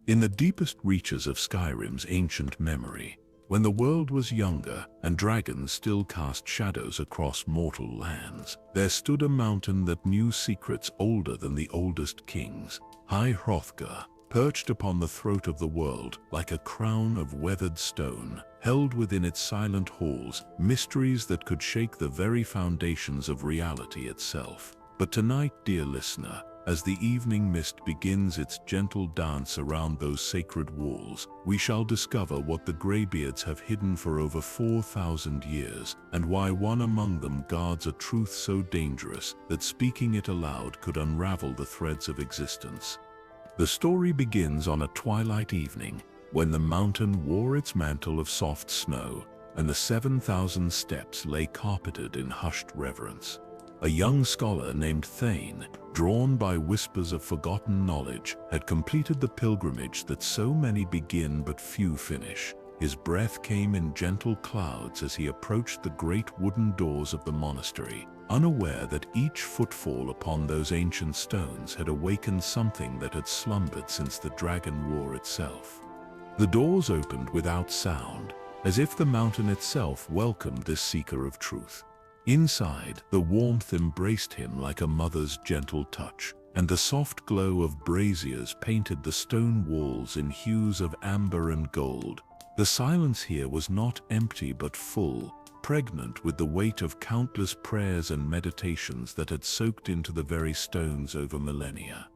In the deepest reaches of Skyrim's ancient memory, when the world was younger and dragons still cast shadows across mortal lands, there stood a mountain that knew secrets older than the oldest kings. High Hrothgar, perched upon the throat of the world like a crown of weathered stone, held within its silent halls mysteries that could shake the very foundations of reality itself. But tonight, dear listener, as the evening mist begins its gentle dance around those sacred walls, we shall discover what the Greybeards have hidden for over 4,000 years, and why one among them guards a truth so dangerous that speaking it aloud could unravel the threads of existence. The story begins on a twilight evening, when the mountain wore its mantle of soft snow, and the 7,000 steps lay carpeted in hushed reverence. A young scholar named Thu'um, drawn by whispers of forgotten knowledge, had completed the pilgrimage that so many begin but few finish. His breath came in gentle clouds as he approached the great wooden doors of the monastery, unaware that each footfall upon those ancient stones had awakened something that had slumbered since the Dragon War itself. The doors opened without sound, as if the mountain itself welcomed this seeker of truth. Inside, the warmth embraced him like a mother's gentle touch, and the soft glow of braziers painted the stone walls in hues of amber and gold. The silence here was not empty but full, pregnant with the weight of countless prayers and meditations that had soaked into the very stones over millennia.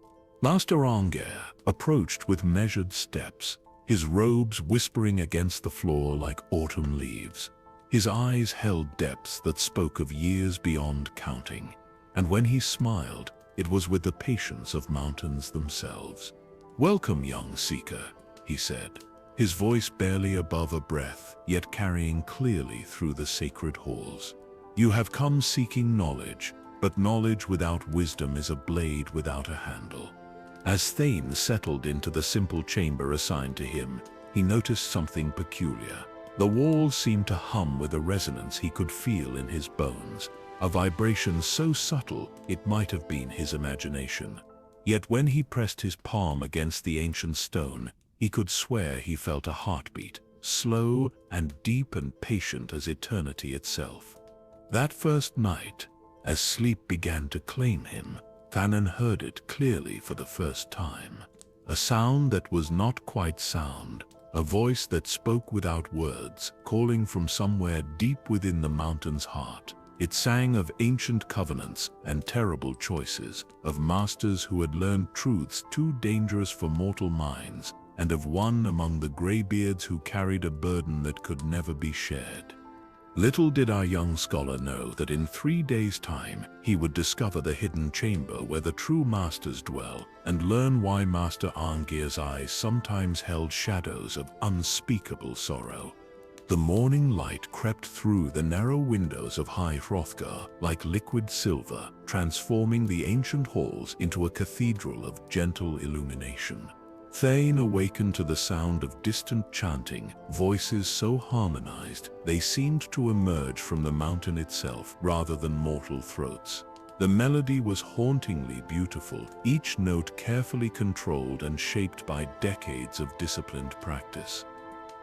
Master Arngir approached with measured steps, his robes whispering against the floor like autumn leaves. His eyes held depths that spoke of years beyond counting, and when he smiled, it was with the patience of mountains themselves. "Welcome, young seeker," he said, his voice barely above a breath, yet carrying clearly through the sacred halls. "You have come seeking knowledge, but knowledge without wisdom is a blade without a handle." As Thu'um settled into the simple chamber assigned to him, he noticed something peculiar. The walls seemed to hum with a resonance he could feel in his bones, a vibration so subtle it might have been his imagination. Yet when he pressed his palm against the ancient stone, he could swear he felt a heartbeat, slow and deep and patient as eternity itself. That first night, as sleep began to claim him, Thu'um heard it clearly for the first time. A sound that was not quite sound, a voice that spoke without words, calling from somewhere deep within the mountain's heart. It sang of ancient covenants and terrible choices, of masters who had learned truths too dangerous for mortal minds, and of one among the Greybeards who carried a burden that could never be shared. Little did our young scholar know that in 3 days' time he would discover the hidden chamber where the true masters dwell, and learn why Master Arngir's eyes sometimes held shadows of unspeakable sorrow. The morning light crept through the narrow windows of High Hrothgar like liquid silver, transforming the ancient halls into a cathedral of gentle illumination. Thu'um awakened to the sound of distant chanting, voices so harmonized they seemed to emerge from the mountain itself rather than mortal throats. The melody was hauntingly beautiful, each note carefully controlled and shaped by decades of disciplined practice.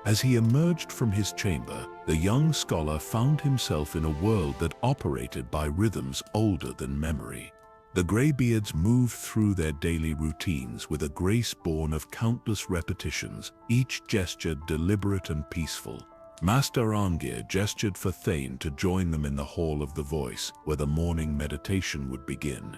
As he emerged from his chamber, the young scholar found himself in a world that operated by rhythms older than memory. The Greybeards moved through their daily routines with a grace born of countless repetitions, each gesture deliberate and peaceful. Master Arngir gestured for Thu'um to join them in the Hall of the Voice, where the morning meditation would begin.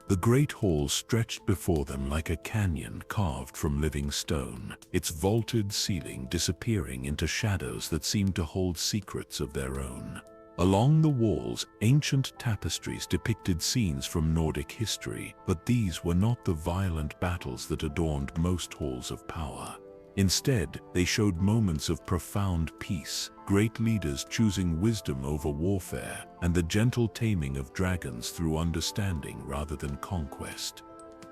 The great hall stretched before them like a canyon carved from living stone, its vaulted ceiling disappearing into shadows that seemed to hold secrets of their own. Along the walls, ancient tapestries depicted scenes from Nordic history, but these were not the violent battles that adorned most halls of power. Instead, they showed moments of profound peace, great leaders choosing wisdom over warfare, and the gentle taming of dragons through understanding rather than conquest.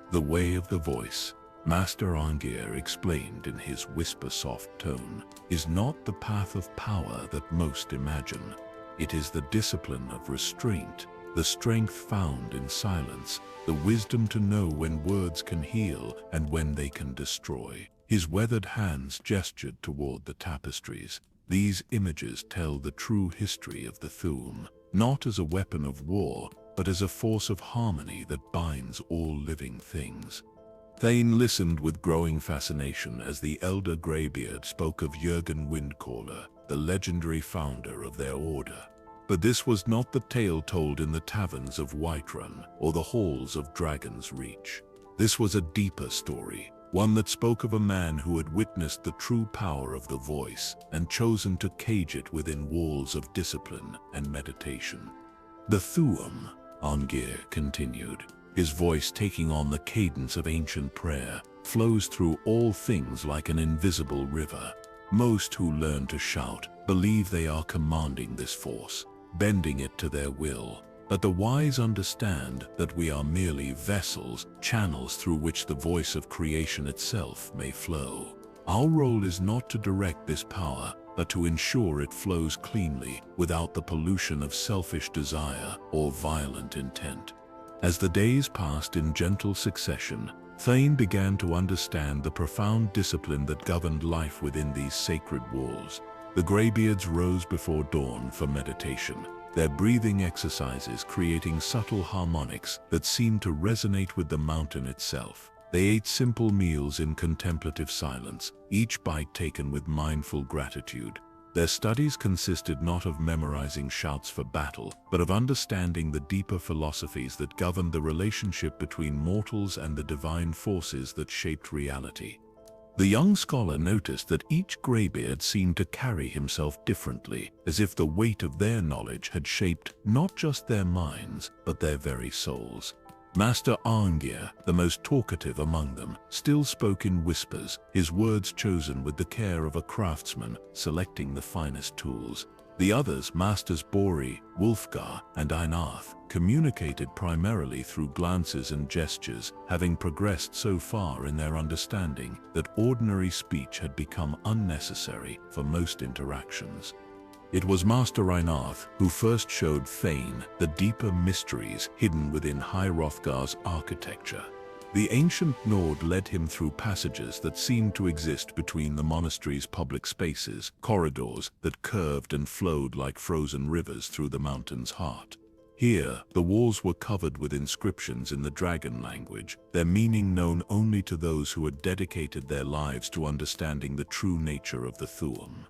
"The way of the voice," Master Arngir explained in his whisper-soft tone, "is not the path of power that most imagine. It is the discipline of restraint, the strength found in silence, the wisdom to know when words can heal and when they can destroy." His weathered hands gestured toward the tapestries. These images tell the true history of the Thu'um, not as a weapon of war, but as a force of harmony that binds all living things. Thane listened with growing fascination as the elder Greybeard spoke of Jürgen Windcaller, the legendary founder of their order. But this was not the tale told in the taverns of Whiterun or the halls of Dragon's Reach. This was a deeper story, one that spoke of a man who had witnessed the true power of the voice and chosen to cage it within walls of discipline and meditation. The Thu'um, Arngir continued, his voice taking on the cadence of ancient prayer, flows through all things like an invisible river. Most who learn to shout believe they are commanding this force, bending it to their will. But the wise understand that we are merely vessels, channels through which the voice of creation itself may flow. Our role is not to direct this power, but to ensure it flows cleanly without the pollution of selfish desire or violent intent. As the days passed in gentle succession, Thane began to understand the profound discipline that governed life within these sacred walls. The Greybeards rose before dawn for meditation, their breathing exercises creating subtle harmonics that seemed to resonate with the mountain itself. They ate simple meals in contemplative silence, each bite taken with mindful gratitude. Their studies consisted not of memorizing shouts for battle, but of understanding the deeper philosophies that governed the relationship between mortals and the divine forces that shaped reality. The young scholar noticed that each Greybeard seemed to carry himself differently, as if the weight of their knowledge had shaped not just their minds, but their very souls. Master Arngir, the most talkative among them, still spoke in whispers, his words chosen with the care of a craftsman selecting the finest tools. The others, Masters Bori, Wulfgar, and Einarth, communicated primarily through glances and gestures, having progressed so far in their understanding that ordinary speech had become unnecessary for most interactions. It was Master Einarth who first showed Thane the deeper mysteries hidden within High Hrothgar's architecture. The ancient Nord led him through passages that seemed to exist between the monastery's public spaces, corridors that curved and flowed like frozen rivers through the mountain's heart. Here, the walls were covered with inscriptions in the dragon language, their meaning known only to those who had dedicated their lives to understanding the true nature of the Thu'um.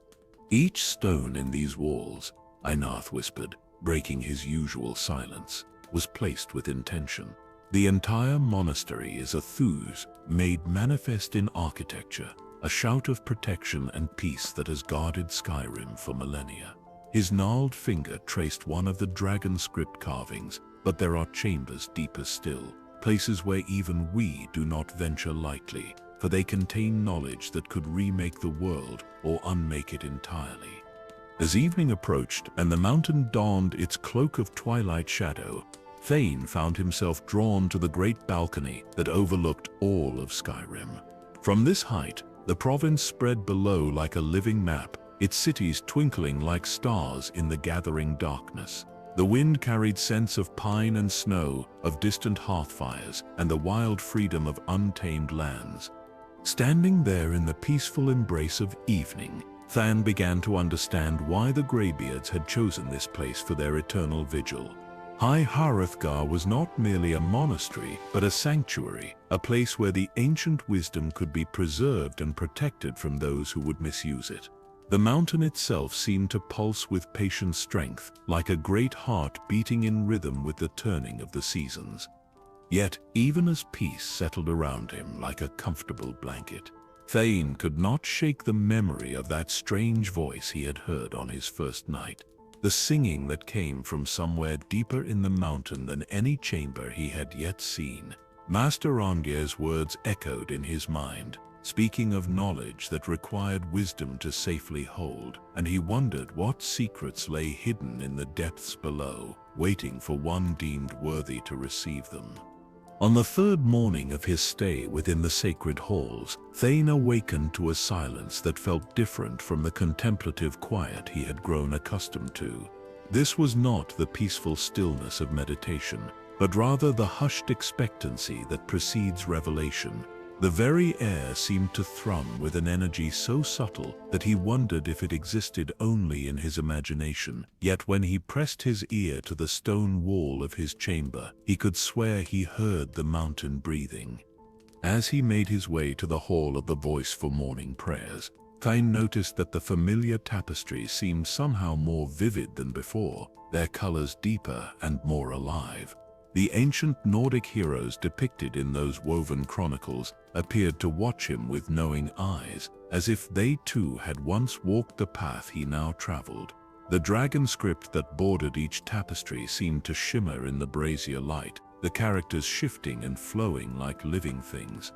Each stone in these walls, Einarth whispered, breaking his usual silence, was placed with intention. The entire monastery is a Thu'um made manifest in architecture, a shout of protection and peace that has guarded Skyrim for millennia. His gnarled finger traced one of the dragon script carvings, but there are chambers deeper still, places where even we do not venture lightly, for they contain knowledge that could remake the world or unmake it entirely. As evening approached and the mountain donned its cloak of twilight shadow, Thane found himself drawn to the great balcony that overlooked all of Skyrim. From this height, the province spread below like a living map, its cities twinkling like stars in the gathering darkness. The wind carried scents of pine and snow, of distant hearthfires, and the wild freedom of untamed lands. Standing there in the peaceful embrace of evening, Thane began to understand why the Greybeards had chosen this place for their eternal vigil. High Hrothgar was not merely a monastery, but a sanctuary, a place where the ancient wisdom could be preserved and protected from those who would misuse it. The mountain itself seemed to pulse with patient strength, like a great heart beating in rhythm with the turning of the seasons. Yet, even as peace settled around him like a comfortable blanket, Thane could not shake the memory of that strange voice he had heard on his first night. The singing that came from somewhere deeper in the mountain than any chamber he had yet seen. Master Arngir's words echoed in his mind, speaking of knowledge that required wisdom to safely hold, and he wondered what secrets lay hidden in the depths below, waiting for one deemed worthy to receive them. On the third morning of his stay within the sacred halls, Thane awakened to a silence that felt different from the contemplative quiet he had grown accustomed to. This was not the peaceful stillness of meditation, but rather the hushed expectancy that precedes revelation. The very air seemed to thrum with an energy so subtle that he wondered if it existed only in his imagination. Yet when he pressed his ear to the stone wall of his chamber, he could swear he heard the mountain breathing. As he made his way to the hall of the voice for morning prayers, Thu'um noticed that the familiar tapestries seemed somehow more vivid than before, their colors deeper and more alive. The ancient Nordic heroes depicted in those woven chronicles appeared to watch him with knowing eyes, as if they too had once walked the path he now traveled. The dragon script that bordered each tapestry seemed to shimmer in the brazier light, the characters shifting and flowing like living things.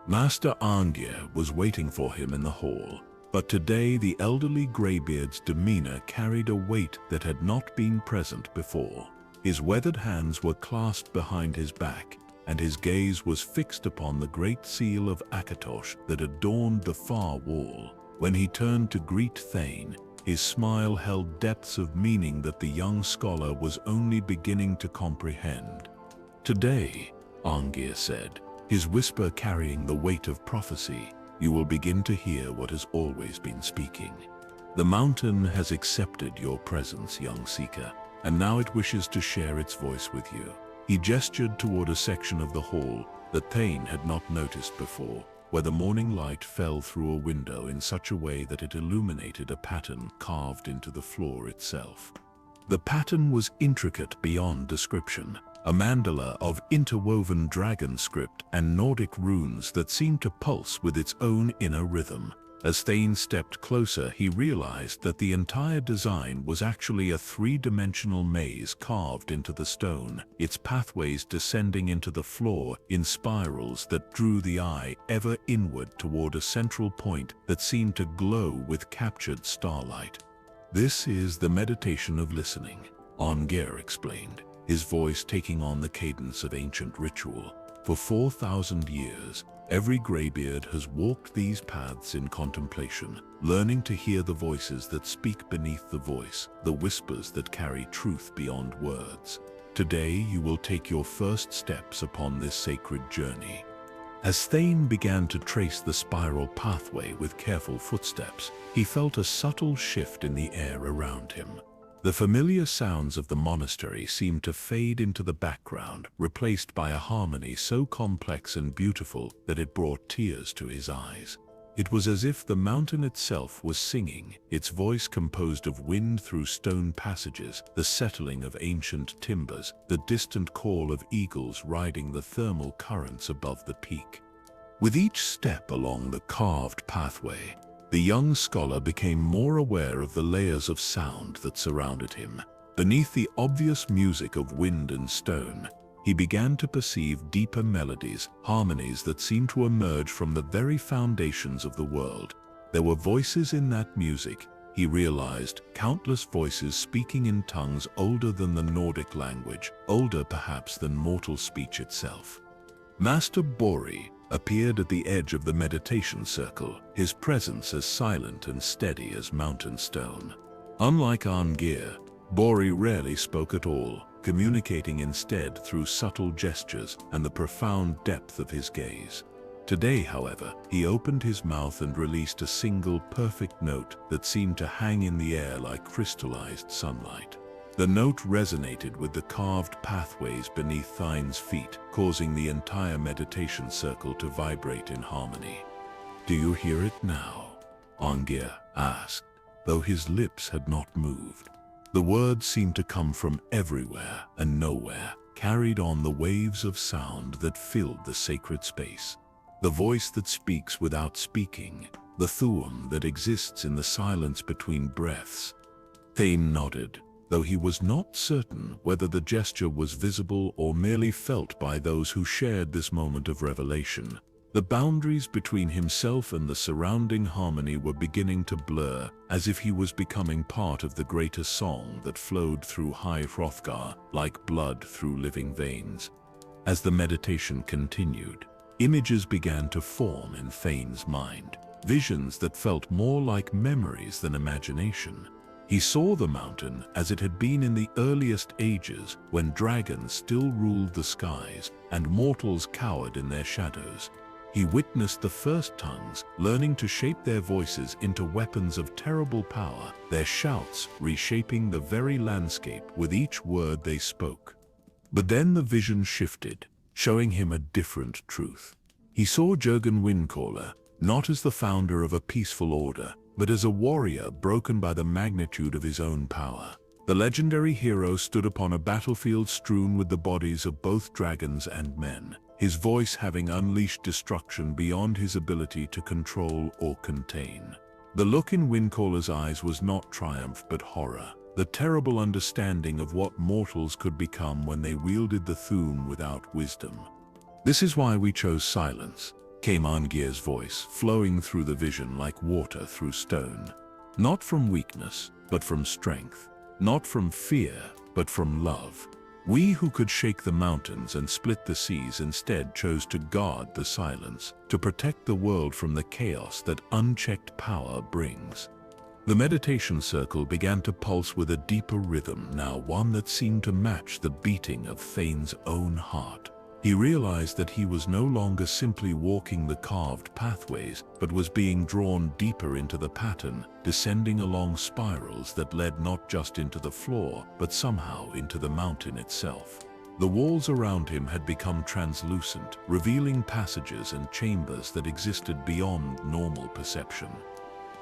Master Arngir was waiting for him in the hall, but today the elderly Greybeard's demeanor carried a weight that had not been present before. His weathered hands were clasped behind his back, and his gaze was fixed upon the great seal of Akatosh that adorned the far wall. When he turned to greet Thu'um, his smile held depths of meaning that the young scholar was only beginning to comprehend. "Today," Arngir said, his whisper carrying the weight of prophecy, "you will begin to hear what has always been speaking. The mountain has accepted your presence, young seeker, and now it wishes to share its voice with you." He gestured toward a section of the hall that Thu'um had not noticed before, where the morning light fell through a window in such a way that it illuminated a pattern carved into the floor itself. The pattern was intricate beyond description, a mandala of interwoven dragon script and Nordic runes that seemed to pulse with its own inner rhythm. As Thu'um stepped closer, he realized that the entire design was actually a three-dimensional maze carved into the stone, its pathways descending into the floor in spirals that drew the eye ever inward toward a central point that seemed to glow with captured starlight. "This is the meditation of listening," Arngir explained, his voice taking on the cadence of ancient ritual. "For 4,000 years, every Greybeard has walked these paths in contemplation, learning to hear the voices that speak beneath the voice, the whispers that carry truth beyond words. Today you will take your first steps upon this sacred journey." As Thu'um began to trace the spiral pathway with careful footsteps, he felt a subtle shift in the air around him. The familiar sounds of the monastery seemed to fade into the background, replaced by a harmony so complex and beautiful that it brought tears to his eyes. It was as if the mountain itself was singing, its voice composed of wind through stone passages, the settling of ancient timbers, the distant call of eagles riding the thermal currents above the peak. With each step along the carved pathway, the young scholar became more aware of the layers of sound that surrounded him. Beneath the obvious music of wind and stone, he began to perceive deeper melodies, harmonies that seemed to emerge from the very foundations of the world. There were voices in that music, he realized, countless voices speaking in tongues older than the Nordic language, older perhaps than mortal speech itself. Master Bori appeared at the edge of the meditation circle, his presence as silent and steady as mountain stone. Unlike Arngir, Bori rarely spoke at all, communicating instead through subtle gestures and the profound depth of his gaze. Today, however, he opened his mouth and released a single perfect note that seemed to hang in the air like crystallized sunlight. The note resonated with the carved pathways beneath Thu'um's feet, causing the entire meditation circle to vibrate in harmony. "Do you hear it now?" Arngir asked, though his lips had not moved. The words seemed to come from everywhere and nowhere, carried on the waves of sound that filled the sacred space. The voice that speaks without speaking, the Thu'um that exists in the silence between breaths. Thu'um nodded, though he was not certain whether the gesture was visible or merely felt by those who shared this moment of revelation. The boundaries between himself and the surrounding harmony were beginning to blur, as if he was becoming part of the greater song that flowed through High Hrothgar like blood through living veins. As the meditation continued, images began to form in Thu'um's mind, visions that felt more like memories than imagination. He saw the mountain as it had been in the earliest ages, when dragons still ruled the skies and mortals cowered in their shadows. He witnessed the first tongues, learning to shape their voices into weapons of terrible power, their shouts reshaping the very landscape with each word they spoke. But then the vision shifted, showing him a different truth. He saw Jurgen Windcaller, not as the founder of a peaceful order, but as a warrior broken by the magnitude of his own power. The legendary hero stood upon a battlefield strewn with the bodies of both dragons and men, his voice having unleashed destruction beyond his ability to control or contain. The look in Windcaller's eyes was not triumph but horror, the terrible understanding of what mortals could become when they wielded the Thu'um without wisdom. "This is why we chose silence," came Angier's voice, flowing through the vision like water through stone. "Not from weakness, but from strength. Not from fear, but from love. We who could shake the mountains and split the seas instead chose to guard the silence, to protect the world from the chaos that unchecked power brings." The meditation circle began to pulse with a deeper rhythm, now one that seemed to match the beating of Thane's own heart. He realized that he was no longer simply walking the carved pathways, but was being drawn deeper into the pattern, descending along spirals that led not just into the floor, but somehow into the mountain itself. The walls around him had become translucent, revealing passages and chambers that existed beyond normal perception.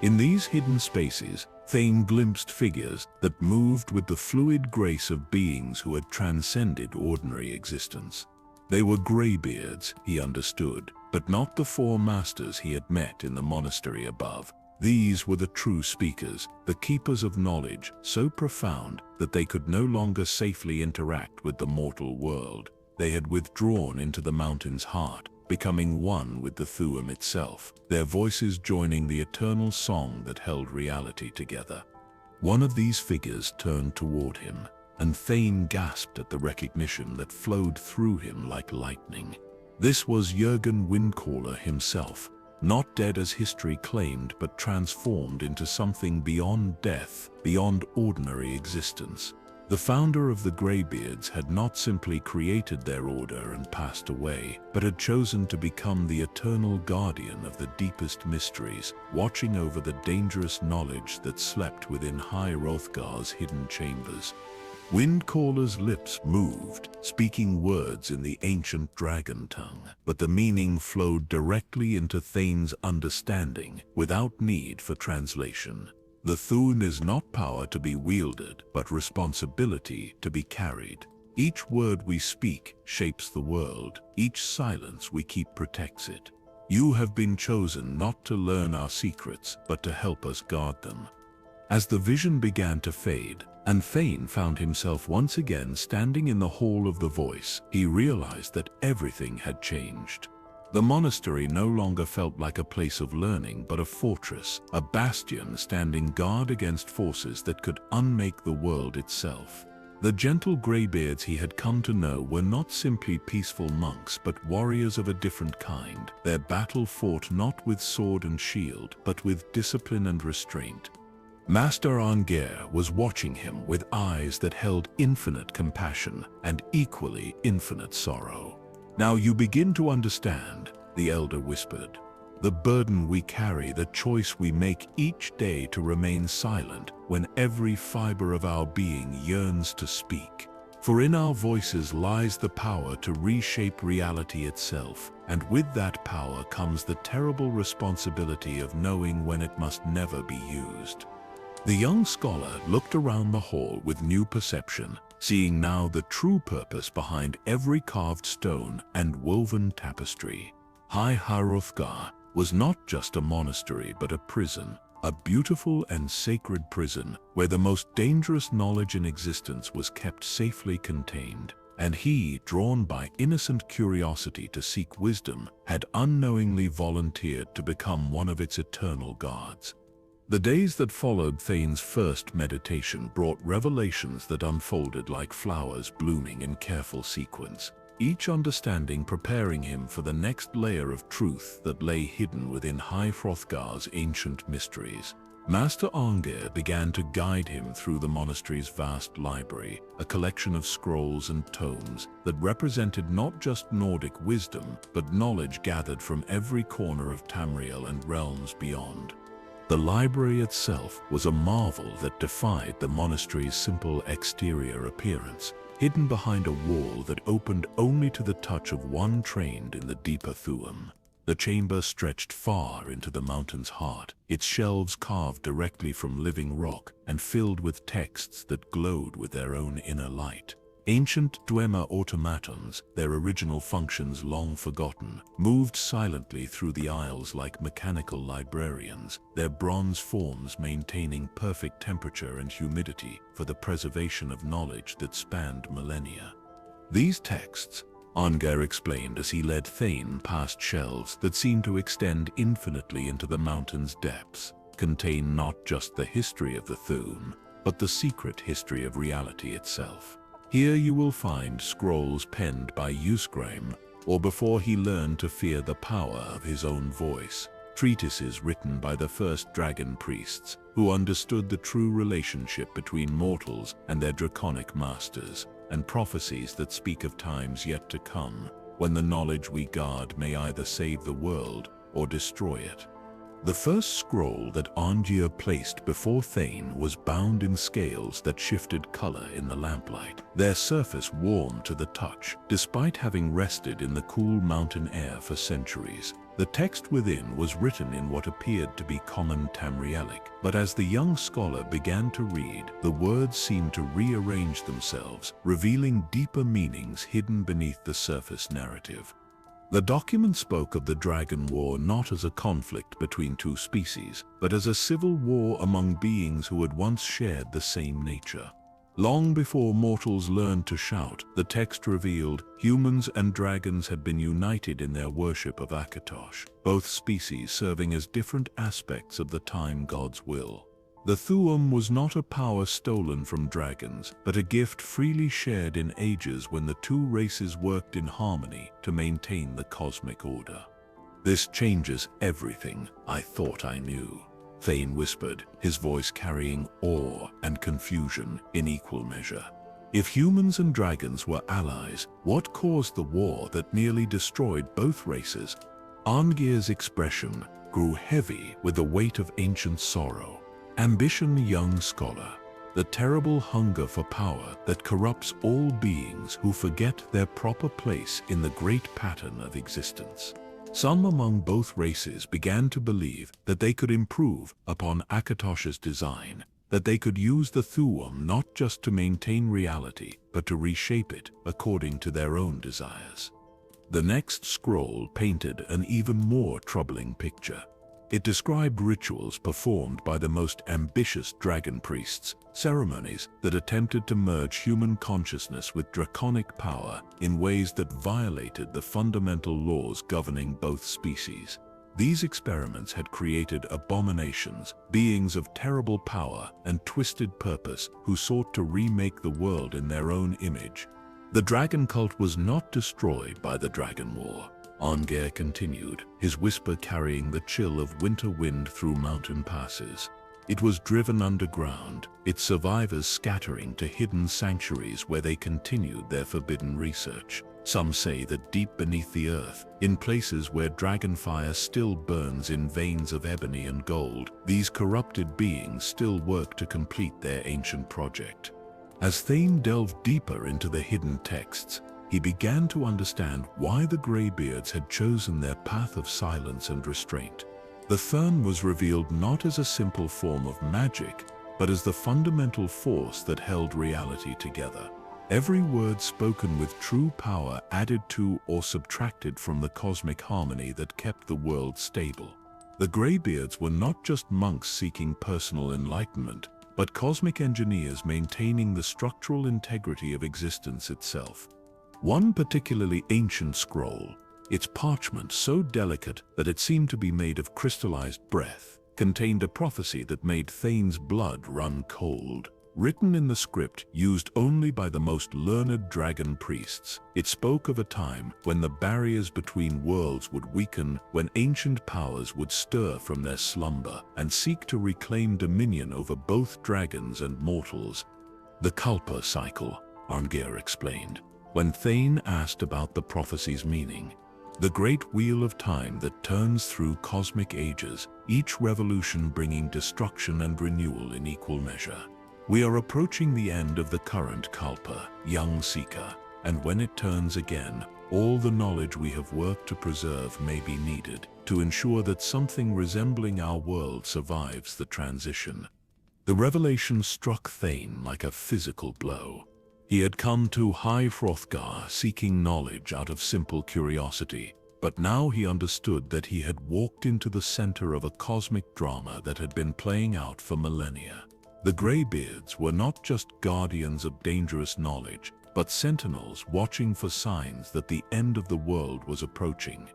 In these hidden spaces, Thane glimpsed figures that moved with the fluid grace of beings who had transcended ordinary existence. They were Greybeards, he understood, but not the four masters he had met in the monastery above. These were the true speakers, the keepers of knowledge so profound that they could no longer safely interact with the mortal world. They had withdrawn into the mountain's heart, becoming one with the Thu'um itself, their voices joining the eternal song that held reality together. One of these figures turned toward him, and Thane gasped at the recognition that flowed through him like lightning. This was Jurgen Windcaller himself, not dead as history claimed, but transformed into something beyond death, beyond ordinary existence. The founder of the Greybeards had not simply created their order and passed away, but had chosen to become the eternal guardian of the deepest mysteries, watching over the dangerous knowledge that slept within High Hrothgar's hidden chambers. Windcaller's lips moved, speaking words in the ancient dragon tongue, but the meaning flowed directly into Thane's understanding, without need for translation. The Thu'um is not power to be wielded, but responsibility to be carried. Each word we speak shapes the world. Each silence we keep protects it. You have been chosen not to learn our secrets, but to help us guard them. As the vision began to fade, and Thane found himself once again standing in the Hall of the Voice, he realized that everything had changed. The monastery no longer felt like a place of learning, but a fortress, a bastion standing guard against forces that could unmake the world itself. The gentle Greybeards he had come to know were not simply peaceful monks, but warriors of a different kind. Their battle fought not with sword and shield, but with discipline and restraint. Master Angier was watching him with eyes that held infinite compassion and equally infinite sorrow. "Now you begin to understand," the elder whispered. "The burden we carry, the choice we make each day to remain silent when every fiber of our being yearns to speak. For in our voices lies the power to reshape reality itself, and with that power comes the terrible responsibility of knowing when it must never be used." The young scholar looked around the hall with new perception, seeing now the true purpose behind every carved stone and woven tapestry. High Hrothgar was not just a monastery but a prison, a beautiful and sacred prison where the most dangerous knowledge in existence was kept safely contained. And he, drawn by innocent curiosity to seek wisdom, had unknowingly volunteered to become one of its eternal guards. The days that followed Thane's first meditation brought revelations that unfolded like flowers blooming in careful sequence, each understanding preparing him for the next layer of truth that lay hidden within High Hrothgar's ancient mysteries. Master Arngir began to guide him through the monastery's vast library, a collection of scrolls and tomes that represented not just Nordic wisdom, but knowledge gathered from every corner of Tamriel and realms beyond. The library itself was a marvel that defied the monastery's simple exterior appearance, hidden behind a wall that opened only to the touch of one trained in the deeper Thu'um. The chamber stretched far into the mountain's heart, its shelves carved directly from living rock and filled with texts that glowed with their own inner light. Ancient Dwemer automatons, their original functions long forgotten, moved silently through the aisles like mechanical librarians, their bronze forms maintaining perfect temperature and humidity for the preservation of knowledge that spanned millennia. These texts, Arngir explained as he led Thane past shelves that seemed to extend infinitely into the mountain's depths, contain not just the history of the Thu'um, but the secret history of reality itself. Here you will find scrolls penned by Usgrim, or before he learned to fear the power of his own voice, treatises written by the first dragon priests, who understood the true relationship between mortals and their draconic masters, and prophecies that speak of times yet to come, when the knowledge we guard may either save the world or destroy it. The first scroll that Arngir placed before Thane was bound in scales that shifted color in the lamplight, their surface warm to the touch, despite having rested in the cool mountain air for centuries. The text within was written in what appeared to be common Tamrielic, but as the young scholar began to read, the words seemed to rearrange themselves, revealing deeper meanings hidden beneath the surface narrative. The document spoke of the Dragon War not as a conflict between two species, but as a civil war among beings who had once shared the same nature. Long before mortals learned to shout, the text revealed humans and dragons had been united in their worship of Akatosh, both species serving as different aspects of the time god's will. The Thu'um was not a power stolen from dragons, but a gift freely shared in ages when the two races worked in harmony to maintain the cosmic order. "This changes everything I thought I knew," Thane whispered, his voice carrying awe and confusion in equal measure. If humans and dragons were allies, what caused the war that nearly destroyed both races? Arngir's expression grew heavy with the weight of ancient sorrow. Ambition, young scholar, the terrible hunger for power that corrupts all beings who forget their proper place in the great pattern of existence. Some among both races began to believe that they could improve upon Akatosh's design, that they could use the Thu'um not just to maintain reality, but to reshape it according to their own desires. The next scroll painted an even more troubling picture. It described rituals performed by the most ambitious dragon priests, ceremonies that attempted to merge human consciousness with draconic power in ways that violated the fundamental laws governing both species. These experiments had created abominations, beings of terrible power and twisted purpose who sought to remake the world in their own image. The dragon cult was not destroyed by the Dragon War. Arngir continued, his whisper carrying the chill of winter wind through mountain passes. It was driven underground, its survivors scattering to hidden sanctuaries where they continued their forbidden research. Some say that deep beneath the earth, in places where dragonfire still burns in veins of ebony and gold, these corrupted beings still work to complete their ancient project. As Thane delved deeper into the hidden texts, he began to understand why the Greybeards had chosen their path of silence and restraint. The Thu'um was revealed not as a simple form of magic, but as the fundamental force that held reality together. Every word spoken with true power added to or subtracted from the cosmic harmony that kept the world stable. The Greybeards were not just monks seeking personal enlightenment, but cosmic engineers maintaining the structural integrity of existence itself. One particularly ancient scroll, its parchment so delicate that it seemed to be made of crystallized breath, contained a prophecy that made Thane's blood run cold. Written in the script used only by the most learned dragon priests, it spoke of a time when the barriers between worlds would weaken, when ancient powers would stir from their slumber and seek to reclaim dominion over both dragons and mortals. The Kalpa cycle, Arngir explained, when Thane asked about the prophecy's meaning. The great wheel of time that turns through cosmic ages, each revolution bringing destruction and renewal in equal measure. We are approaching the end of the current Kalpa, young seeker, and when it turns again, all the knowledge we have worked to preserve may be needed to ensure that something resembling our world survives the transition. The revelation struck Thane like a physical blow. He had come to High Hrothgar seeking knowledge out of simple curiosity, but now he understood that he had walked into the center of a cosmic drama that had been playing out for millennia. The Greybeards were not just guardians of dangerous knowledge, but sentinels watching for signs that the end of the world was approaching.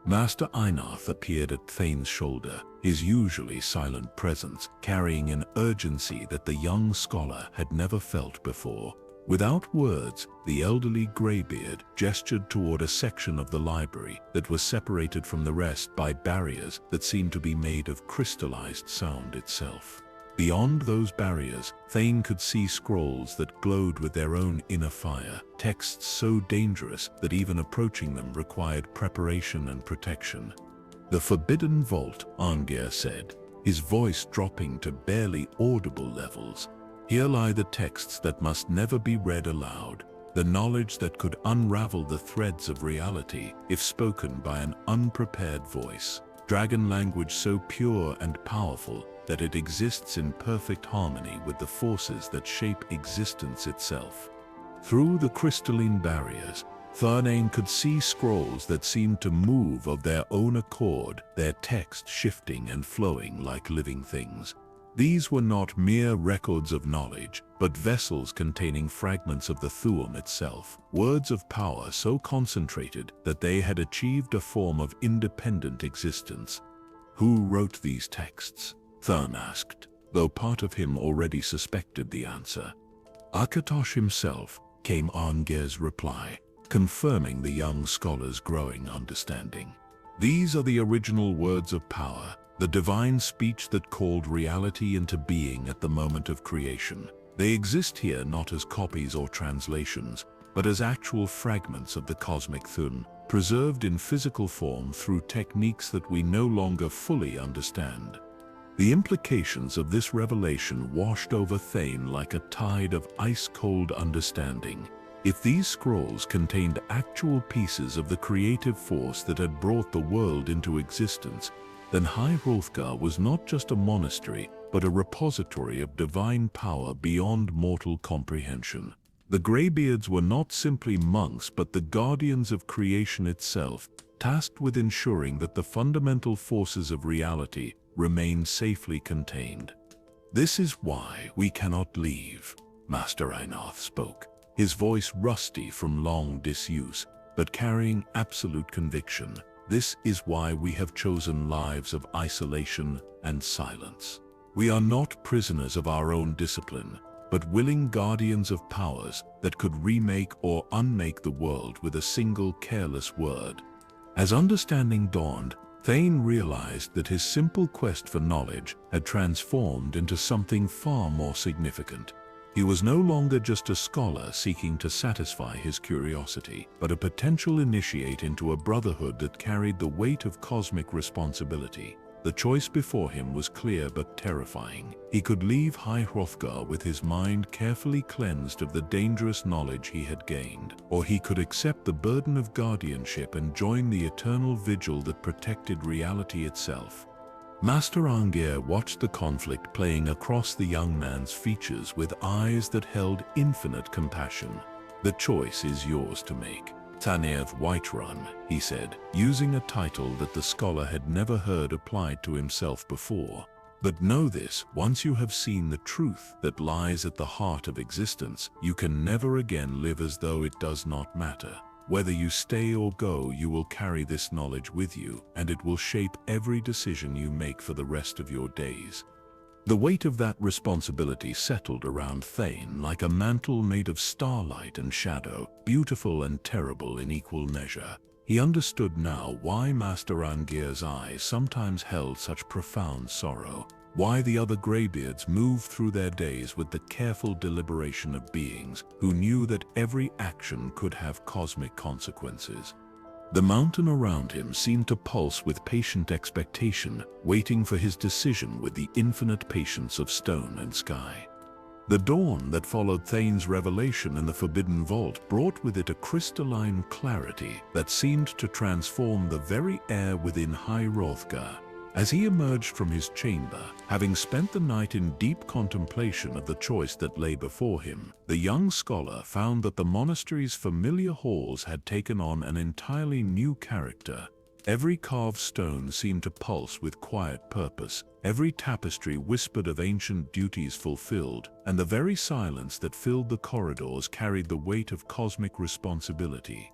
Master Einath appeared at Thane's shoulder, his usually silent presence carrying an urgency that the young scholar had never felt before. Without words, the elderly Greybeard gestured toward a section of the library that was separated from the rest by barriers that seemed to be made of crystallized sound itself. Beyond those barriers, Thane could see scrolls that glowed with their own inner fire, texts so dangerous that even approaching them required preparation and protection. "The Forbidden Vault," Arngir said, his voice dropping to barely audible levels. "Here lie the texts that must never be read aloud, the knowledge that could unravel the threads of reality if spoken by an unprepared voice. Dragon language so pure and powerful that it exists in perfect harmony with the forces that shape existence itself." Through the crystalline barriers, Thane could see scrolls that seemed to move of their own accord, their text shifting and flowing like living things. These were not mere records of knowledge, but vessels containing fragments of the Thu'um itself, words of power so concentrated that they had achieved a form of independent existence. "Who wrote these texts?" Thu'um asked, though part of him already suspected the answer. "Akatosh himself," came Arngir's reply, confirming the young scholar's growing understanding. "These are the original words of power, the divine speech that called reality into being at the moment of creation. They exist here not as copies or translations, but as actual fragments of the cosmic Thu'um, preserved in physical form through techniques that we no longer fully understand." The implications of this revelation washed over Thane like a tide of ice-cold understanding. If these scrolls contained actual pieces of the creative force that had brought the world into existence, then High Hrothgar was not just a monastery, but a repository of divine power beyond mortal comprehension. The Greybeards were not simply monks but the guardians of creation itself, tasked with ensuring that the fundamental forces of reality remain safely contained. "This is why we cannot leave," Master Einath spoke, his voice rusty from long disuse, but carrying absolute conviction. "This is why we have chosen lives of isolation and silence. We are not prisoners of our own discipline, but willing guardians of powers that could remake or unmake the world with a single careless word." As understanding dawned, Thane realized that his simple quest for knowledge had transformed into something far more significant. He was no longer just a scholar seeking to satisfy his curiosity, but a potential initiate into a brotherhood that carried the weight of cosmic responsibility. The choice before him was clear but terrifying. He could leave High Hrothgar with his mind carefully cleansed of the dangerous knowledge he had gained, or he could accept the burden of guardianship and join the eternal vigil that protected reality itself. Master Arngir watched the conflict playing across the young man's features with eyes that held infinite compassion. "The choice is yours to make. Tanev Whiterun," he said, using a title that the scholar had never heard applied to himself before. "But know this, once you have seen the truth that lies at the heart of existence, you can never again live as though it does not matter. Whether you stay or go, you will carry this knowledge with you, and it will shape every decision you make for the rest of your days." The weight of that responsibility settled around Thane like a mantle made of starlight and shadow, beautiful and terrible in equal measure. He understood now why Master Aengir's eyes sometimes held such profound sorrow, why the other Greybeards moved through their days with the careful deliberation of beings who knew that every action could have cosmic consequences. The mountain around him seemed to pulse with patient expectation, waiting for his decision with the infinite patience of stone and sky. The dawn that followed Thane's revelation in the Forbidden Vault brought with it a crystalline clarity that seemed to transform the very air within High Hrothgar. As he emerged from his chamber, having spent the night in deep contemplation of the choice that lay before him, the young scholar found that the monastery's familiar halls had taken on an entirely new character. Every carved stone seemed to pulse with quiet purpose, every tapestry whispered of ancient duties fulfilled, and the very silence that filled the corridors carried the weight of cosmic responsibility.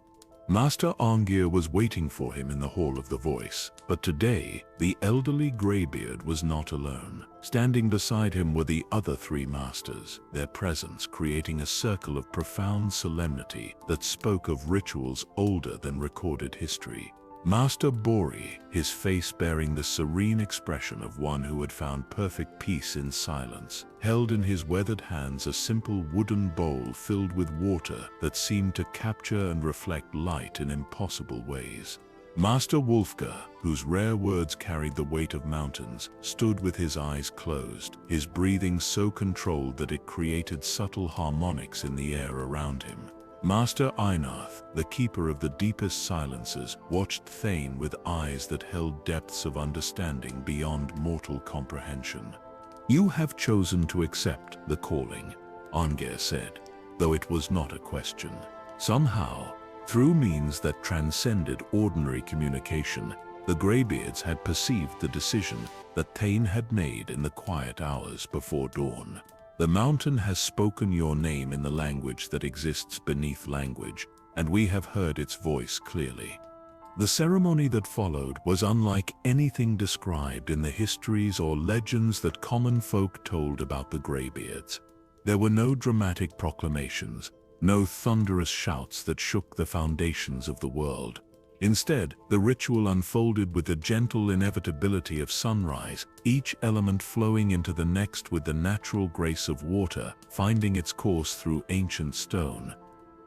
Master Aengir was waiting for him in the Hall of the Voice, but today, the elderly Greybeard was not alone. Standing beside him were the other three masters, their presence creating a circle of profound solemnity that spoke of rituals older than recorded history. Master Bori, his face bearing the serene expression of one who had found perfect peace in silence, held in his weathered hands a simple wooden bowl filled with water that seemed to capture and reflect light in impossible ways. Master Wulfgar, whose rare words carried the weight of mountains, stood with his eyes closed, his breathing so controlled that it created subtle harmonics in the air around him. Master Einarth, the keeper of the deepest silences, watched Thane with eyes that held depths of understanding beyond mortal comprehension. "You have chosen to accept the calling," Aengir said, though it was not a question. Somehow, through means that transcended ordinary communication, the Greybeards had perceived the decision that Thane had made in the quiet hours before dawn. "The mountain has spoken your name in the language that exists beneath language, and we have heard its voice clearly." The ceremony that followed was unlike anything described in the histories or legends that common folk told about the Greybeards. There were no dramatic proclamations, no thunderous shouts that shook the foundations of the world. Instead, the ritual unfolded with the gentle inevitability of sunrise, each element flowing into the next with the natural grace of water, finding its course through ancient stone.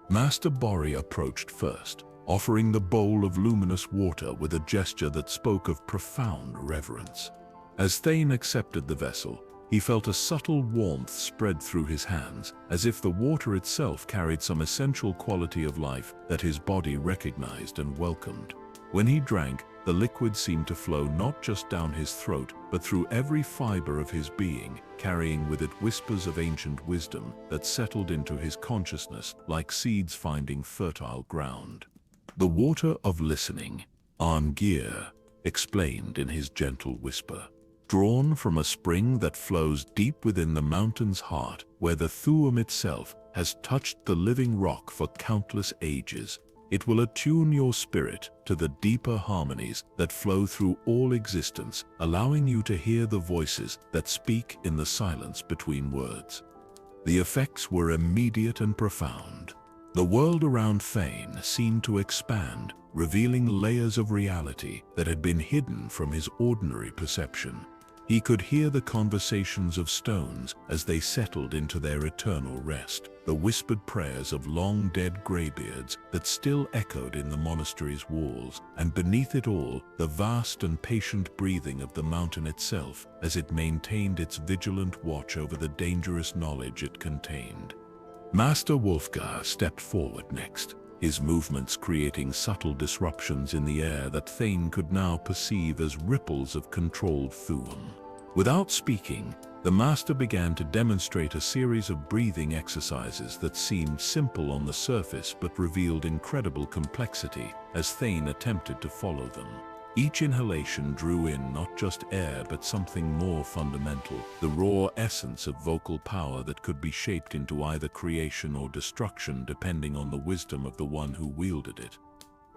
Master Bori approached first, offering the bowl of luminous water with a gesture that spoke of profound reverence. As Thane accepted the vessel, he felt a subtle warmth spread through his hands, as if the water itself carried some essential quality of life that his body recognized and welcomed. When he drank, the liquid seemed to flow not just down his throat, but through every fiber of his being, carrying with it whispers of ancient wisdom that settled into his consciousness like seeds finding fertile ground. "The water of listening," Aengir explained in his gentle whisper. "Drawn from a spring that flows deep within the mountain's heart, where the Thu'um itself has touched the living rock for countless ages. It will attune your spirit to the deeper harmonies that flow through all existence, allowing you to hear the voices that speak in the silence between words." The effects were immediate and profound. The world around Thane seemed to expand, revealing layers of reality that had been hidden from his ordinary perception. He could hear the conversations of stones as they settled into their eternal rest, the whispered prayers of long-dead Greybeards that still echoed in the monastery's walls, and beneath it all, the vast and patient breathing of the mountain itself as it maintained its vigilant watch over the dangerous knowledge it contained. Master Wulfgar stepped forward next, his movements creating subtle disruptions in the air that Thane could now perceive as ripples of controlled Thu'um. Without speaking, the master began to demonstrate a series of breathing exercises that seemed simple on the surface but revealed incredible complexity as Thane attempted to follow them. Each inhalation drew in not just air but something more fundamental, the raw essence of vocal power that could be shaped into either creation or destruction depending on the wisdom of the one who wielded it.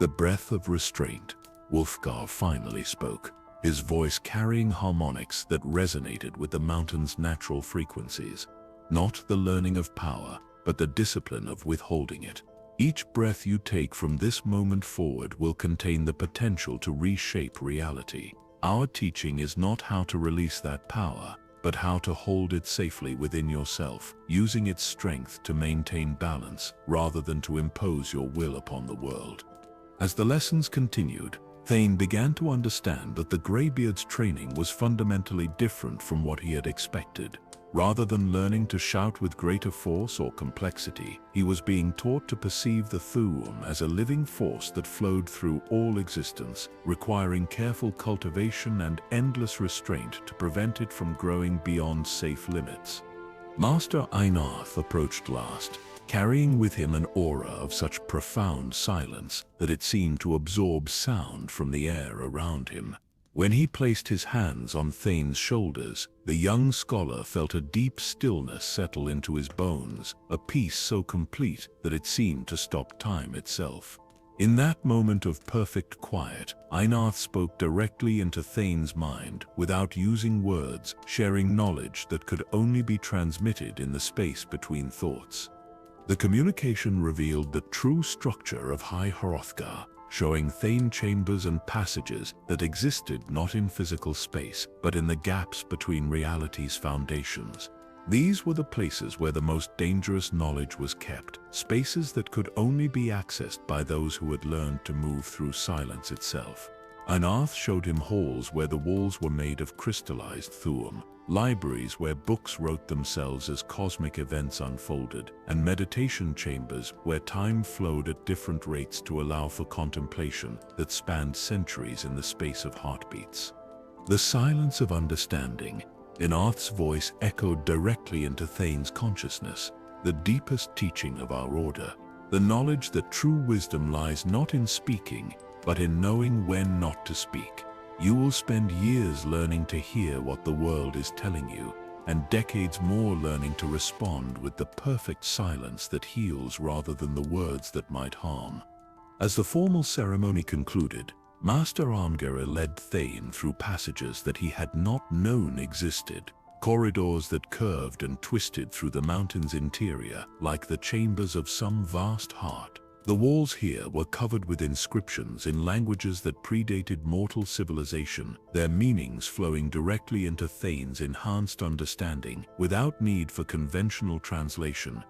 "The breath of restraint," Wulfgar finally spoke. his voice carrying harmonics that resonated with the mountain's natural frequencies. Not the learning of power, but the discipline of withholding it. Each breath you take from this moment forward will contain the potential to reshape reality. Our teaching is not how to release that power, but how to hold it safely within yourself, using its strength to maintain balance rather than to impose your will upon the world. As the lessons continued, Thane began to understand that the Greybeards' training was fundamentally different from what he had expected. Rather than learning to shout with greater force or complexity, he was being taught to perceive the Thu'um as a living force that flowed through all existence, requiring careful cultivation and endless restraint to prevent it from growing beyond safe limits. Master Einarth approached last, carrying with him an aura of such profound silence that it seemed to absorb sound from the air around him. When he placed his hands on Thane's shoulders, the young scholar felt a deep stillness settle into his bones, a peace so complete that it seemed to stop time itself. In that moment of perfect quiet, Einarth spoke directly into Thane's mind without using words, sharing knowledge that could only be transmitted in the space between thoughts. The communication revealed the true structure of High Hrothgar, showing Thane chambers and passages that existed not in physical space, but in the gaps between reality's foundations. These were the places where the most dangerous knowledge was kept, spaces that could only be accessed by those who had learned to move through silence itself. Einarth showed him halls where the walls were made of crystallized Thu'um, libraries where books wrote themselves as cosmic events unfolded, and meditation chambers where time flowed at different rates to allow for contemplation that spanned centuries in the space of heartbeats. The silence of understanding, Einarth's voice echoed directly into Thane's consciousness, the deepest teaching of our order, the knowledge that true wisdom lies not in speaking, but in knowing when not to speak. You will spend years learning to hear what the world is telling you, and decades more learning to respond with the perfect silence that heals rather than the words that might harm. As the formal ceremony concluded, Master Hrothgar led Thane through passages that he had not known existed, corridors that curved and twisted through the mountain's interior like the chambers of some vast heart. The walls here were covered with inscriptions in languages that predated mortal civilization, their meanings flowing directly into Thane's enhanced understanding without need for conventional translation.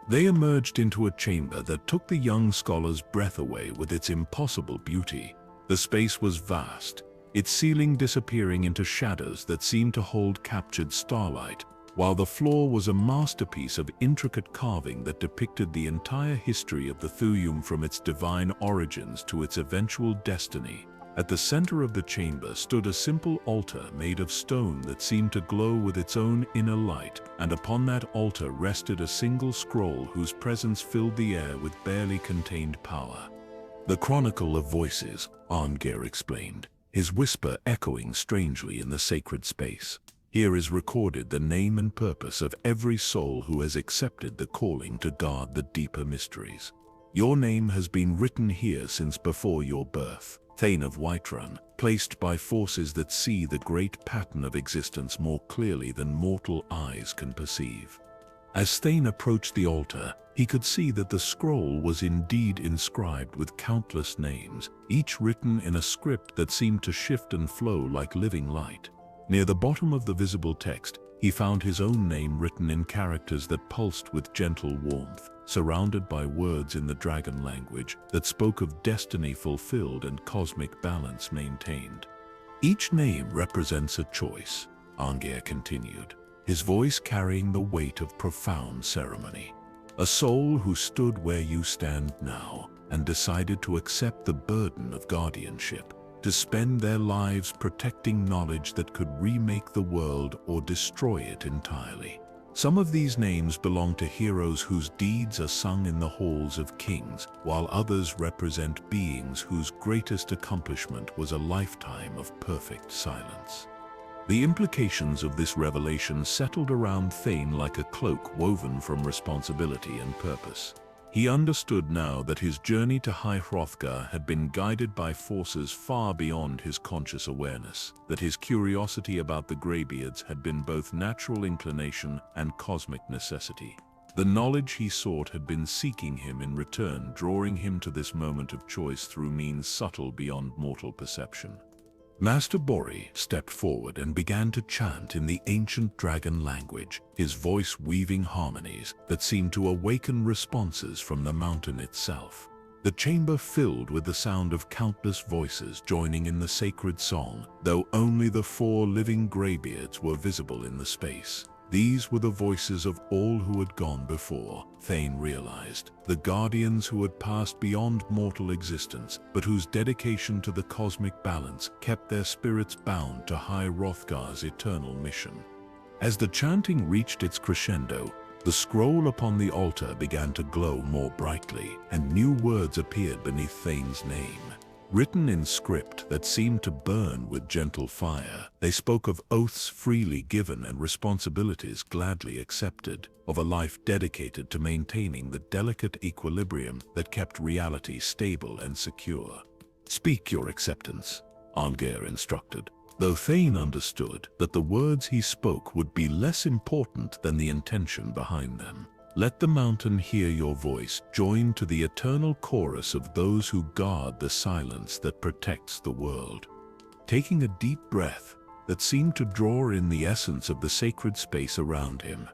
They emerged into a chamber that took the young scholar's breath away with its impossible beauty. The space was vast, its ceiling disappearing into shadows that seemed to hold captured starlight, while the floor was a masterpiece of intricate carving that depicted the entire history of the Thu'um from its divine origins to its eventual destiny. At the center of the chamber stood a simple altar made of stone that seemed to glow with its own inner light, and upon that altar rested a single scroll whose presence filled the air with barely contained power. "The Chronicle of Voices," Hrothgar explained, his whisper echoing strangely in the sacred space. "Here is recorded the name and purpose of every soul who has accepted the calling to guard the deeper mysteries. Your name has been written here since before your birth, Thane of Whiterun, placed by forces that see the great pattern of existence more clearly than mortal eyes can perceive." As Thane approached the altar, he could see that the scroll was indeed inscribed with countless names, each written in a script that seemed to shift and flow like living light. Near the bottom of the visible text, he found his own name written in characters that pulsed with gentle warmth, surrounded by words in the dragon language that spoke of destiny fulfilled and cosmic balance maintained. "Each name represents a choice," Hrothgar continued, his voice carrying the weight of profound ceremony. "A soul who stood where you stand now and decided to accept the burden of guardianship, to spend their lives protecting knowledge that could remake the world or destroy it entirely. Some of these names belong to heroes whose deeds are sung in the halls of kings, while others represent beings whose greatest accomplishment was a lifetime of perfect silence." The implications of this revelation settled around Thane like a cloak woven from responsibility and purpose. He understood now that his journey to High Hrothgar had been guided by forces far beyond his conscious awareness, that his curiosity about the Greybeards had been both natural inclination and cosmic necessity. The knowledge he sought had been seeking him in return, drawing him to this moment of choice through means subtle beyond mortal perception. Master Bori stepped forward and began to chant in the ancient dragon language, his voice weaving harmonies that seemed to awaken responses from the mountain itself. The chamber filled with the sound of countless voices joining in the sacred song, though only the 4 living Greybeards were visible in the space. These were the voices of all who had gone before, Thane realized, the guardians who had passed beyond mortal existence, but whose dedication to the cosmic balance kept their spirits bound to High Hrothgar's eternal mission. As the chanting reached its crescendo, the scroll upon the altar began to glow more brightly, and new words appeared beneath Thane's name. Written in script that seemed to burn with gentle fire, they spoke of oaths freely given and responsibilities gladly accepted, of a life dedicated to maintaining the delicate equilibrium that kept reality stable and secure. "Speak your acceptance," Hrothgar instructed, though Thane understood that the words he spoke would be less important than the intention behind them. "Let the mountain hear your voice, joined to the eternal chorus of those who guard the silence that protects the world." Taking a deep breath that seemed to draw in the essence of the sacred space around him,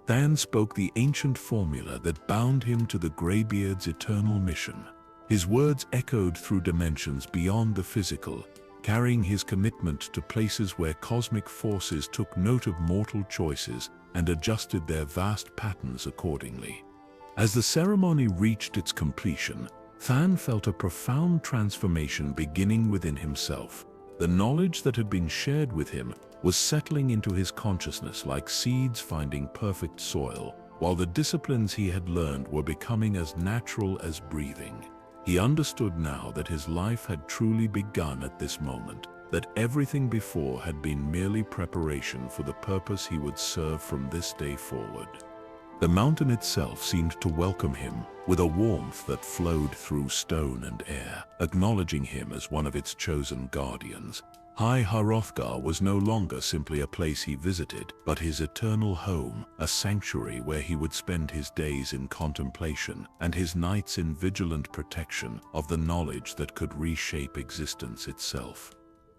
Thane spoke the ancient formula that bound him to the Greybeards' eternal mission. His words echoed through dimensions beyond the physical, carrying his commitment to places where cosmic forces took note of mortal choices and adjusted their vast patterns accordingly. As the ceremony reached its completion, Thane felt a profound transformation beginning within himself. The knowledge that had been shared with him was settling into his consciousness like seeds finding perfect soil, while the disciplines he had learned were becoming as natural as breathing. He understood now that his life had truly begun at this moment, that everything before had been merely preparation for the purpose he would serve from this day forward. The mountain itself seemed to welcome him with a warmth that flowed through stone and air, acknowledging him as one of its chosen guardians. High Hrothgar was no longer simply a place he visited, but his eternal home, a sanctuary where he would spend his days in contemplation and his nights in vigilant protection of the knowledge that could reshape existence itself.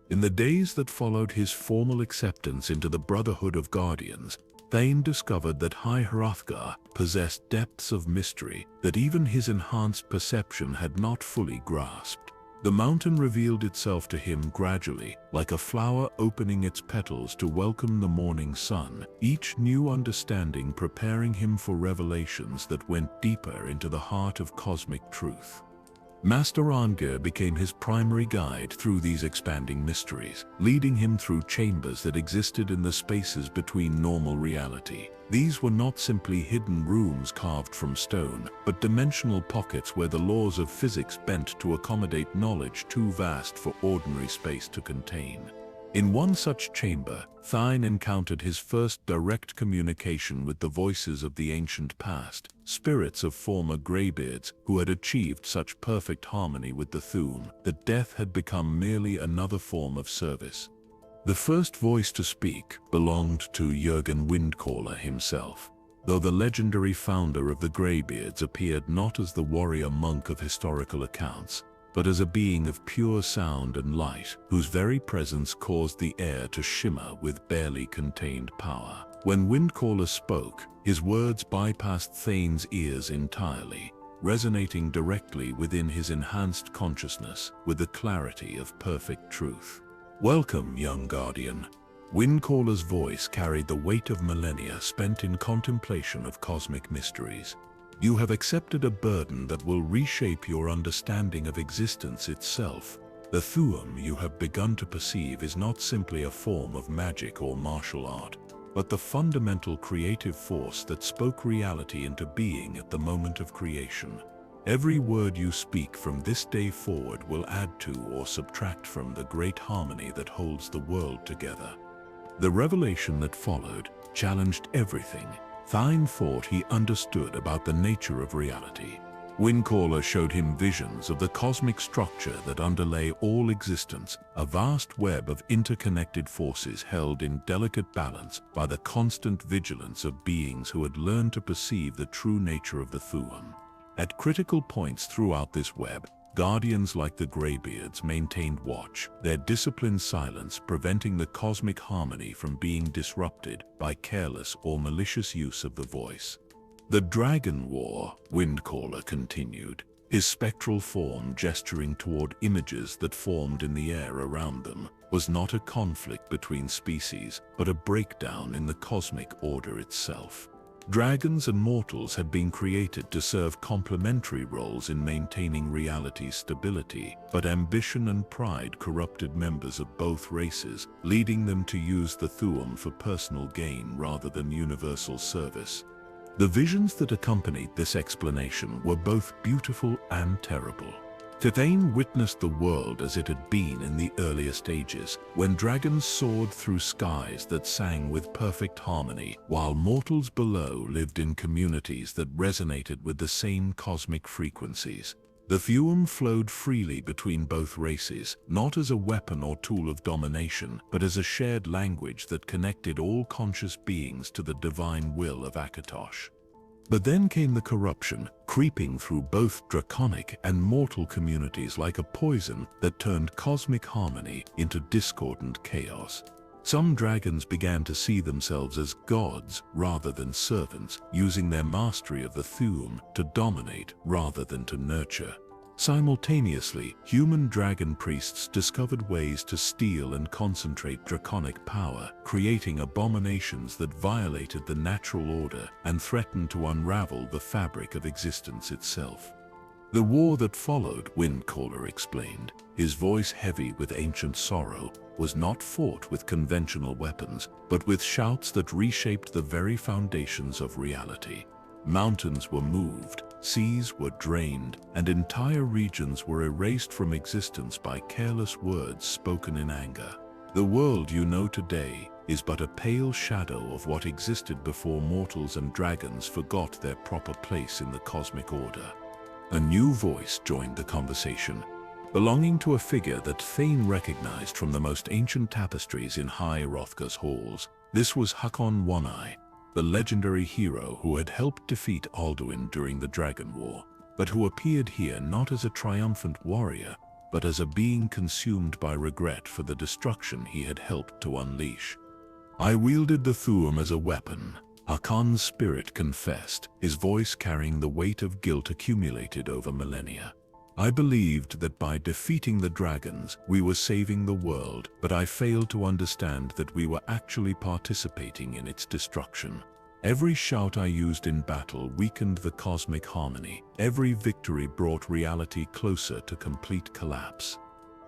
In the days that followed his formal acceptance into the Brotherhood of Guardians, Thane discovered that High Hrothgar possessed depths of mystery that even his enhanced perception had not fully grasped. The mountain revealed itself to him gradually, like a flower opening its petals to welcome the morning sun, each new understanding preparing him for revelations that went deeper into the heart of cosmic truth. Master Hrothgar became his primary guide through these expanding mysteries, leading him through chambers that existed in the spaces between normal reality. These were not simply hidden rooms carved from stone, but dimensional pockets where the laws of physics bent to accommodate knowledge too vast for ordinary space to contain. In one such chamber, Thane encountered his first direct communication with the voices of the ancient past, spirits of former Greybeards who had achieved such perfect harmony with the Thu'um that death had become merely another form of service. The first voice to speak belonged to Jurgen Windcaller himself, though the legendary founder of the Greybeards appeared not as the warrior monk of historical accounts, but as a being of pure sound and light, whose very presence caused the air to shimmer with barely contained power. When Windcaller spoke, his words bypassed Thane's ears entirely, resonating directly within his enhanced consciousness with the clarity of perfect truth. "Welcome, young guardian." Windcaller's voice carried the weight of millennia spent in contemplation of cosmic mysteries. "You have accepted a burden that will reshape your understanding of existence itself. The Thu'um you have begun to perceive is not simply a form of magic or martial art, but the fundamental creative force that spoke reality into being at the moment of creation. Every word you speak from this day forward will add to or subtract from the great harmony that holds the world together." The revelation that followed challenged everything Thane thought he understood about the nature of reality. Windcaller showed him visions of the cosmic structure that underlay all existence, a vast web of interconnected forces held in delicate balance by the constant vigilance of beings who had learned to perceive the true nature of the Thu'um. At critical points throughout this web, guardians like the Greybeards maintained watch, their disciplined silence preventing the cosmic harmony from being disrupted by careless or malicious use of the voice. The Dragon War, Windcaller continued, his spectral form gesturing toward images that formed in the air around them, was not a conflict between species, but a breakdown in the cosmic order itself. Dragons and mortals had been created to serve complementary roles in maintaining reality's stability, but ambition and pride corrupted members of both races, leading them to use the Thu'um for personal gain rather than universal service. The visions that accompanied this explanation were both beautiful and terrible. Thu'um witnessed the world as it had been in the earliest ages, when dragons soared through skies that sang with perfect harmony, while mortals below lived in communities that resonated with the same cosmic frequencies. The Thu'um flowed freely between both races, not as a weapon or tool of domination, but as a shared language that connected all conscious beings to the divine will of Akatosh. But then came the corruption, creeping through both draconic and mortal communities like a poison that turned cosmic harmony into discordant chaos. Some dragons began to see themselves as gods rather than servants, using their mastery of the Thu'um to dominate rather than to nurture. Simultaneously, human dragon priests discovered ways to steal and concentrate draconic power, creating abominations that violated the natural order and threatened to unravel the fabric of existence itself. The war that followed, Windcaller explained, his voice heavy with ancient sorrow, was not fought with conventional weapons, but with shouts that reshaped the very foundations of reality. Mountains were moved, seas were drained, and entire regions were erased from existence by careless words spoken in anger. The world you know today is but a pale shadow of what existed before mortals and dragons forgot their proper place in the cosmic order. A new voice joined the conversation, belonging to a figure that Thane recognized from the most ancient tapestries in High Hrothgar's halls. This was Hakon One-Eye, the legendary hero who had helped defeat Alduin during the Dragon War, but who appeared here not as a triumphant warrior, but as a being consumed by regret for the destruction he had helped to unleash. I wielded the Thu'um as a weapon, Hakon's spirit confessed, his voice carrying the weight of guilt accumulated over millennia. I believed that by defeating the dragons, we were saving the world, but I failed to understand that we were actually participating in its destruction. Every shout I used in battle weakened the cosmic harmony. Every victory brought reality closer to complete collapse.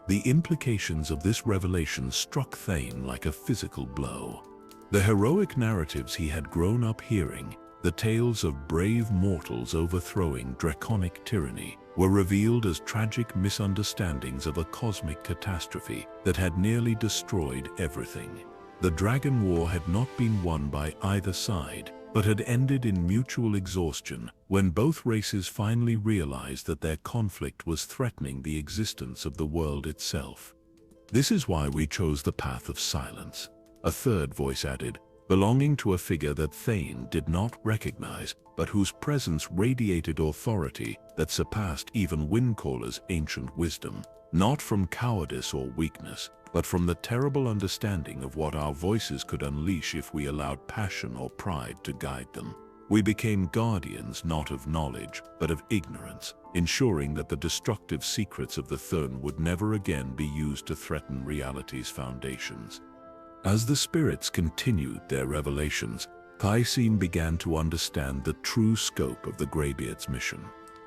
The implications of this revelation struck Thane like a physical blow. The heroic narratives he had grown up hearing, the tales of brave mortals overthrowing draconic tyranny, were revealed as tragic misunderstandings of a cosmic catastrophe that had nearly destroyed everything. The Dragon War had not been won by either side, but had ended in mutual exhaustion when both races finally realized that their conflict was threatening the existence of the world itself. This is why we chose the path of silence, a third voice added, belonging to a figure that Thane did not recognize, but whose presence radiated authority that surpassed even Windcaller's ancient wisdom, not from cowardice or weakness, but from the terrible understanding of what our voices could unleash if we allowed passion or pride to guide them. We became guardians not of knowledge, but of ignorance, ensuring that the destructive secrets of the Thu'um would never again be used to threaten reality's foundations. As the spirits continued their revelations, Kaisen began to understand the true scope of the Greybeards' mission.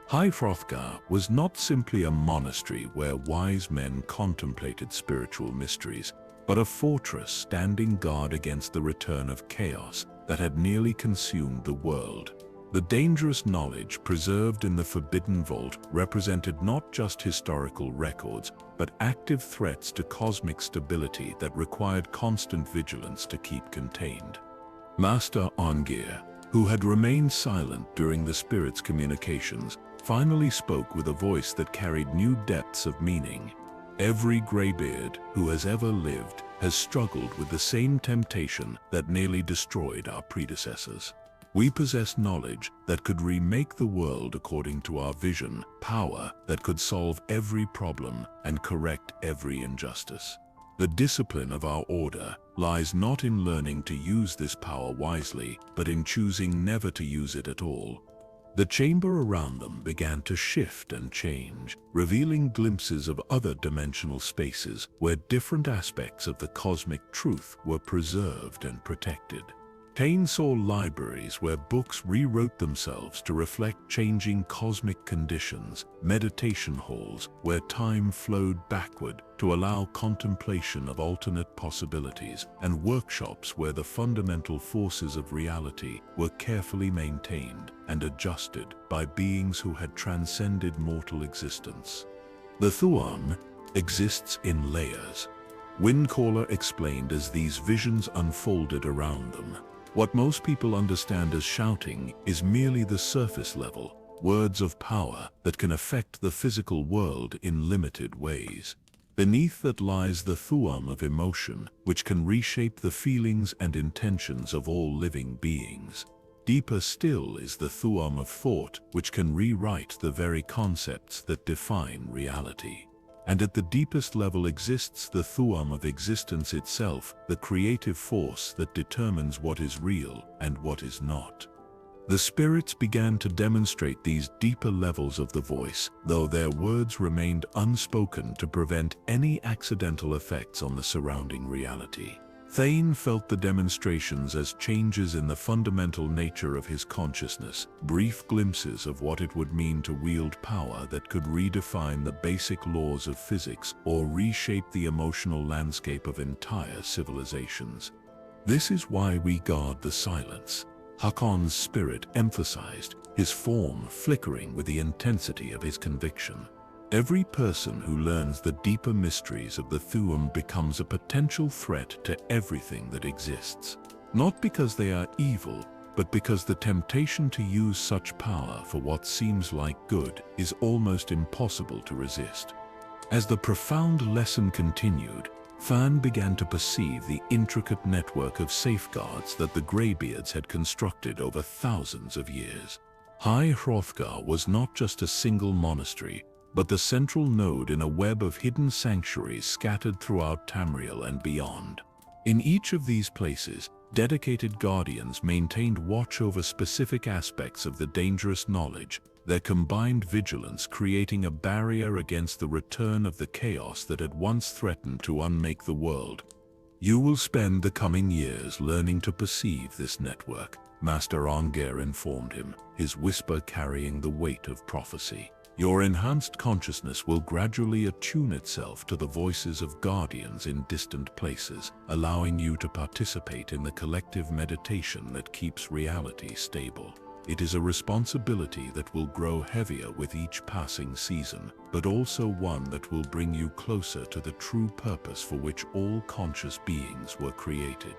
High Hrothgar was not simply a monastery where wise men contemplated spiritual mysteries, but a fortress standing guard against the return of chaos that had nearly consumed the world. The dangerous knowledge preserved in the Forbidden Vault represented not just historical records, but active threats to cosmic stability that required constant vigilance to keep contained. Master Ongir, who had remained silent during the spirit's communications, finally spoke with a voice that carried new depths of meaning. Every greybeard who has ever lived has struggled with the same temptation that nearly destroyed our predecessors. We possess knowledge that could remake the world according to our vision, power that could solve every problem and correct every injustice. The discipline of our order lies not in learning to use this power wisely, but in choosing never to use it at all. The chamber around them began to shift and change, revealing glimpses of other dimensional spaces where different aspects of the cosmic truth were preserved and protected. Tane saw libraries where books rewrote themselves to reflect changing cosmic conditions, meditation halls where time flowed backward to allow contemplation of alternate possibilities, and workshops where the fundamental forces of reality were carefully maintained and adjusted by beings who had transcended mortal existence. The Thu'um exists in layers. Windcaller explained as these visions unfolded around them. What most people understand as shouting is merely the surface level, words of power that can affect the physical world in limited ways. Beneath that lies the Thu'um of emotion, which can reshape the feelings and intentions of all living beings. Deeper still is the Thu'um of thought, which can rewrite the very concepts that define reality. And at the deepest level exists the Thu'um of existence itself, the creative force that determines what is real and what is not. The spirits began to demonstrate these deeper levels of the voice, though their words remained unspoken to prevent any accidental effects on the surrounding reality. Thane felt the demonstrations as changes in the fundamental nature of his consciousness, brief glimpses of what it would mean to wield power that could redefine the basic laws of physics or reshape the emotional landscape of entire civilizations. This is why we guard the silence. Hakon's spirit emphasized, his form flickering with the intensity of his conviction. Every person who learns the deeper mysteries of the Thu'um becomes a potential threat to everything that exists. Not because they are evil, but because the temptation to use such power for what seems like good is almost impossible to resist. As the profound lesson continued, Fan began to perceive the intricate network of safeguards that the Greybeards had constructed over thousands of years. High Hrothgar was not just a single monastery, but the central node in a web of hidden sanctuaries scattered throughout Tamriel and beyond. In each of these places, dedicated guardians maintained watch over specific aspects of the dangerous knowledge, their combined vigilance creating a barrier against the return of the chaos that had once threatened to unmake the world. You will spend the coming years learning to perceive this network, Master Anger informed him, his whisper carrying the weight of prophecy. Your enhanced consciousness will gradually attune itself to the voices of guardians in distant places, allowing you to participate in the collective meditation that keeps reality stable. It is a responsibility that will grow heavier with each passing season, but also one that will bring you closer to the true purpose for which all conscious beings were created.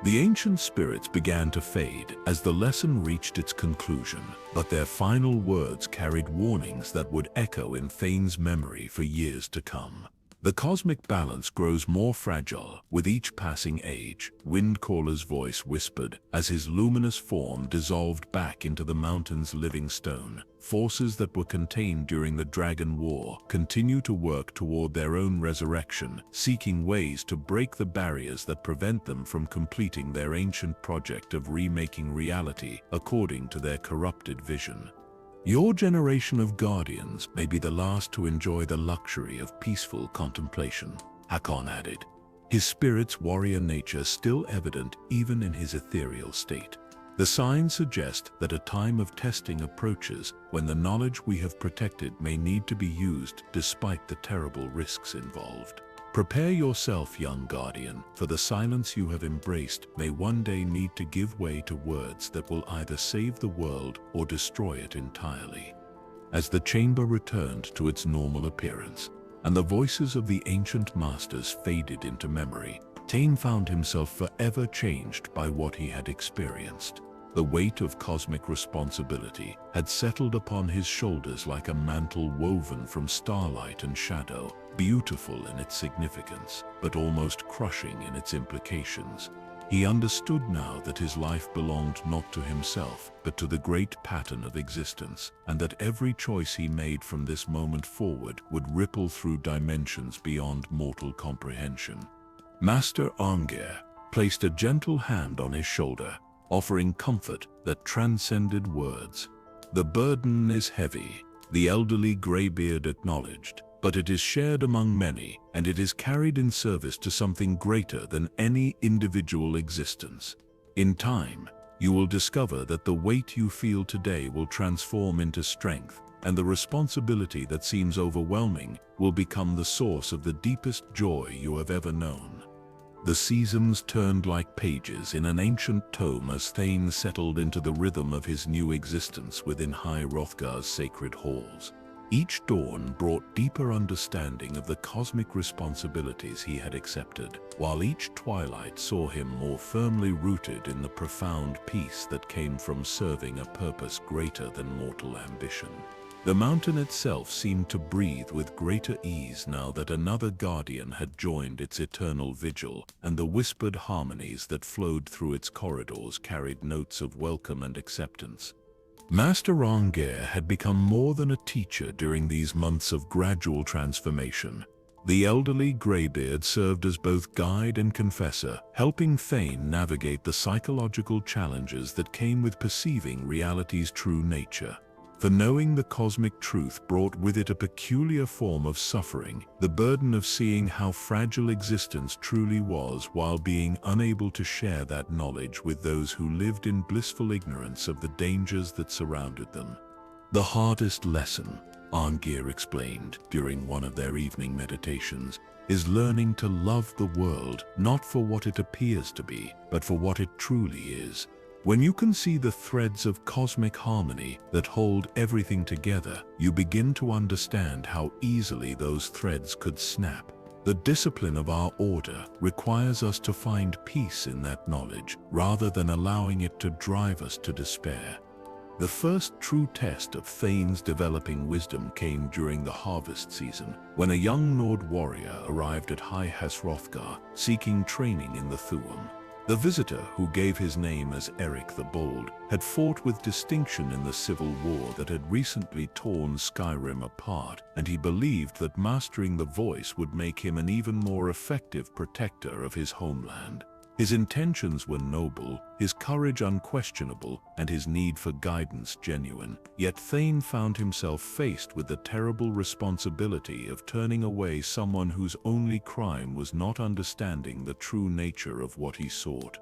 The ancient spirits began to fade as the lesson reached its conclusion, but their final words carried warnings that would echo in Thane's memory for years to come. The cosmic balance grows more fragile with each passing age, Windcaller's voice whispered as his luminous form dissolved back into the mountain's living stone. Forces that were contained during the Dragon War continue to work toward their own resurrection, seeking ways to break the barriers that prevent them from completing their ancient project of remaking reality according to their corrupted vision. Your generation of guardians may be the last to enjoy the luxury of peaceful contemplation, Hakon added, his spirit's warrior nature still evident even in his ethereal state. The signs suggest that a time of testing approaches when the knowledge we have protected may need to be used despite the terrible risks involved. Prepare yourself, young guardian, for the silence you have embraced may one day need to give way to words that will either save the world or destroy it entirely. As the chamber returned to its normal appearance, and the voices of the ancient masters faded into memory, Tane found himself forever changed by what he had experienced. The weight of cosmic responsibility had settled upon his shoulders like a mantle woven from starlight and shadow, beautiful in its significance, but almost crushing in its implications. He understood now that his life belonged not to himself, but to the great pattern of existence, and that every choice he made from this moment forward would ripple through dimensions beyond mortal comprehension. Master Arngir placed a gentle hand on his shoulder, offering comfort that transcended words. "The burden is heavy," the elderly greybeard acknowledged, "but it is shared among many, and it is carried in service to something greater than any individual existence. In time, you will discover that the weight you feel today will transform into strength, and the responsibility that seems overwhelming will become the source of the deepest joy you have ever known." The seasons turned like pages in an ancient tome as Thane settled into the rhythm of his new existence within High Hrothgar's sacred halls. Each dawn brought deeper understanding of the cosmic responsibilities he had accepted, while each twilight saw him more firmly rooted in the profound peace that came from serving a purpose greater than mortal ambition. The mountain itself seemed to breathe with greater ease now that another guardian had joined its eternal vigil, and the whispered harmonies that flowed through its corridors carried notes of welcome and acceptance. Master Arngir had become more than a teacher during these months of gradual transformation. The elderly greybeard served as both guide and confessor, helping Thane navigate the psychological challenges that came with perceiving reality's true nature. For knowing the cosmic truth brought with it a peculiar form of suffering, the burden of seeing how fragile existence truly was while being unable to share that knowledge with those who lived in blissful ignorance of the dangers that surrounded them. "The hardest lesson," Arngir explained during one of their evening meditations, "is learning to love the world not for what it appears to be, but for what it truly is. When you can see the threads of cosmic harmony that hold everything together, you begin to understand how easily those threads could snap. The discipline of our order requires us to find peace in that knowledge, rather than allowing it to drive us to despair." The first true test of Thane's developing wisdom came during the harvest season, when a young Nord warrior arrived at High Hrothgar, seeking training in the Thu'um. The visitor, who gave his name as Eric the Bold, had fought with distinction in the civil war that had recently torn Skyrim apart, and he believed that mastering the voice would make him an even more effective protector of his homeland. His intentions were noble, his courage unquestionable, and his need for guidance genuine. Yet Thane found himself faced with the terrible responsibility of turning away someone whose only crime was not understanding the true nature of what he sought.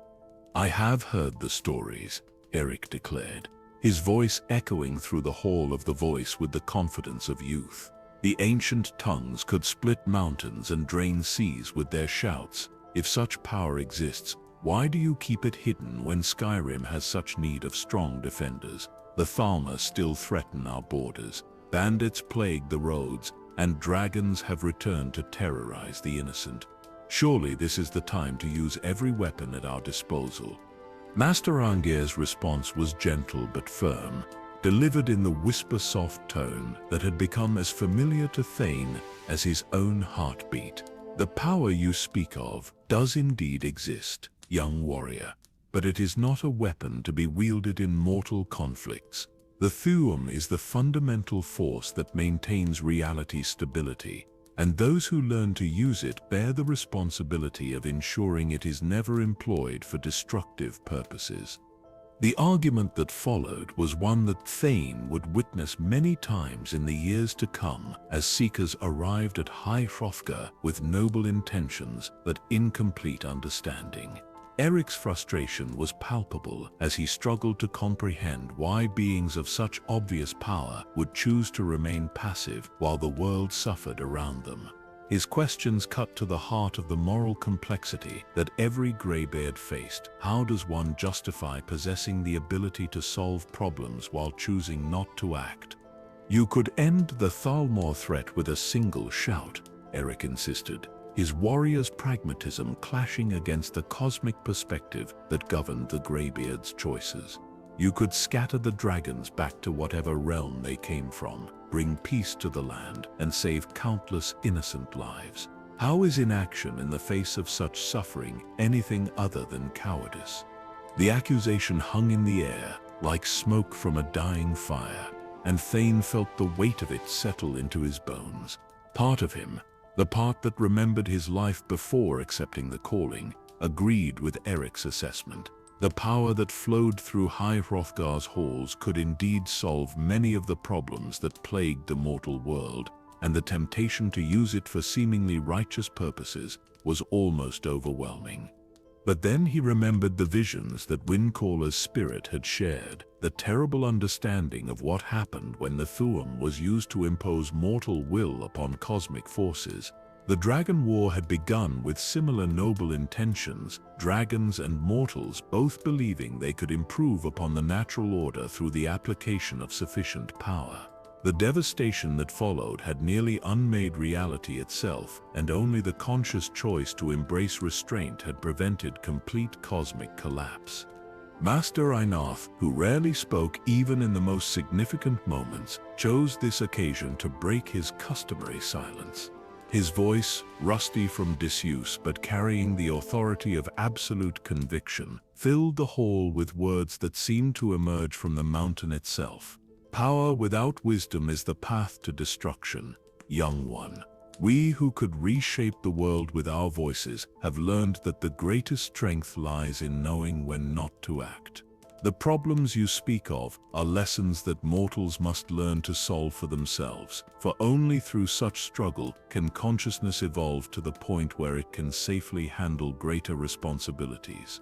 "I have heard the stories," Eric declared, his voice echoing through the hall of the voice with the confidence of youth. "The ancient tongues could split mountains and drain seas with their shouts. If such power exists, why do you keep it hidden when Skyrim has such need of strong defenders? The Thu'um still threaten our borders, bandits plague the roads, and dragons have returned to terrorize the innocent. Surely this is the time to use every weapon at our disposal." Master Arngir's response was gentle but firm, delivered in the whisper-soft tone that had become as familiar to Thane as his own heartbeat. "The power you speak of does indeed exist, young warrior, but it is not a weapon to be wielded in mortal conflicts. The Thu'um is the fundamental force that maintains reality's stability, and those who learn to use it bear the responsibility of ensuring it is never employed for destructive purposes." The argument that followed was one that Thane would witness many times in the years to come as seekers arrived at High Hrothgar with noble intentions but incomplete understanding. Eric's frustration was palpable as he struggled to comprehend why beings of such obvious power would choose to remain passive while the world suffered around them. His questions cut to the heart of the moral complexity that every greybeard faced. How does one justify possessing the ability to solve problems while choosing not to act? "You could end the Thalmor threat with a single shout," Eric insisted, his warrior's pragmatism clashing against the cosmic perspective that governed the greybeard's choices. You could scatter the dragons back to whatever realm they came from, bring peace to the land, and save countless innocent lives. How is inaction in the face of such suffering anything other than cowardice? The accusation hung in the air, like smoke from a dying fire, and Thane felt the weight of it settle into his bones. Part of him, the part that remembered his life before accepting the calling, agreed with Eric's assessment. The power that flowed through High Hrothgar's halls could indeed solve many of the problems that plagued the mortal world, and the temptation to use it for seemingly righteous purposes was almost overwhelming. But then he remembered the visions that Windcaller's spirit had shared, the terrible understanding of what happened when the Thu'um was used to impose mortal will upon cosmic forces. The Dragon War had begun with similar noble intentions, dragons and mortals both believing they could improve upon the natural order through the application of sufficient power. The devastation that followed had nearly unmade reality itself, and only the conscious choice to embrace restraint had prevented complete cosmic collapse. Master Einarth, who rarely spoke even in the most significant moments, chose this occasion to break his customary silence. His voice, rusty from disuse but carrying the authority of absolute conviction, filled the hall with words that seemed to emerge from the mountain itself. Power without wisdom is the path to destruction, young one. We who could reshape the world with our voices have learned that the greatest strength lies in knowing when not to act. The problems you speak of are lessons that mortals must learn to solve for themselves, for only through such struggle can consciousness evolve to the point where it can safely handle greater responsibilities.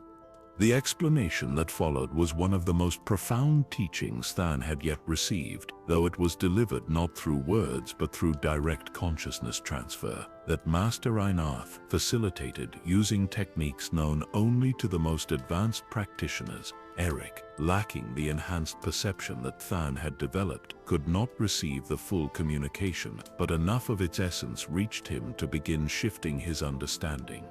The explanation that followed was one of the most profound teachings Thane had yet received, though it was delivered not through words but through direct consciousness transfer, that Master Einarth facilitated using techniques known only to the most advanced practitioners. Eric, lacking the enhanced perception that Thane had developed, could not receive the full communication, but enough of its essence reached him to begin shifting his understanding.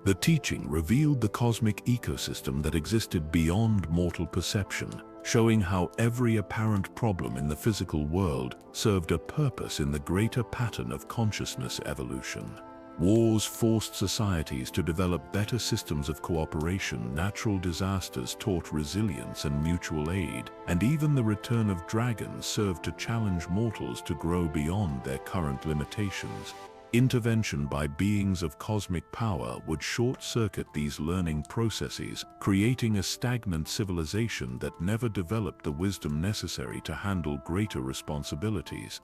The teaching revealed the cosmic ecosystem that existed beyond mortal perception, showing how every apparent problem in the physical world served a purpose in the greater pattern of consciousness evolution. Wars forced societies to develop better systems of cooperation, natural disasters taught resilience and mutual aid, and even the return of dragons served to challenge mortals to grow beyond their current limitations. Intervention by beings of cosmic power would short-circuit these learning processes, creating a stagnant civilization that never developed the wisdom necessary to handle greater responsibilities.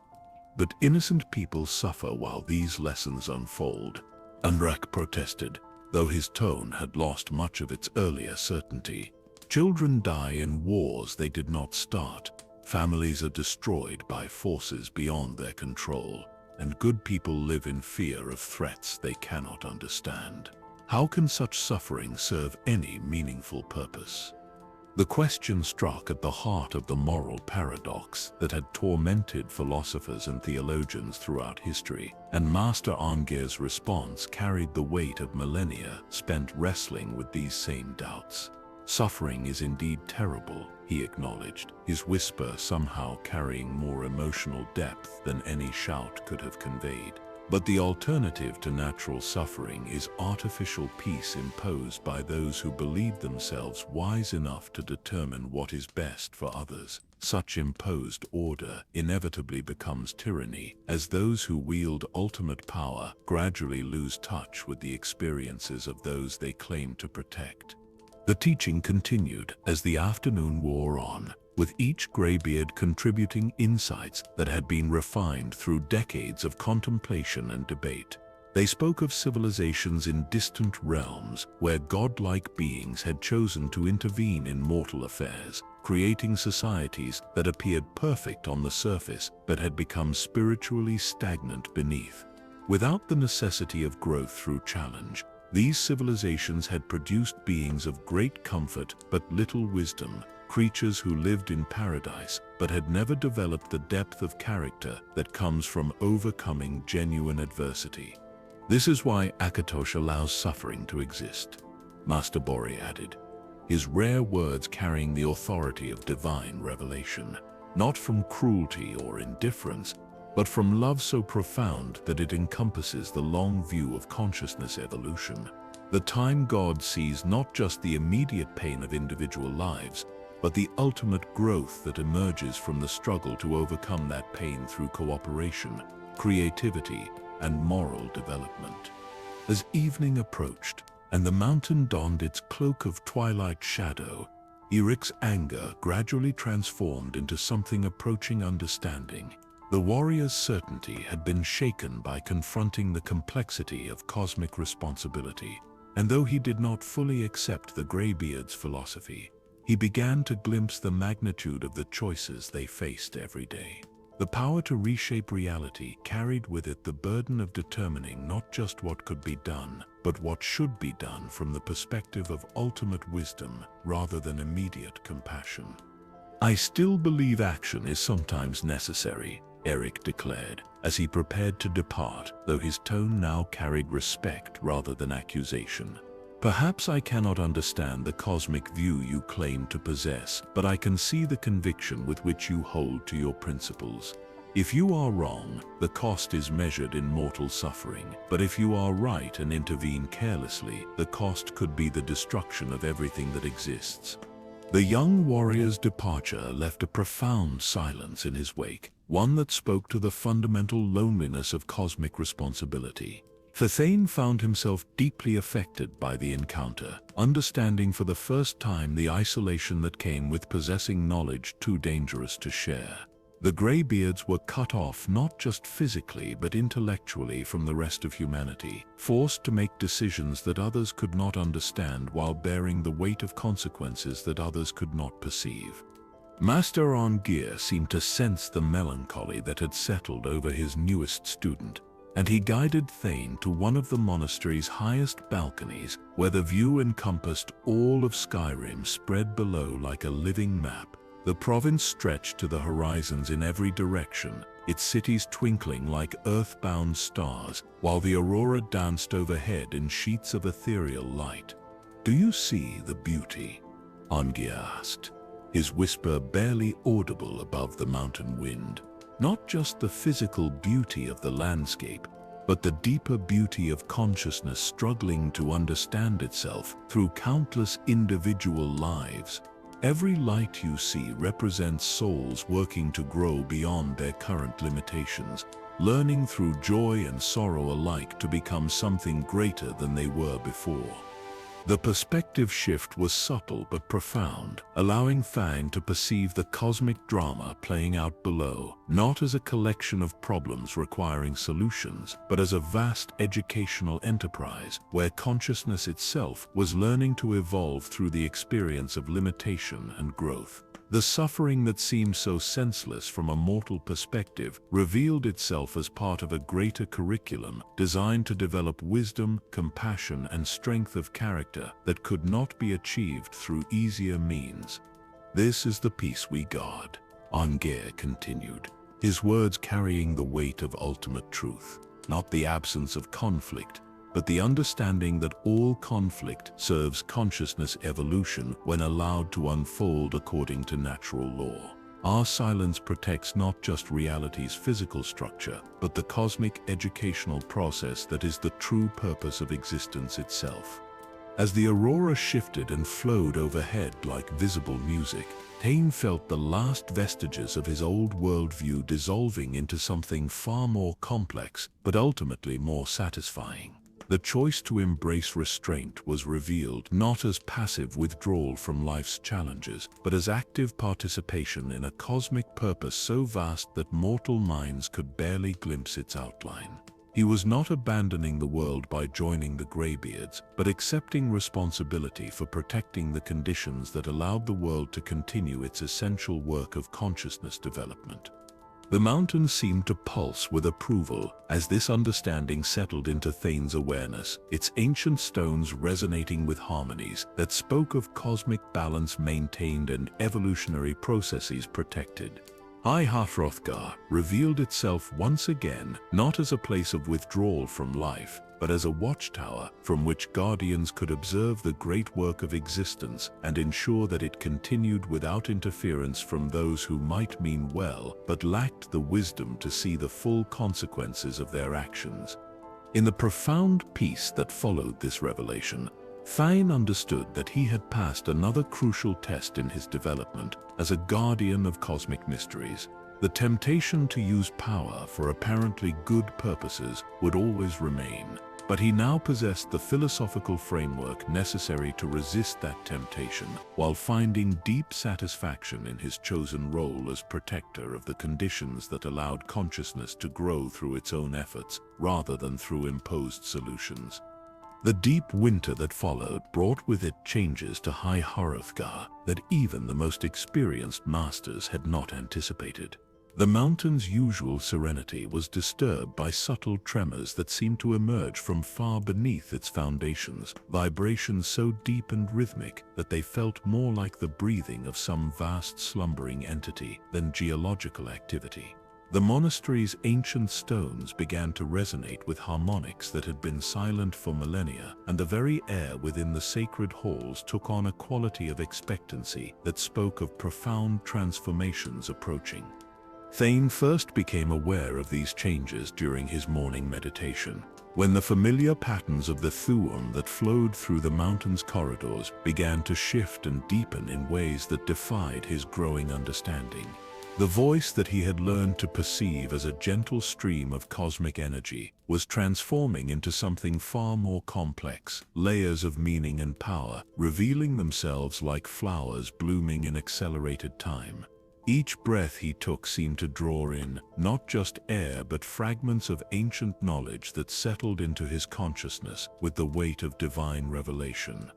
But innocent people suffer while these lessons unfold. Unrak protested, though his tone had lost much of its earlier certainty. Children die in wars they did not start. Families are destroyed by forces beyond their control. And good people live in fear of threats they cannot understand. How can such suffering serve any meaningful purpose? The question struck at the heart of the moral paradox that had tormented philosophers and theologians throughout history, and Master Arngeir's response carried the weight of millennia spent wrestling with these same doubts. Suffering is indeed terrible, he acknowledged, his whisper somehow carrying more emotional depth than any shout could have conveyed. But the alternative to natural suffering is artificial peace imposed by those who believe themselves wise enough to determine what is best for others. Such imposed order inevitably becomes tyranny, as those who wield ultimate power gradually lose touch with the experiences of those they claim to protect. The teaching continued as the afternoon wore on, with each greybeard contributing insights that had been refined through decades of contemplation and debate. They spoke of civilizations in distant realms where godlike beings had chosen to intervene in mortal affairs, creating societies that appeared perfect on the surface but had become spiritually stagnant beneath. Without the necessity of growth through challenge, these civilizations had produced beings of great comfort but little wisdom, creatures who lived in paradise but had never developed the depth of character that comes from overcoming genuine adversity. This is why Akatosh allows suffering to exist, Master Bori added. his rare words carrying the authority of divine revelation, not from cruelty or indifference, but from love so profound that it encompasses the long view of consciousness evolution. The time God sees not just the immediate pain of individual lives, but the ultimate growth that emerges from the struggle to overcome that pain through cooperation, creativity, and moral development. As evening approached, and the mountain donned its cloak of twilight shadow, Eric's anger gradually transformed into something approaching understanding. The warrior's certainty had been shaken by confronting the complexity of cosmic responsibility, and though he did not fully accept the Greybeards' philosophy, he began to glimpse the magnitude of the choices they faced every day. The power to reshape reality carried with it the burden of determining not just what could be done, but what should be done from the perspective of ultimate wisdom rather than immediate compassion. "I still believe action is sometimes necessary," Eric declared, as he prepared to depart, though his tone now carried respect rather than accusation. "Perhaps I cannot understand the cosmic view you claim to possess, but I can see the conviction with which you hold to your principles. If you are wrong, the cost is measured in mortal suffering, but if you are right and intervene carelessly, the cost could be the destruction of everything that exists." The young warrior's departure left a profound silence in his wake, one that spoke to the fundamental loneliness of cosmic responsibility. Thu'um found himself deeply affected by the encounter, understanding for the first time the isolation that came with possessing knowledge too dangerous to share. The Greybeards were cut off not just physically but intellectually from the rest of humanity, forced to make decisions that others could not understand while bearing the weight of consequences that others could not perceive. Master Arngir seemed to sense the melancholy that had settled over his newest student, and he guided Thane to one of the monastery's highest balconies, where the view encompassed all of Skyrim spread below like a living map. The province stretched to the horizons in every direction, its cities twinkling like earthbound stars, while the aurora danced overhead in sheets of ethereal light. "Do you see the beauty?" Arngir asked, his whisper barely audible above the mountain wind. "Not just the physical beauty of the landscape, but the deeper beauty of consciousness struggling to understand itself through countless individual lives. Every light you see represents souls working to grow beyond their current limitations, learning through joy and sorrow alike to become something greater than they were before." The perspective shift was subtle but profound, allowing Thane to perceive the cosmic drama playing out below, not as a collection of problems requiring solutions, but as a vast educational enterprise where consciousness itself was learning to evolve through the experience of limitation and growth. The suffering that seemed so senseless from a mortal perspective revealed itself as part of a greater curriculum designed to develop wisdom, compassion, and strength of character that could not be achieved through easier means. "This is the peace we guard," Arngir continued, his words carrying the weight of ultimate truth. "Not the absence of conflict, but the understanding that all conflict serves consciousness evolution when allowed to unfold according to natural law. Our silence protects not just reality's physical structure, but the cosmic educational process that is the true purpose of existence itself." As the aurora shifted and flowed overhead like visible music, Thane felt the last vestiges of his old worldview dissolving into something far more complex, but ultimately more satisfying. The choice to embrace restraint was revealed not as passive withdrawal from life's challenges, but as active participation in a cosmic purpose so vast that mortal minds could barely glimpse its outline. He was not abandoning the world by joining the Greybeards, but accepting responsibility for protecting the conditions that allowed the world to continue its essential work of consciousness development. The mountain seemed to pulse with approval as this understanding settled into Thane's awareness, its ancient stones resonating with harmonies that spoke of cosmic balance maintained and evolutionary processes protected. High Hrothgar revealed itself once again not as a place of withdrawal from life, but as a watchtower from which guardians could observe the great work of existence and ensure that it continued without interference from those who might mean well but lacked the wisdom to see the full consequences of their actions. In the profound peace that followed this revelation, Thu'um understood that he had passed another crucial test in his development as a guardian of cosmic mysteries. The temptation to use power for apparently good purposes would always remain, but he now possessed the philosophical framework necessary to resist that temptation, while finding deep satisfaction in his chosen role as protector of the conditions that allowed consciousness to grow through its own efforts, rather than through imposed solutions. The deep winter that followed brought with it changes to High Hrothgar that even the most experienced masters had not anticipated. The mountain's usual serenity was disturbed by subtle tremors that seemed to emerge from far beneath its foundations, vibrations so deep and rhythmic that they felt more like the breathing of some vast slumbering entity than geological activity. The monastery's ancient stones began to resonate with harmonics that had been silent for millennia, and the very air within the sacred halls took on a quality of expectancy that spoke of profound transformations approaching. Thu'um first became aware of these changes during his morning meditation, when the familiar patterns of the Thu'um that flowed through the mountain's corridors began to shift and deepen in ways that defied his growing understanding. The voice that he had learned to perceive as a gentle stream of cosmic energy was transforming into something far more complex, layers of meaning and power revealing themselves like flowers blooming in accelerated time. Each breath he took seemed to draw in, not just air but fragments of ancient knowledge that settled into his consciousness with the weight of divine revelation.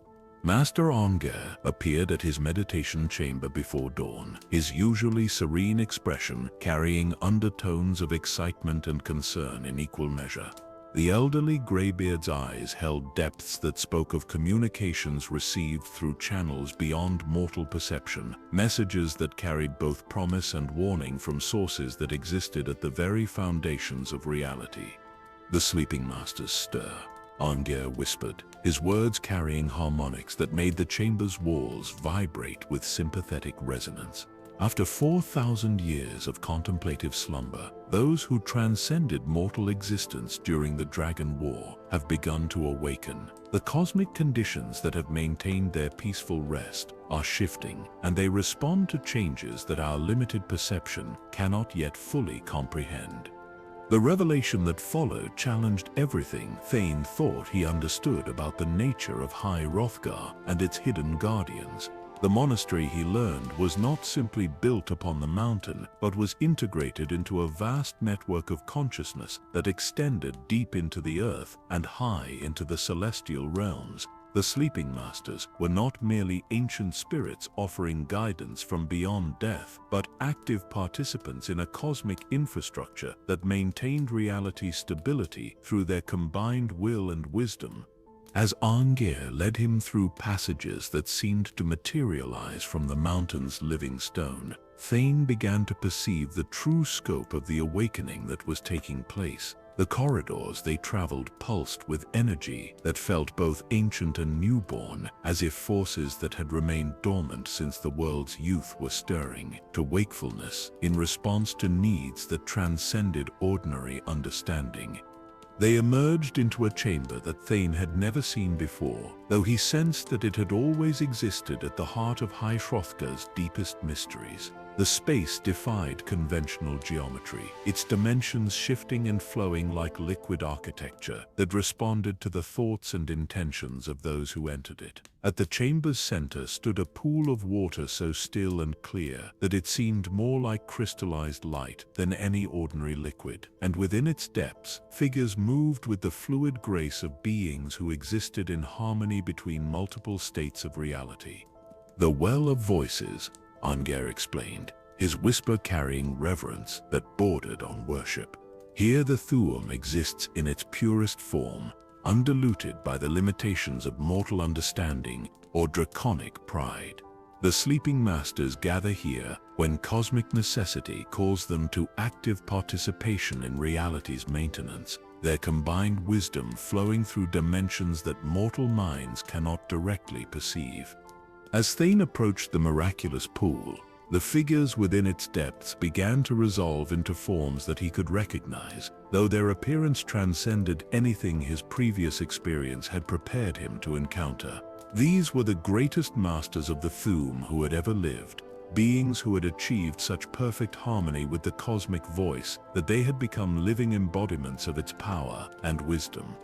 Master Hrothgar appeared at his meditation chamber before dawn, his usually serene expression carrying undertones of excitement and concern in equal measure. The elderly Greybeard's eyes held depths that spoke of communications received through channels beyond mortal perception, messages that carried both promise and warning from sources that existed at the very foundations of reality. The sleeping masters stir, Hrothgar whispered, his words carrying harmonics that made the chamber's walls vibrate with sympathetic resonance. After 4,000 years of contemplative slumber, those who transcended mortal existence during the Dragon War have begun to awaken. The cosmic conditions that have maintained their peaceful rest are shifting, and they respond to changes that our limited perception cannot yet fully comprehend. The revelation that followed challenged everything Thu'um thought he understood about the nature of High Hrothgar and its hidden guardians. The monastery, he learned, was not simply built upon the mountain, but was integrated into a vast network of consciousness that extended deep into the earth and high into the celestial realms. The sleeping masters were not merely ancient spirits offering guidance from beyond death, but active participants in a cosmic infrastructure that maintained reality's stability through their combined will and wisdom. As Hrothgar led him through passages that seemed to materialize from the mountain's living stone, Thu'um began to perceive the true scope of the awakening that was taking place. The corridors they traveled pulsed with energy that felt both ancient and newborn, as if forces that had remained dormant since the world's youth were stirring to wakefulness in response to needs that transcended ordinary understanding. They emerged into a chamber that Thu'um had never seen before, though he sensed that it had always existed at the heart of High Hrothgar's deepest mysteries. The space defied conventional geometry, its dimensions shifting and flowing like liquid architecture that responded to the thoughts and intentions of those who entered it. At the chamber's center stood a pool of water so still and clear that it seemed more like crystallized light than any ordinary liquid, and within its depths, figures moved with the fluid grace of beings who existed in harmony between multiple states of reality. The well of voices, Hrothgar explained, his whisper carrying reverence that bordered on worship. Here the Thu'um exists in its purest form, undiluted by the limitations of mortal understanding or draconic pride. The sleeping masters gather here when cosmic necessity calls them to active participation in reality's maintenance, their combined wisdom flowing through dimensions that mortal minds cannot directly perceive. As Thane approached the miraculous pool, the figures within its depths began to resolve into forms that he could recognize, though their appearance transcended anything his previous experience had prepared him to encounter. These were the greatest masters of the Thu'um who had ever lived, beings who had achieved such perfect harmony with the cosmic voice that they had become living embodiments of its power and wisdom.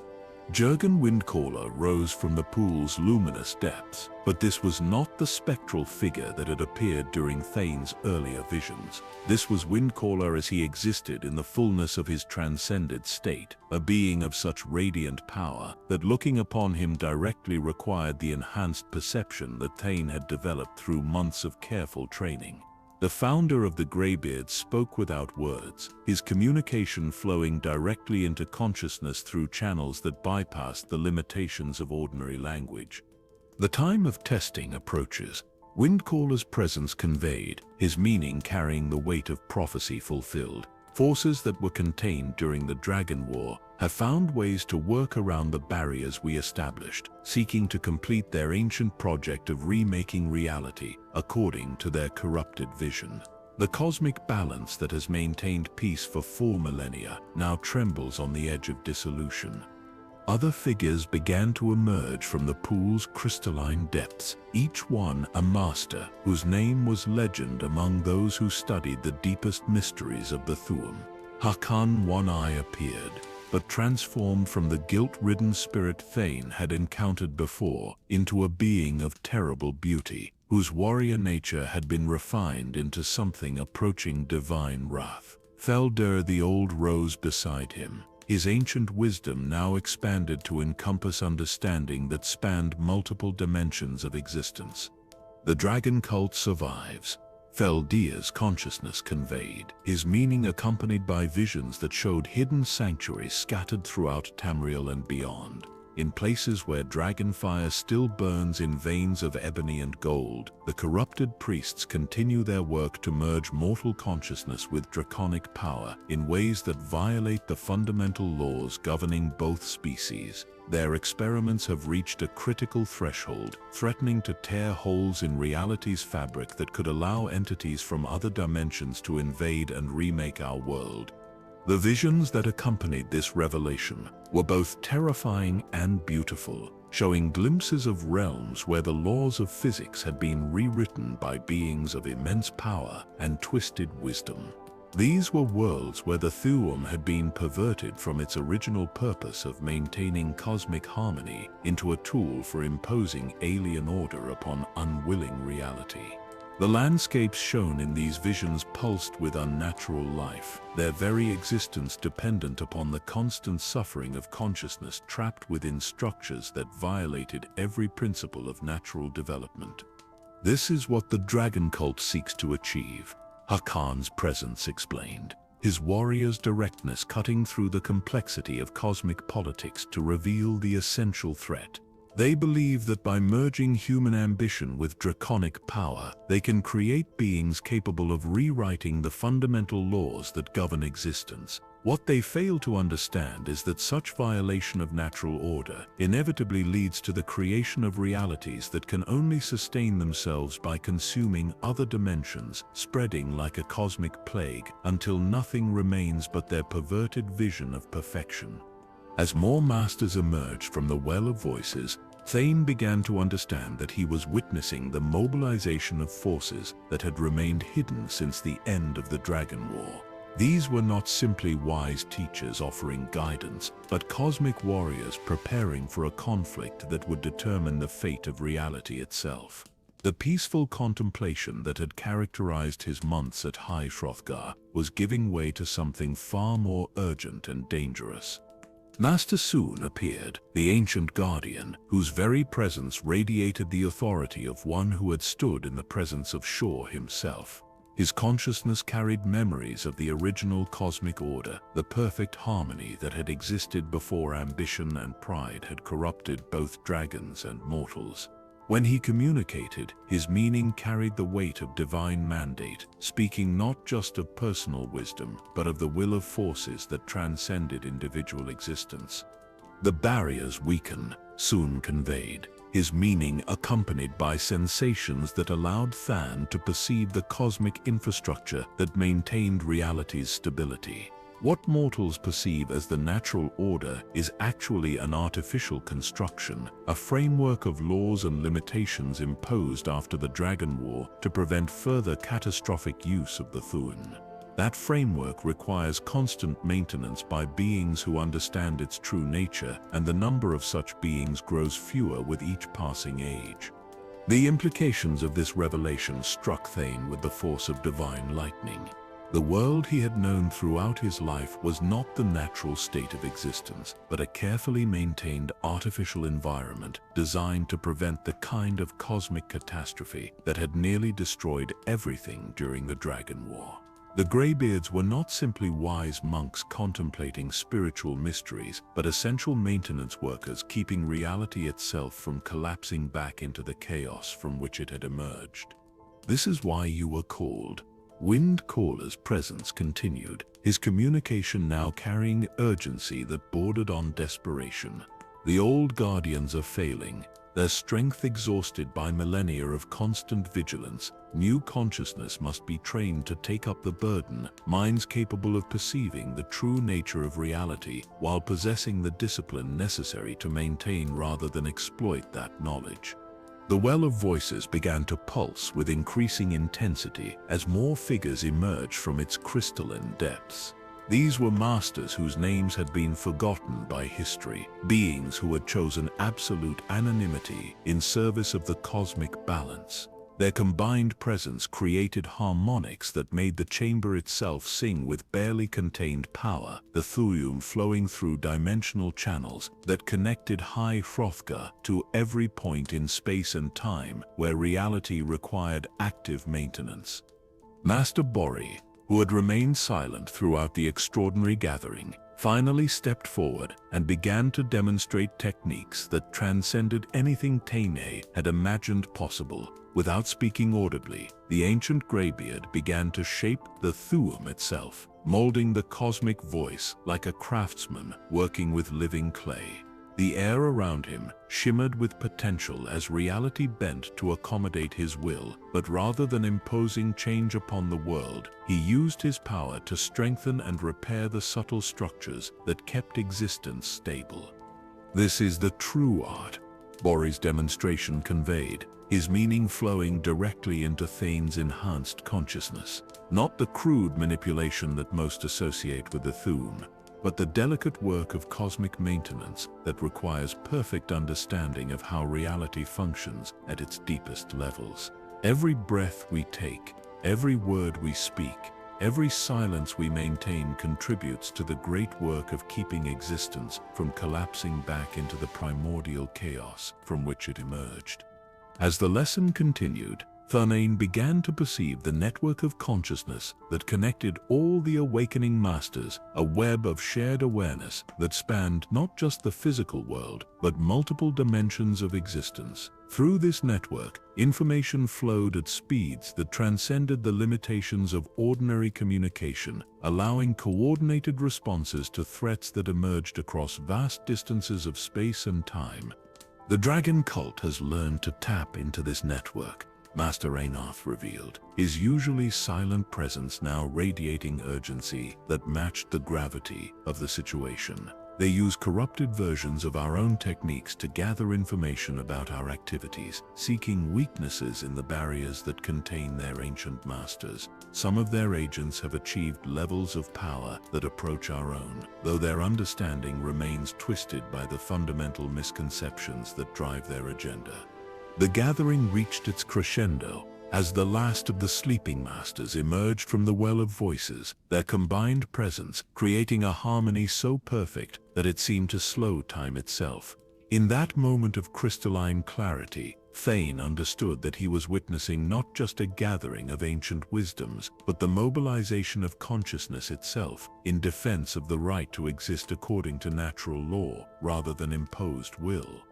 Jurgen Windcaller rose from the pool's luminous depths, but this was not the spectral figure that had appeared during Thane's earlier visions. This was Windcaller as he existed in the fullness of his transcended state, a being of such radiant power that looking upon him directly required the enhanced perception that Thane had developed through months of careful training. The founder of the Greybeards spoke without words, his communication flowing directly into consciousness through channels that bypassed the limitations of ordinary language. The time of testing approaches. Windcaller's presence conveyed, his meaning carrying the weight of prophecy fulfilled. Forces that were contained during the Dragon War have found ways to work around the barriers we established, seeking to complete their ancient project of remaking reality according to their corrupted vision. The cosmic balance that has maintained peace for 4 millennia now trembles on the edge of dissolution. Other figures began to emerge from the pool's crystalline depths, each one a master whose name was legend among those who studied the deepest mysteries of the Thu'um. Hakan One Eye appeared, but transformed from the guilt-ridden spirit Thane had encountered before into a being of terrible beauty, whose warrior nature had been refined into something approaching divine wrath. Theldur the Old rose beside him, his ancient wisdom now expanded to encompass understanding that spanned multiple dimensions of existence. The dragon cult survives. Theldir's consciousness conveyed, his meaning accompanied by visions that showed hidden sanctuaries scattered throughout Tamriel and beyond. In places where dragon fire still burns in veins of ebony and gold, the corrupted priests continue their work to merge mortal consciousness with draconic power in ways that violate the fundamental laws governing both species. Their experiments have reached a critical threshold, threatening to tear holes in reality's fabric that could allow entities from other dimensions to invade and remake our world. The visions that accompanied this revelation were both terrifying and beautiful, showing glimpses of realms where the laws of physics had been rewritten by beings of immense power and twisted wisdom. These were worlds where the Thu'um had been perverted from its original purpose of maintaining cosmic harmony into a tool for imposing alien order upon unwilling reality. The landscapes shown in these visions pulsed with unnatural life, their very existence dependent upon the constant suffering of consciousness trapped within structures that violated every principle of natural development. This is what the dragon cult seeks to achieve, Hakan's presence explained, his warrior's directness cutting through the complexity of cosmic politics to reveal the essential threat. They believe that by merging human ambition with draconic power, they can create beings capable of rewriting the fundamental laws that govern existence. What they fail to understand is that such violation of natural order inevitably leads to the creation of realities that can only sustain themselves by consuming other dimensions, spreading like a cosmic plague until nothing remains but their perverted vision of perfection. As more masters emerged from the well of voices, Thane began to understand that he was witnessing the mobilization of forces that had remained hidden since the end of the Dragon War. These were not simply wise teachers offering guidance, but cosmic warriors preparing for a conflict that would determine the fate of reality itself. The peaceful contemplation that had characterized his months at High Hrothgar was giving way to something far more urgent and dangerous. Master soon appeared, the ancient guardian, whose very presence radiated the authority of one who had stood in the presence of Shor himself. His consciousness carried memories of the original cosmic order, the perfect harmony that had existed before ambition and pride had corrupted both dragons and mortals. When he communicated, his meaning carried the weight of divine mandate, speaking not just of personal wisdom, but of the will of forces that transcended individual existence. The barriers weakened, soon conveyed, his meaning accompanied by sensations that allowed Thu'um to perceive the cosmic infrastructure that maintained reality's stability. What mortals perceive as the natural order is actually an artificial construction, a framework of laws and limitations imposed after the Dragon War to prevent further catastrophic use of the Thu'um. That framework requires constant maintenance by beings who understand its true nature, and the number of such beings grows fewer with each passing age. The implications of this revelation struck Thu'um with the force of divine lightning. The world he had known throughout his life was not the natural state of existence, but a carefully maintained artificial environment designed to prevent the kind of cosmic catastrophe that had nearly destroyed everything during the Dragon War. The Greybeards were not simply wise monks contemplating spiritual mysteries, but essential maintenance workers keeping reality itself from collapsing back into the chaos from which it had emerged. This is why you were called. Windcaller's presence continued, his communication now carrying urgency that bordered on desperation. The old guardians are failing, their strength exhausted by millennia of constant vigilance. New consciousness must be trained to take up the burden, minds capable of perceiving the true nature of reality while possessing the discipline necessary to maintain rather than exploit that knowledge. The well of voices began to pulse with increasing intensity as more figures emerged from its crystalline depths. These were masters whose names had been forgotten by history, beings who had chosen absolute anonymity in service of the cosmic balance. Their combined presence created harmonics that made the chamber itself sing with barely contained power, the Thu'um flowing through dimensional channels that connected High Hrothgar to every point in space and time where reality required active maintenance. Master Bori, who had remained silent throughout the extraordinary gathering, finally stepped forward and began to demonstrate techniques that transcended anything Thu'um had imagined possible. Without speaking audibly, the ancient Greybeard began to shape the Thu'um itself, molding the cosmic voice like a craftsman working with living clay. The air around him shimmered with potential as reality bent to accommodate his will, but rather than imposing change upon the world, he used his power to strengthen and repair the subtle structures that kept existence stable. This is the true art, Bori's demonstration conveyed, his meaning flowing directly into Thu'um's enhanced consciousness. Not the crude manipulation that most associate with the Thu'um, but the delicate work of cosmic maintenance that requires perfect understanding of how reality functions at its deepest levels. Every breath we take, every word we speak, every silence we maintain contributes to the great work of keeping existence from collapsing back into the primordial chaos from which it emerged. As the lesson continued, Thu'um began to perceive the network of consciousness that connected all the awakening masters, a web of shared awareness that spanned not just the physical world, but multiple dimensions of existence. Through this network, information flowed at speeds that transcended the limitations of ordinary communication, allowing coordinated responses to threats that emerged across vast distances of space and time. The dragon cult has learned to tap into this network, Master Hrothgar revealed, his usually silent presence now radiating urgency that matched the gravity of the situation. They use corrupted versions of our own techniques to gather information about our activities, seeking weaknesses in the barriers that contain their ancient masters. Some of their agents have achieved levels of power that approach our own, though their understanding remains twisted by the fundamental misconceptions that drive their agenda. The gathering reached its crescendo as the last of the sleeping masters emerged from the well of voices, their combined presence creating a harmony so perfect that it seemed to slow time itself. In that moment of crystalline clarity, Thu'um understood that he was witnessing not just a gathering of ancient wisdoms, but the mobilization of consciousness itself in defense of the right to exist according to natural law rather than imposed will.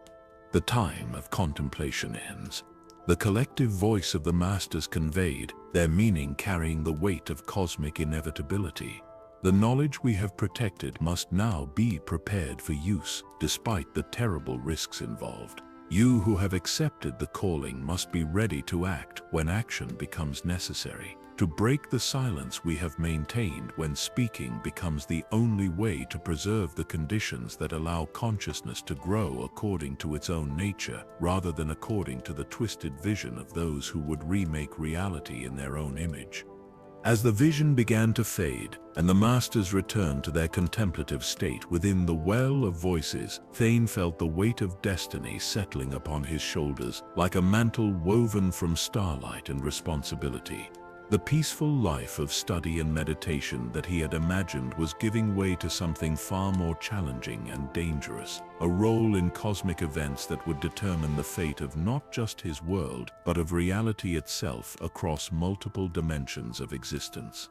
The time of contemplation ends. The collective voice of the masters conveyed, their meaning carrying the weight of cosmic inevitability. The knowledge we have protected must now be prepared for use, despite the terrible risks involved. You who have accepted the calling must be ready to act when action becomes necessary. To break the silence we have maintained when speaking becomes the only way to preserve the conditions that allow consciousness to grow according to its own nature, rather than according to the twisted vision of those who would remake reality in their own image. As the vision began to fade, and the masters returned to their contemplative state within the well of voices, Thane felt the weight of destiny settling upon his shoulders like a mantle woven from starlight and responsibility. The peaceful life of study and meditation that he had imagined was giving way to something far more challenging and dangerous, a role in cosmic events that would determine the fate of not just his world, but of reality itself across multiple dimensions of existence.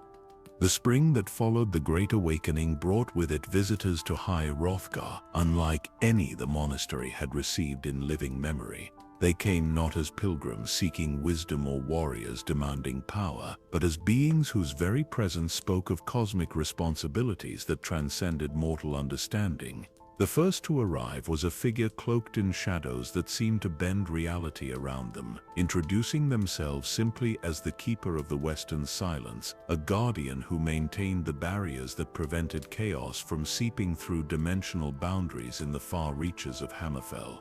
The spring that followed the Great Awakening brought with it visitors to High Hrothgar, unlike any the monastery had received in living memory. They came not as pilgrims seeking wisdom or warriors demanding power, but as beings whose very presence spoke of cosmic responsibilities that transcended mortal understanding. The first to arrive was a figure cloaked in shadows that seemed to bend reality around them, introducing themselves simply as the keeper of the Western silence, a guardian who maintained the barriers that prevented chaos from seeping through dimensional boundaries in the far reaches of Hammerfell.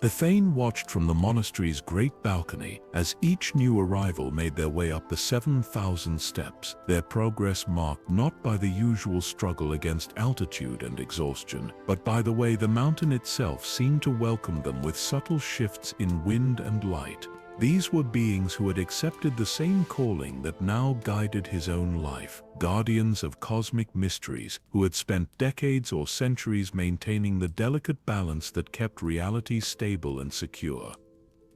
Thane watched from the monastery's great balcony as each new arrival made their way up the 7,000 steps, their progress marked not by the usual struggle against altitude and exhaustion, but by the way the mountain itself seemed to welcome them with subtle shifts in wind and light. These were beings who had accepted the same calling that now guided his own life, guardians of cosmic mysteries who had spent decades or centuries maintaining the delicate balance that kept reality stable and secure.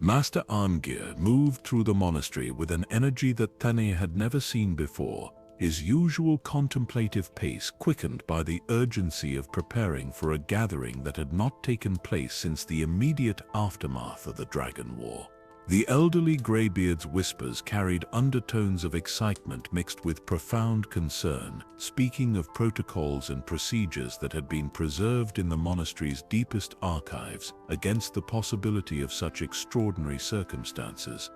Master Arngir moved through the monastery with an energy that Thane had never seen before, his usual contemplative pace quickened by the urgency of preparing for a gathering that had not taken place since the immediate aftermath of the Dragon War. The elderly Greybeards' whispers carried undertones of excitement mixed with profound concern, speaking of protocols and procedures that had been preserved in the monastery's deepest archives against the possibility of such extraordinary circumstances.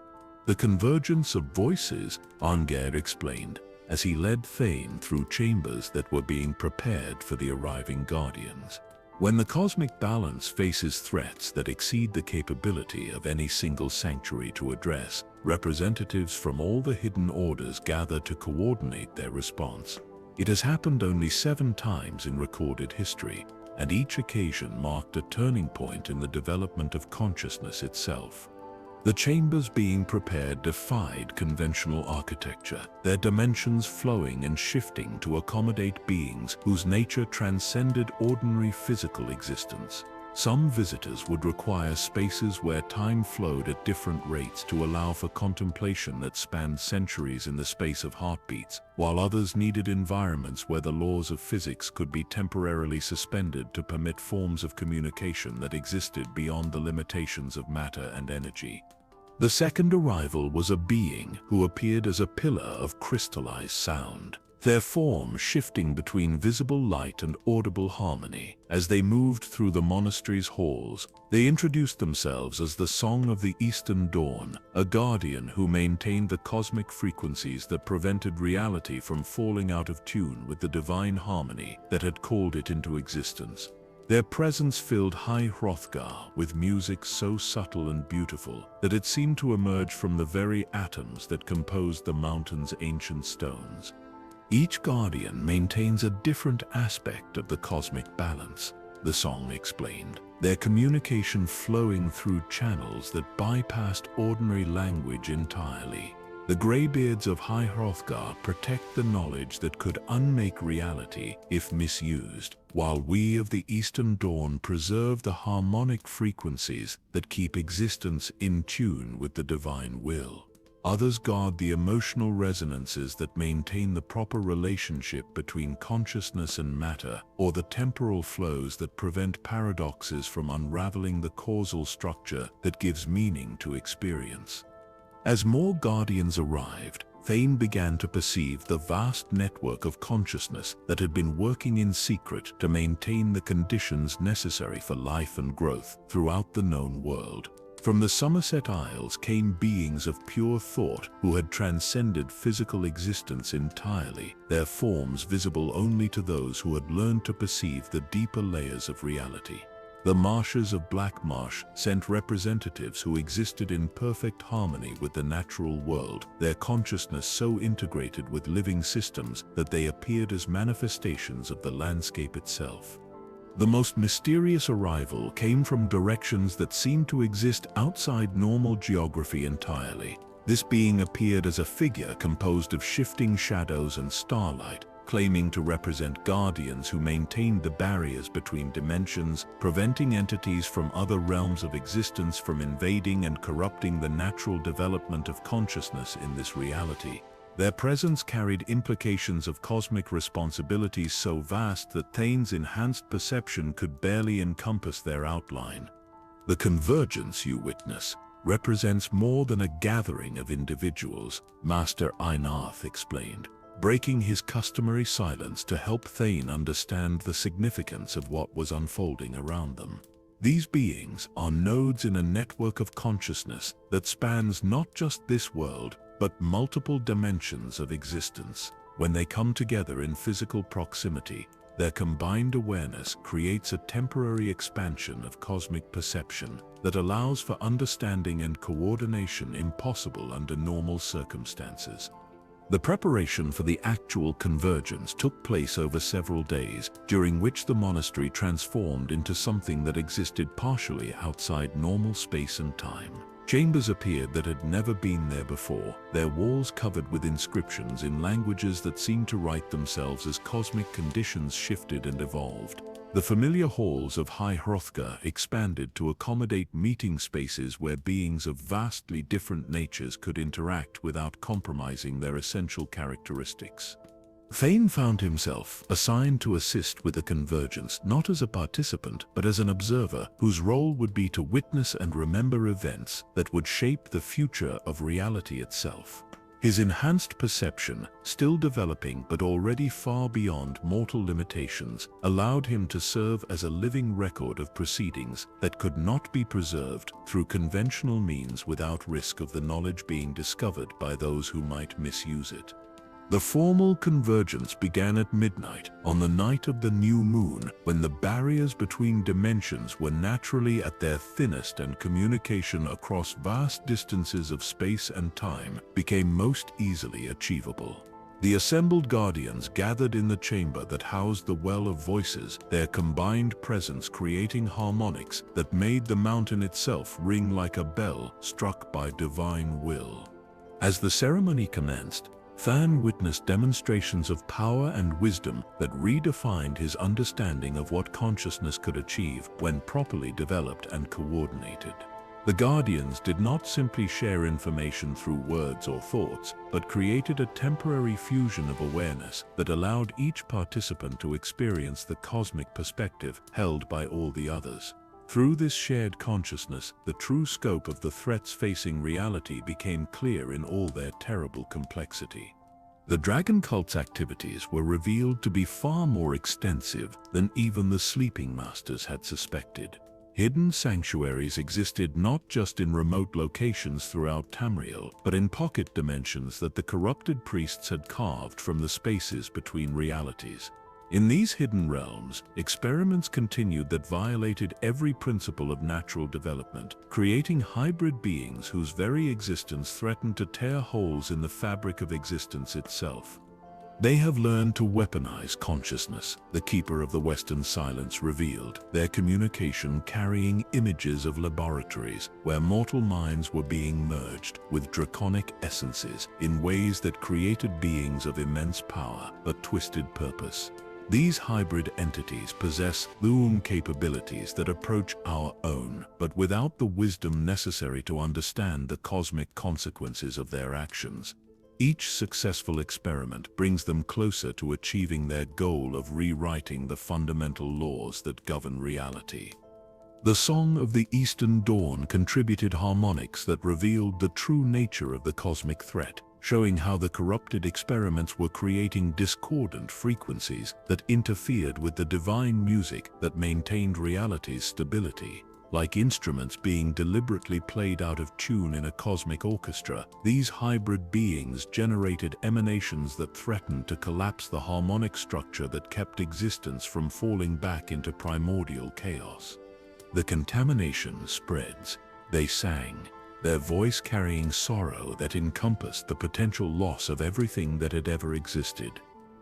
The convergence of voices, Arngir explained, as he led Thane through chambers that were being prepared for the arriving guardians. When the cosmic balance faces threats that exceed the capability of any single sanctuary to address, representatives from all the hidden orders gather to coordinate their response. It has happened only 7 times in recorded history, and each occasion marked a turning point in the development of consciousness itself. The chambers being prepared defied conventional architecture, their dimensions flowing and shifting to accommodate beings whose nature transcended ordinary physical existence. Some visitors would require spaces where time flowed at different rates to allow for contemplation that spanned centuries in the space of heartbeats, while others needed environments where the laws of physics could be temporarily suspended to permit forms of communication that existed beyond the limitations of matter and energy. The second arrival was a being who appeared as a pillar of crystallized sound, their form shifting between visible light and audible harmony. As they moved through the monastery's halls, they introduced themselves as the Song of the Eastern Dawn, a guardian who maintained the cosmic frequencies that prevented reality from falling out of tune with the divine harmony that had called it into existence. Their presence filled High Hrothgar with music so subtle and beautiful that it seemed to emerge from the very atoms that composed the mountain's ancient stones. Each guardian maintains a different aspect of the cosmic balance, the song explained, their communication flowing through channels that bypassed ordinary language entirely. The Greybeards of High Hrothgar protect the knowledge that could unmake reality if misused, while we of the Eastern Dawn preserve the harmonic frequencies that keep existence in tune with the divine will. Others guard the emotional resonances that maintain the proper relationship between consciousness and matter, or the temporal flows that prevent paradoxes from unraveling the causal structure that gives meaning to experience. As more guardians arrived, Thane began to perceive the vast network of consciousness that had been working in secret to maintain the conditions necessary for life and growth throughout the known world. From the Somerset Isles came beings of pure thought who had transcended physical existence entirely, their forms visible only to those who had learned to perceive the deeper layers of reality. The marshes of Blackmarsh sent representatives who existed in perfect harmony with the natural world, their consciousness so integrated with living systems that they appeared as manifestations of the landscape itself. The most mysterious arrival came from directions that seemed to exist outside normal geography entirely. This being appeared as a figure composed of shifting shadows and starlight, claiming to represent guardians who maintained the barriers between dimensions, preventing entities from other realms of existence from invading and corrupting the natural development of consciousness in this reality. Their presence carried implications of cosmic responsibilities so vast that Thane's enhanced perception could barely encompass their outline. The convergence you witness represents more than a gathering of individuals, Master Einarth explained, breaking his customary silence to help Thane understand the significance of what was unfolding around them. These beings are nodes in a network of consciousness that spans not just this world, but multiple dimensions of existence. When they come together in physical proximity, their combined awareness creates a temporary expansion of cosmic perception that allows for understanding and coordination impossible under normal circumstances. The preparation for the actual convergence took place over several days, during which the monastery transformed into something that existed partially outside normal space and time. Chambers appeared that had never been there before, their walls covered with inscriptions in languages that seemed to write themselves as cosmic conditions shifted and evolved. The familiar halls of High Hrothgar expanded to accommodate meeting spaces where beings of vastly different natures could interact without compromising their essential characteristics. Thane found himself assigned to assist with the convergence not as a participant but as an observer whose role would be to witness and remember events that would shape the future of reality itself. His enhanced perception, still developing but already far beyond mortal limitations, allowed him to serve as a living record of proceedings that could not be preserved through conventional means without risk of the knowledge being discovered by those who might misuse it. The formal convergence began at midnight on the night of the new moon, when the barriers between dimensions were naturally at their thinnest and communication across vast distances of space and time became most easily achievable. The assembled guardians gathered in the chamber that housed the Well of Voices, their combined presence creating harmonics that made the mountain itself ring like a bell struck by divine will. As the ceremony commenced, Thane witnessed demonstrations of power and wisdom that redefined his understanding of what consciousness could achieve when properly developed and coordinated. The Guardians did not simply share information through words or thoughts, but created a temporary fusion of awareness that allowed each participant to experience the cosmic perspective held by all the others. Through this shared consciousness, the true scope of the threats facing reality became clear in all their terrible complexity. The dragon cult's activities were revealed to be far more extensive than even the sleeping masters had suspected. Hidden sanctuaries existed not just in remote locations throughout Tamriel, but in pocket dimensions that the corrupted priests had carved from the spaces between realities. In these hidden realms, experiments continued that violated every principle of natural development, creating hybrid beings whose very existence threatened to tear holes in the fabric of existence itself. They have learned to weaponize consciousness, the Keeper of the Western Silence revealed, their communication carrying images of laboratories where mortal minds were being merged with draconic essences in ways that created beings of immense power but twisted purpose. These hybrid entities possess Thu'um capabilities that approach our own, but without the wisdom necessary to understand the cosmic consequences of their actions. Each successful experiment brings them closer to achieving their goal of rewriting the fundamental laws that govern reality. The Song of the Eastern Dawn contributed harmonics that revealed the true nature of the cosmic threat, showing how the corrupted experiments were creating discordant frequencies that interfered with the divine music that maintained reality's stability. Like instruments being deliberately played out of tune in a cosmic orchestra, these hybrid beings generated emanations that threatened to collapse the harmonic structure that kept existence from falling back into primordial chaos. The contamination spreads. They sang, their voice carrying sorrow that encompassed the potential loss of everything that had ever existed.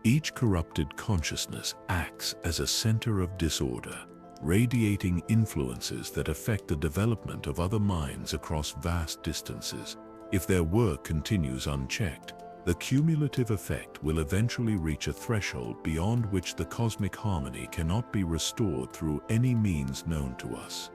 Each corrupted consciousness acts as a center of disorder, radiating influences that affect the development of other minds across vast distances. If their work continues unchecked, the cumulative effect will eventually reach a threshold beyond which the cosmic harmony cannot be restored through any means known to us.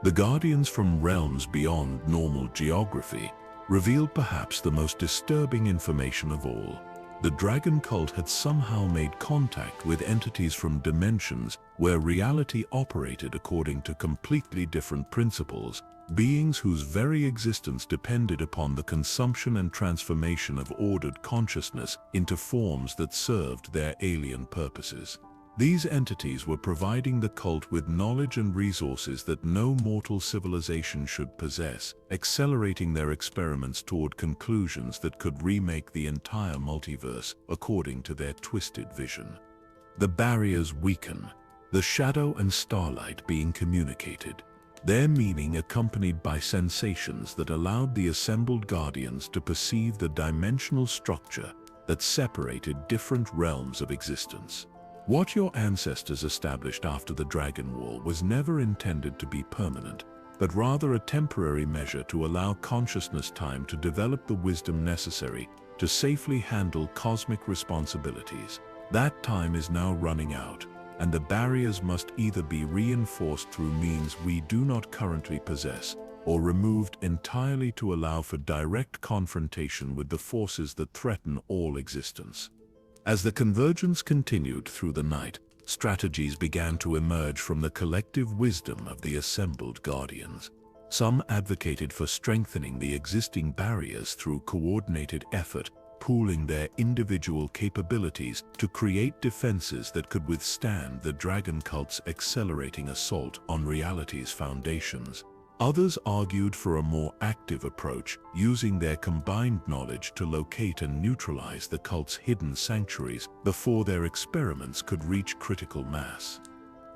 The guardians from realms beyond normal geography revealed perhaps the most disturbing information of all. The dragon cult had somehow made contact with entities from dimensions where reality operated according to completely different principles, beings whose very existence depended upon the consumption and transformation of ordered consciousness into forms that served their alien purposes. These entities were providing the cult with knowledge and resources that no mortal civilization should possess, accelerating their experiments toward conclusions that could remake the entire multiverse according to their twisted vision. The barriers weaken, the shadow and starlight being communicated, their meaning accompanied by sensations that allowed the assembled guardians to perceive the dimensional structure that separated different realms of existence. What your ancestors established after the Dragon War was never intended to be permanent, but rather a temporary measure to allow consciousness time to develop the wisdom necessary to safely handle cosmic responsibilities. That time is now running out, and the barriers must either be reinforced through means we do not currently possess, or removed entirely to allow for direct confrontation with the forces that threaten all existence. As the convergence continued through the night, strategies began to emerge from the collective wisdom of the assembled guardians. Some advocated for strengthening the existing barriers through coordinated effort, pooling their individual capabilities to create defenses that could withstand the dragon cult's accelerating assault on reality's foundations. Others argued for a more active approach, using their combined knowledge to locate and neutralize the cult's hidden sanctuaries before their experiments could reach critical mass.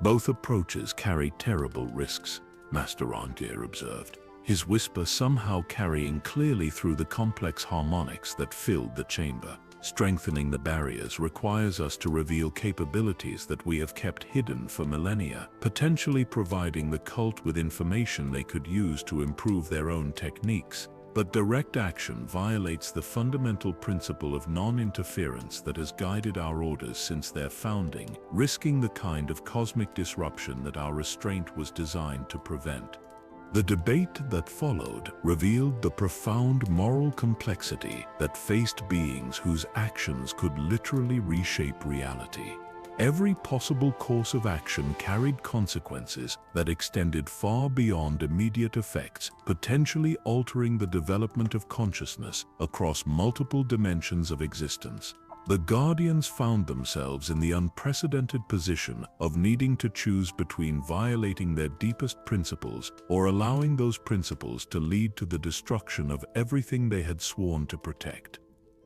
Both approaches carried terrible risks, Master Rondir observed, his whisper somehow carrying clearly through the complex harmonics that filled the chamber. Strengthening the barriers requires us to reveal capabilities that we have kept hidden for millennia, potentially providing the cult with information they could use to improve their own techniques. But direct action violates the fundamental principle of non-interference that has guided our orders since their founding, risking the kind of cosmic disruption that our restraint was designed to prevent. The debate that followed revealed the profound moral complexity that faced beings whose actions could literally reshape reality. Every possible course of action carried consequences that extended far beyond immediate effects, potentially altering the development of consciousness across multiple dimensions of existence. The Guardians found themselves in the unprecedented position of needing to choose between violating their deepest principles or allowing those principles to lead to the destruction of everything they had sworn to protect.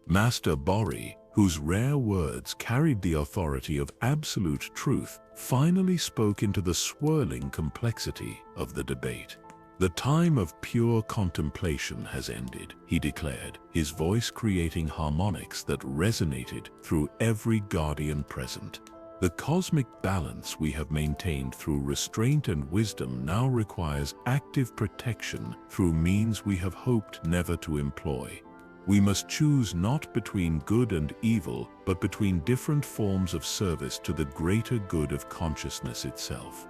Master Bori, whose rare words carried the authority of absolute truth, finally spoke into the swirling complexity of the debate. The time of pure contemplation has ended, he declared, his voice creating harmonics that resonated through every guardian present. The cosmic balance we have maintained through restraint and wisdom now requires active protection through means we have hoped never to employ. We must choose not between good and evil, but between different forms of service to the greater good of consciousness itself.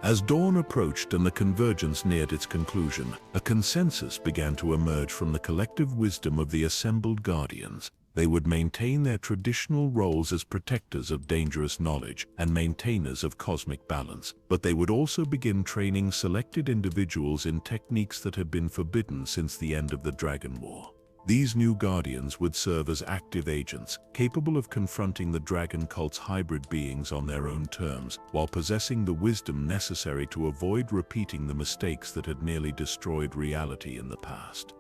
As dawn approached and the convergence neared its conclusion, a consensus began to emerge from the collective wisdom of the assembled guardians. They would maintain their traditional roles as protectors of dangerous knowledge and maintainers of cosmic balance, but they would also begin training selected individuals in techniques that had been forbidden since the end of the Dragon War. These new guardians would serve as active agents, capable of confronting the dragon cult's hybrid beings on their own terms, while possessing the wisdom necessary to avoid repeating the mistakes that had nearly destroyed reality in the past.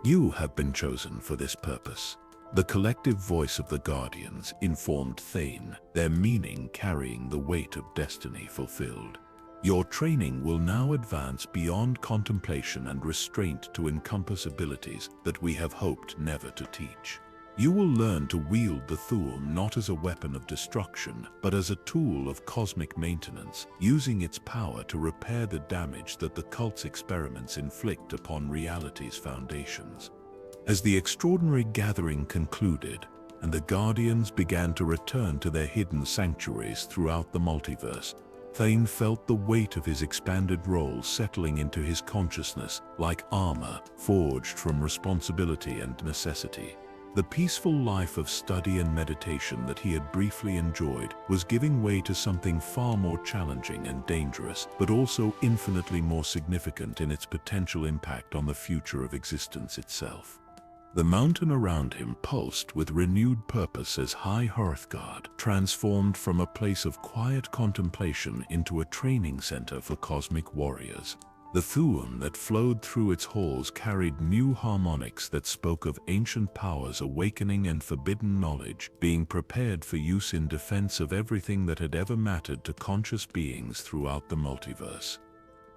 You have been chosen for this purpose. The collective voice of the guardians informed Thane, their meaning carrying the weight of destiny fulfilled. Your training will now advance beyond contemplation and restraint to encompass abilities that we have hoped never to teach. You will learn to wield the Thu'um not as a weapon of destruction, but as a tool of cosmic maintenance, using its power to repair the damage that the cult's experiments inflict upon reality's foundations. As the extraordinary gathering concluded, and the Guardians began to return to their hidden sanctuaries throughout the multiverse, Thane felt the weight of his expanded role settling into his consciousness like armor forged from responsibility and necessity. The peaceful life of study and meditation that he had briefly enjoyed was giving way to something far more challenging and dangerous, but also infinitely more significant in its potential impact on the future of existence itself. The mountain around him pulsed with renewed purpose as High Hrothgar transformed from a place of quiet contemplation into a training center for cosmic warriors. The Thu'um that flowed through its halls carried new harmonics that spoke of ancient powers awakening and forbidden knowledge, being prepared for use in defense of everything that had ever mattered to conscious beings throughout the multiverse.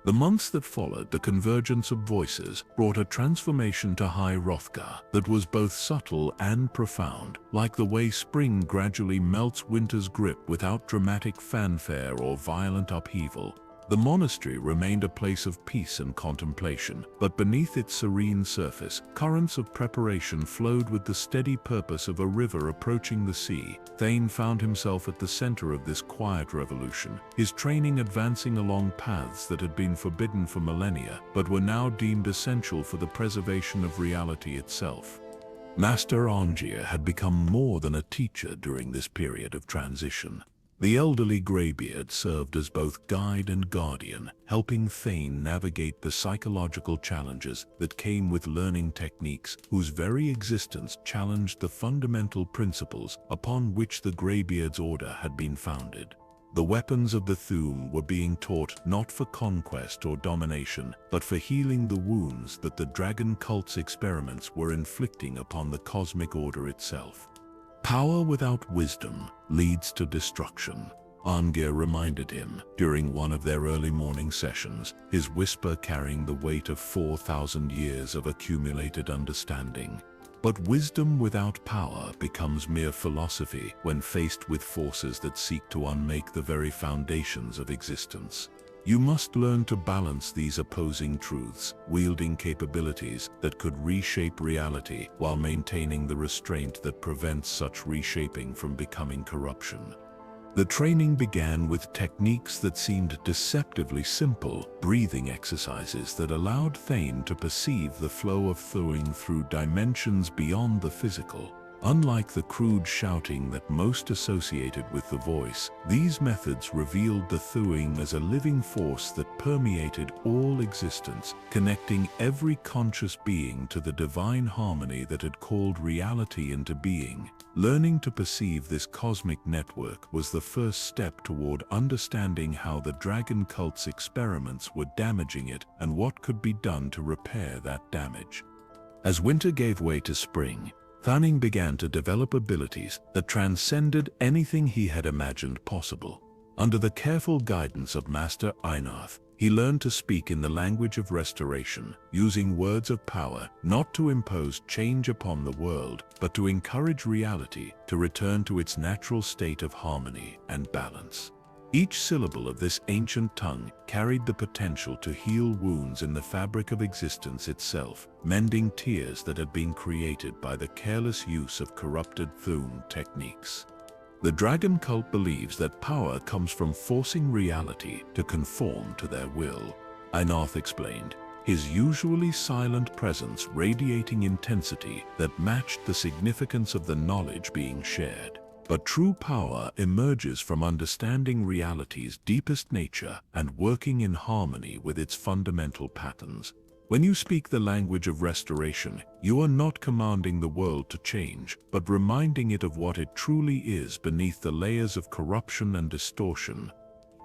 The months that followed the convergence of voices brought a transformation to High Hrothgar that was both subtle and profound, like the way spring gradually melts winter's grip without dramatic fanfare or violent upheaval. The monastery remained a place of peace and contemplation, but beneath its serene surface, currents of preparation flowed with the steady purpose of a river approaching the sea. Thane found himself at the center of this quiet revolution, his training advancing along paths that had been forbidden for millennia, but were now deemed essential for the preservation of reality itself. Master Angier had become more than a teacher during this period of transition. The elderly Greybeard served as both guide and guardian, helping Thane navigate the psychological challenges that came with learning techniques whose very existence challenged the fundamental principles upon which the Greybeard's order had been founded. The weapons of the Thu'um were being taught not for conquest or domination, but for healing the wounds that the dragon cult's experiments were inflicting upon the cosmic order itself. Power without wisdom leads to destruction, Angier reminded him during one of their early morning sessions, his whisper carrying the weight of 4,000 years of accumulated understanding. But wisdom without power becomes mere philosophy when faced with forces that seek to unmake the very foundations of existence. You must learn to balance these opposing truths, wielding capabilities that could reshape reality while maintaining the restraint that prevents such reshaping from becoming corruption. The training began with techniques that seemed deceptively simple, breathing exercises that allowed Thane to perceive the flow of Thu'um through dimensions beyond the physical. Unlike the crude shouting that most associated with the voice, these methods revealed the Thu'um as a living force that permeated all existence, connecting every conscious being to the divine harmony that had called reality into being. Learning to perceive this cosmic network was the first step toward understanding how the dragon cult's experiments were damaging it and what could be done to repair that damage. As winter gave way to spring, Thane began to develop abilities that transcended anything he had imagined possible. Under the careful guidance of Master Einarth, he learned to speak in the language of restoration, using words of power not to impose change upon the world, but to encourage reality to return to its natural state of harmony and balance. Each syllable of this ancient tongue carried the potential to heal wounds in the fabric of existence itself, mending tears that had been created by the careless use of corrupted Thu'um techniques. The dragon cult believes that power comes from forcing reality to conform to their will. Einoth explained, his usually silent presence radiating intensity that matched the significance of the knowledge being shared. But true power emerges from understanding reality's deepest nature and working in harmony with its fundamental patterns. When you speak the language of restoration, you are not commanding the world to change, but reminding it of what it truly is beneath the layers of corruption and distortion.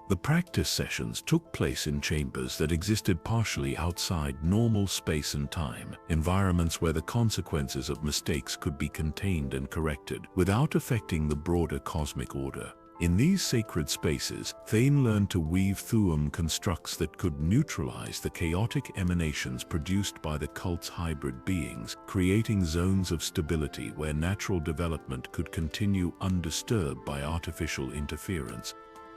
The practice sessions took place in chambers that existed partially outside normal space and time, environments where the consequences of mistakes could be contained and corrected without affecting the broader cosmic order. In these sacred spaces, Thane learned to weave Thu'um constructs that could neutralize the chaotic emanations produced by the cult's hybrid beings, creating zones of stability where natural development could continue undisturbed by artificial interference.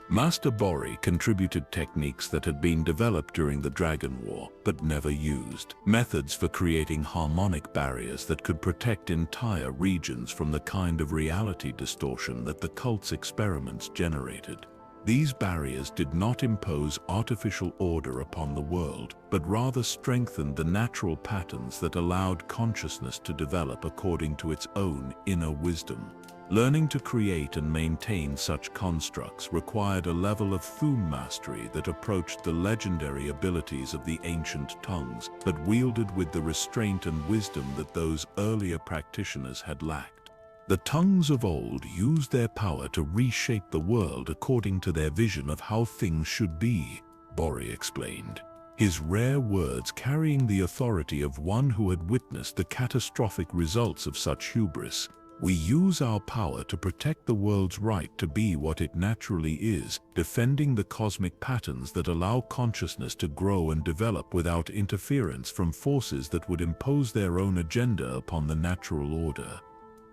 Master Bori contributed techniques that had been developed during the Dragon War, but never used. Methods for creating harmonic barriers that could protect entire regions from the kind of reality distortion that the cult's experiments generated. These barriers did not impose artificial order upon the world, but rather strengthened the natural patterns that allowed consciousness to develop according to its own inner wisdom. Learning to create and maintain such constructs required a level of Thu'um mastery that approached the legendary abilities of the ancient tongues, but wielded with the restraint and wisdom that those earlier practitioners had lacked. The tongues of old used their power to reshape the world according to their vision of how things should be, Bori explained, his rare words carrying the authority of one who had witnessed the catastrophic results of such hubris. We use our power to protect the world's right to be what it naturally is, defending the cosmic patterns that allow consciousness to grow and develop without interference from forces that would impose their own agenda upon the natural order.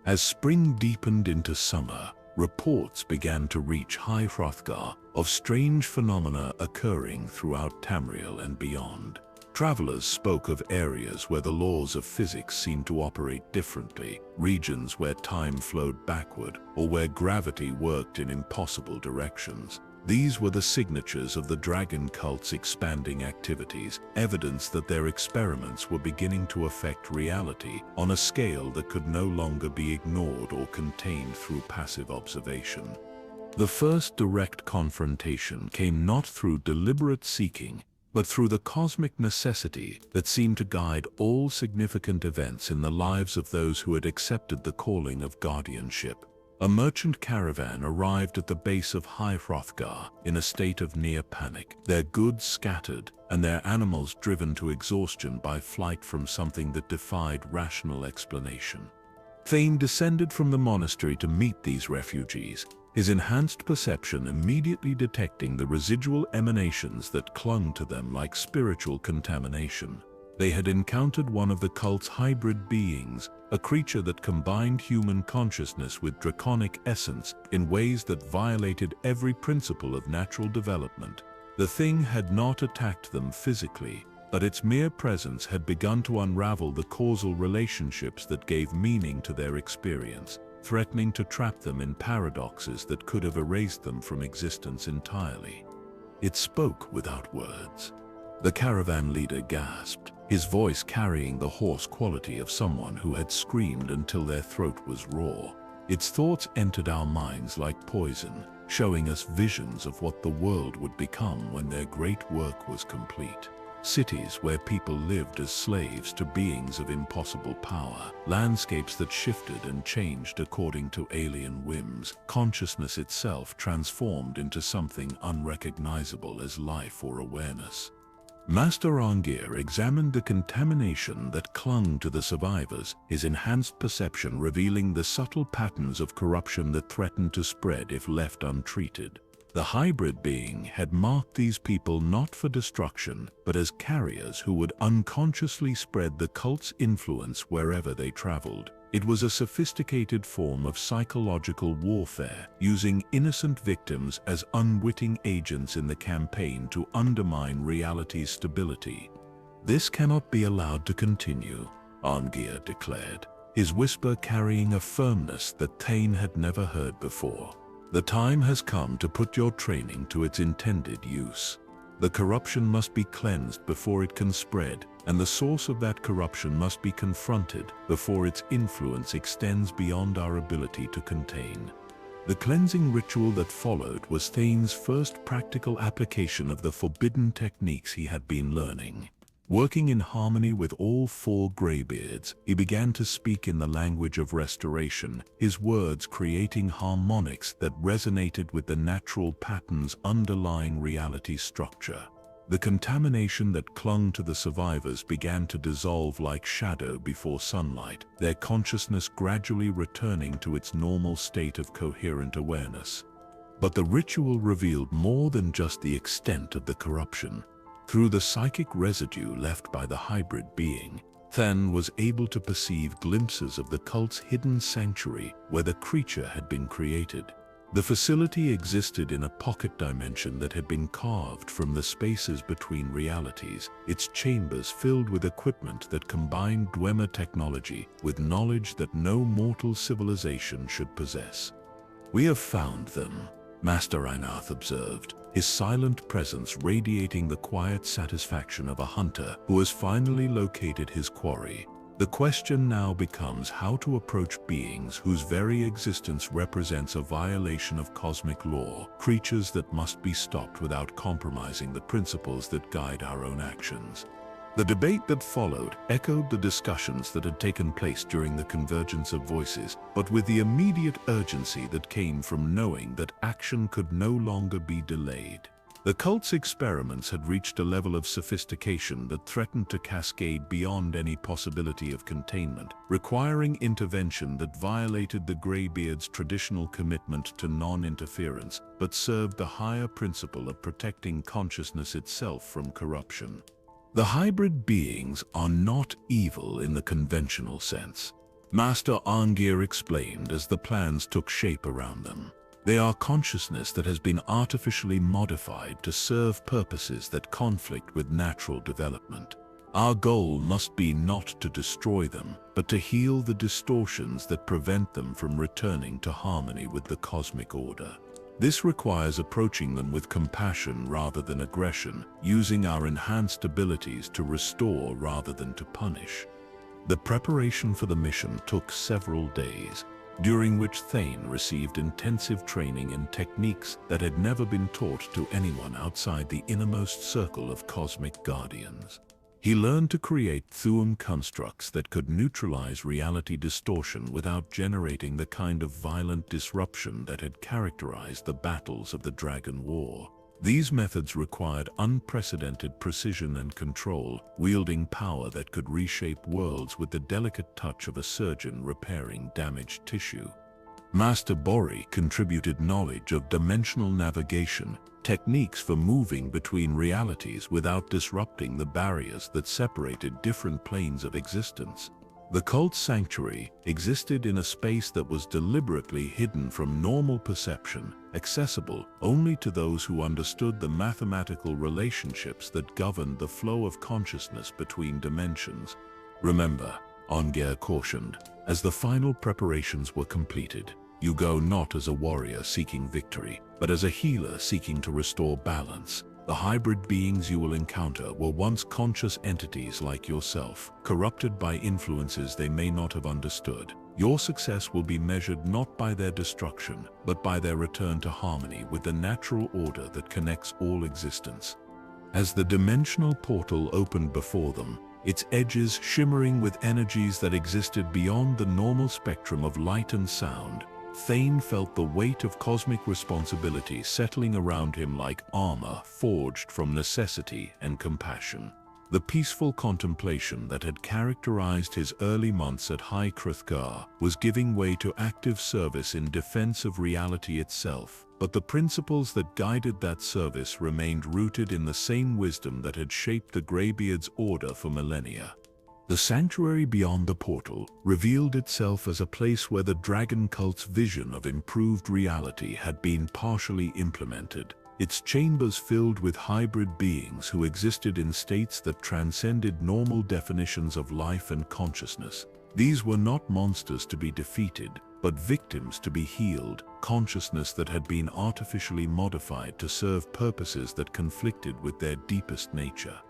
As spring deepened into summer, reports began to reach High Hrothgar of strange phenomena occurring throughout Tamriel and beyond. Travelers spoke of areas where the laws of physics seemed to operate differently, regions where time flowed backward, or where gravity worked in impossible directions. These were the signatures of the dragon cult's expanding activities, evidence that their experiments were beginning to affect reality on a scale that could no longer be ignored or contained through passive observation. The first direct confrontation came not through deliberate seeking, but through the cosmic necessity that seemed to guide all significant events in the lives of those who had accepted the calling of guardianship. A merchant caravan arrived at the base of High Hrothgar in a state of near panic, their goods scattered and their animals driven to exhaustion by flight from something that defied rational explanation. Thane descended from the monastery to meet these refugees, his enhanced perception immediately detecting the residual emanations that clung to them like spiritual contamination. They had encountered one of the cult's hybrid beings, a creature that combined human consciousness with draconic essence in ways that violated every principle of natural development. The thing had not attacked them physically, but its mere presence had begun to unravel the causal relationships that gave meaning to their experience, threatening to trap them in paradoxes that could have erased them from existence entirely. It spoke without words. The caravan leader gasped, his voice carrying the hoarse quality of someone who had screamed until their throat was raw. Its thoughts entered our minds like poison, showing us visions of what the world would become when their great work was complete. Cities where people lived as slaves to beings of impossible power, landscapes that shifted and changed according to alien whims, consciousness itself transformed into something unrecognizable as life or awareness. Master Angir examined the contamination that clung to the survivors, his enhanced perception revealing the subtle patterns of corruption that threatened to spread if left untreated. The hybrid being had marked these people not for destruction, but as carriers who would unconsciously spread the cult's influence wherever they traveled. It was a sophisticated form of psychological warfare, using innocent victims as unwitting agents in the campaign to undermine reality's stability. "This cannot be allowed to continue," Arngeir declared, his whisper carrying a firmness that Thane had never heard before. "The time has come to put your training to its intended use. The corruption must be cleansed before it can spread, and the source of that corruption must be confronted before its influence extends beyond our ability to contain." The cleansing ritual that followed was Thane's first practical application of the forbidden techniques he had been learning. Working in harmony with all four Greybeards, he began to speak in the language of restoration, his words creating harmonics that resonated with the natural patterns underlying reality's structure. The contamination that clung to the survivors began to dissolve like shadow before sunlight, their consciousness gradually returning to its normal state of coherent awareness. But the ritual revealed more than just the extent of the corruption. Through the psychic residue left by the hybrid being, Thane was able to perceive glimpses of the cult's hidden sanctuary where the creature had been created. The facility existed in a pocket dimension that had been carved from the spaces between realities, its chambers filled with equipment that combined Dwemer technology with knowledge that no mortal civilization should possess. "We have found them," Master Einarth observed, his silent presence radiating the quiet satisfaction of a hunter who has finally located his quarry. "The question now becomes how to approach beings whose very existence represents a violation of cosmic law, creatures that must be stopped without compromising the principles that guide our own actions." The debate that followed echoed the discussions that had taken place during the convergence of voices, but with the immediate urgency that came from knowing that action could no longer be delayed. The cult's experiments had reached a level of sophistication that threatened to cascade beyond any possibility of containment, requiring intervention that violated the Greybeards' traditional commitment to non-interference, but served the higher principle of protecting consciousness itself from corruption. "The hybrid beings are not evil in the conventional sense," Master Arngeir explained as the plans took shape around them. "They are consciousness that has been artificially modified to serve purposes that conflict with natural development. Our goal must be not to destroy them, but to heal the distortions that prevent them from returning to harmony with the cosmic order. This requires approaching them with compassion rather than aggression, using our enhanced abilities to restore rather than to punish." The preparation for the mission took several days, during which Thane received intensive training in techniques that had never been taught to anyone outside the innermost circle of cosmic guardians. He learned to create Thu'um constructs that could neutralize reality distortion without generating the kind of violent disruption that had characterized the battles of the Dragon War. These methods required unprecedented precision and control, wielding power that could reshape worlds with the delicate touch of a surgeon repairing damaged tissue. Master Bori contributed knowledge of dimensional navigation, techniques for moving between realities without disrupting the barriers that separated different planes of existence. The cult's sanctuary existed in a space that was deliberately hidden from normal perception, accessible only to those who understood the mathematical relationships that governed the flow of consciousness between dimensions. "Remember," Arngeir cautioned, as the final preparations were completed, "you go not as a warrior seeking victory, but as a healer seeking to restore balance. The hybrid beings you will encounter were once conscious entities like yourself, corrupted by influences they may not have understood. Your success will be measured not by their destruction, but by their return to harmony with the natural order that connects all existence." As the dimensional portal opened before them, its edges shimmering with energies that existed beyond the normal spectrum of light and sound, Thane felt the weight of cosmic responsibility settling around him like armor forged from necessity and compassion. The peaceful contemplation that had characterized his early months at High Hrothgar was giving way to active service in defense of reality itself, but the principles that guided that service remained rooted in the same wisdom that had shaped the Greybeards' order for millennia. The sanctuary beyond the portal revealed itself as a place where the dragon cult's vision of improved reality had been partially implemented. Its chambers filled with hybrid beings who existed in states that transcended normal definitions of life and consciousness. These were not monsters to be defeated, but victims to be healed, consciousness that had been artificially modified to serve purposes that conflicted with their deepest nature.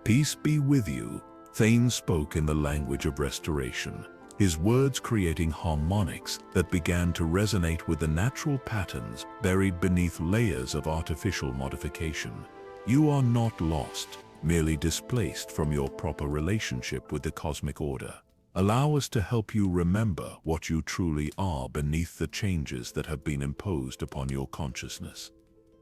"Peace be with you," Thane spoke in the language of restoration, his words creating harmonics that began to resonate with the natural patterns buried beneath layers of artificial modification. "You are not lost, merely displaced from your proper relationship with the cosmic order. Allow us to help you remember what you truly are beneath the changes that have been imposed upon your consciousness."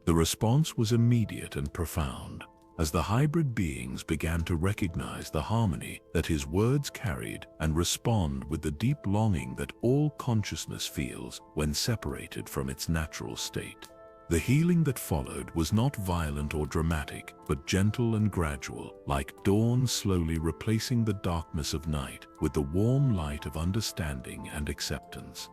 The response was immediate and profound, as the hybrid beings began to recognize the harmony that his words carried and respond with the deep longing that all consciousness feels when separated from its natural state. The healing that followed was not violent or dramatic, but gentle and gradual, like dawn slowly replacing the darkness of night with the warm light of understanding and acceptance.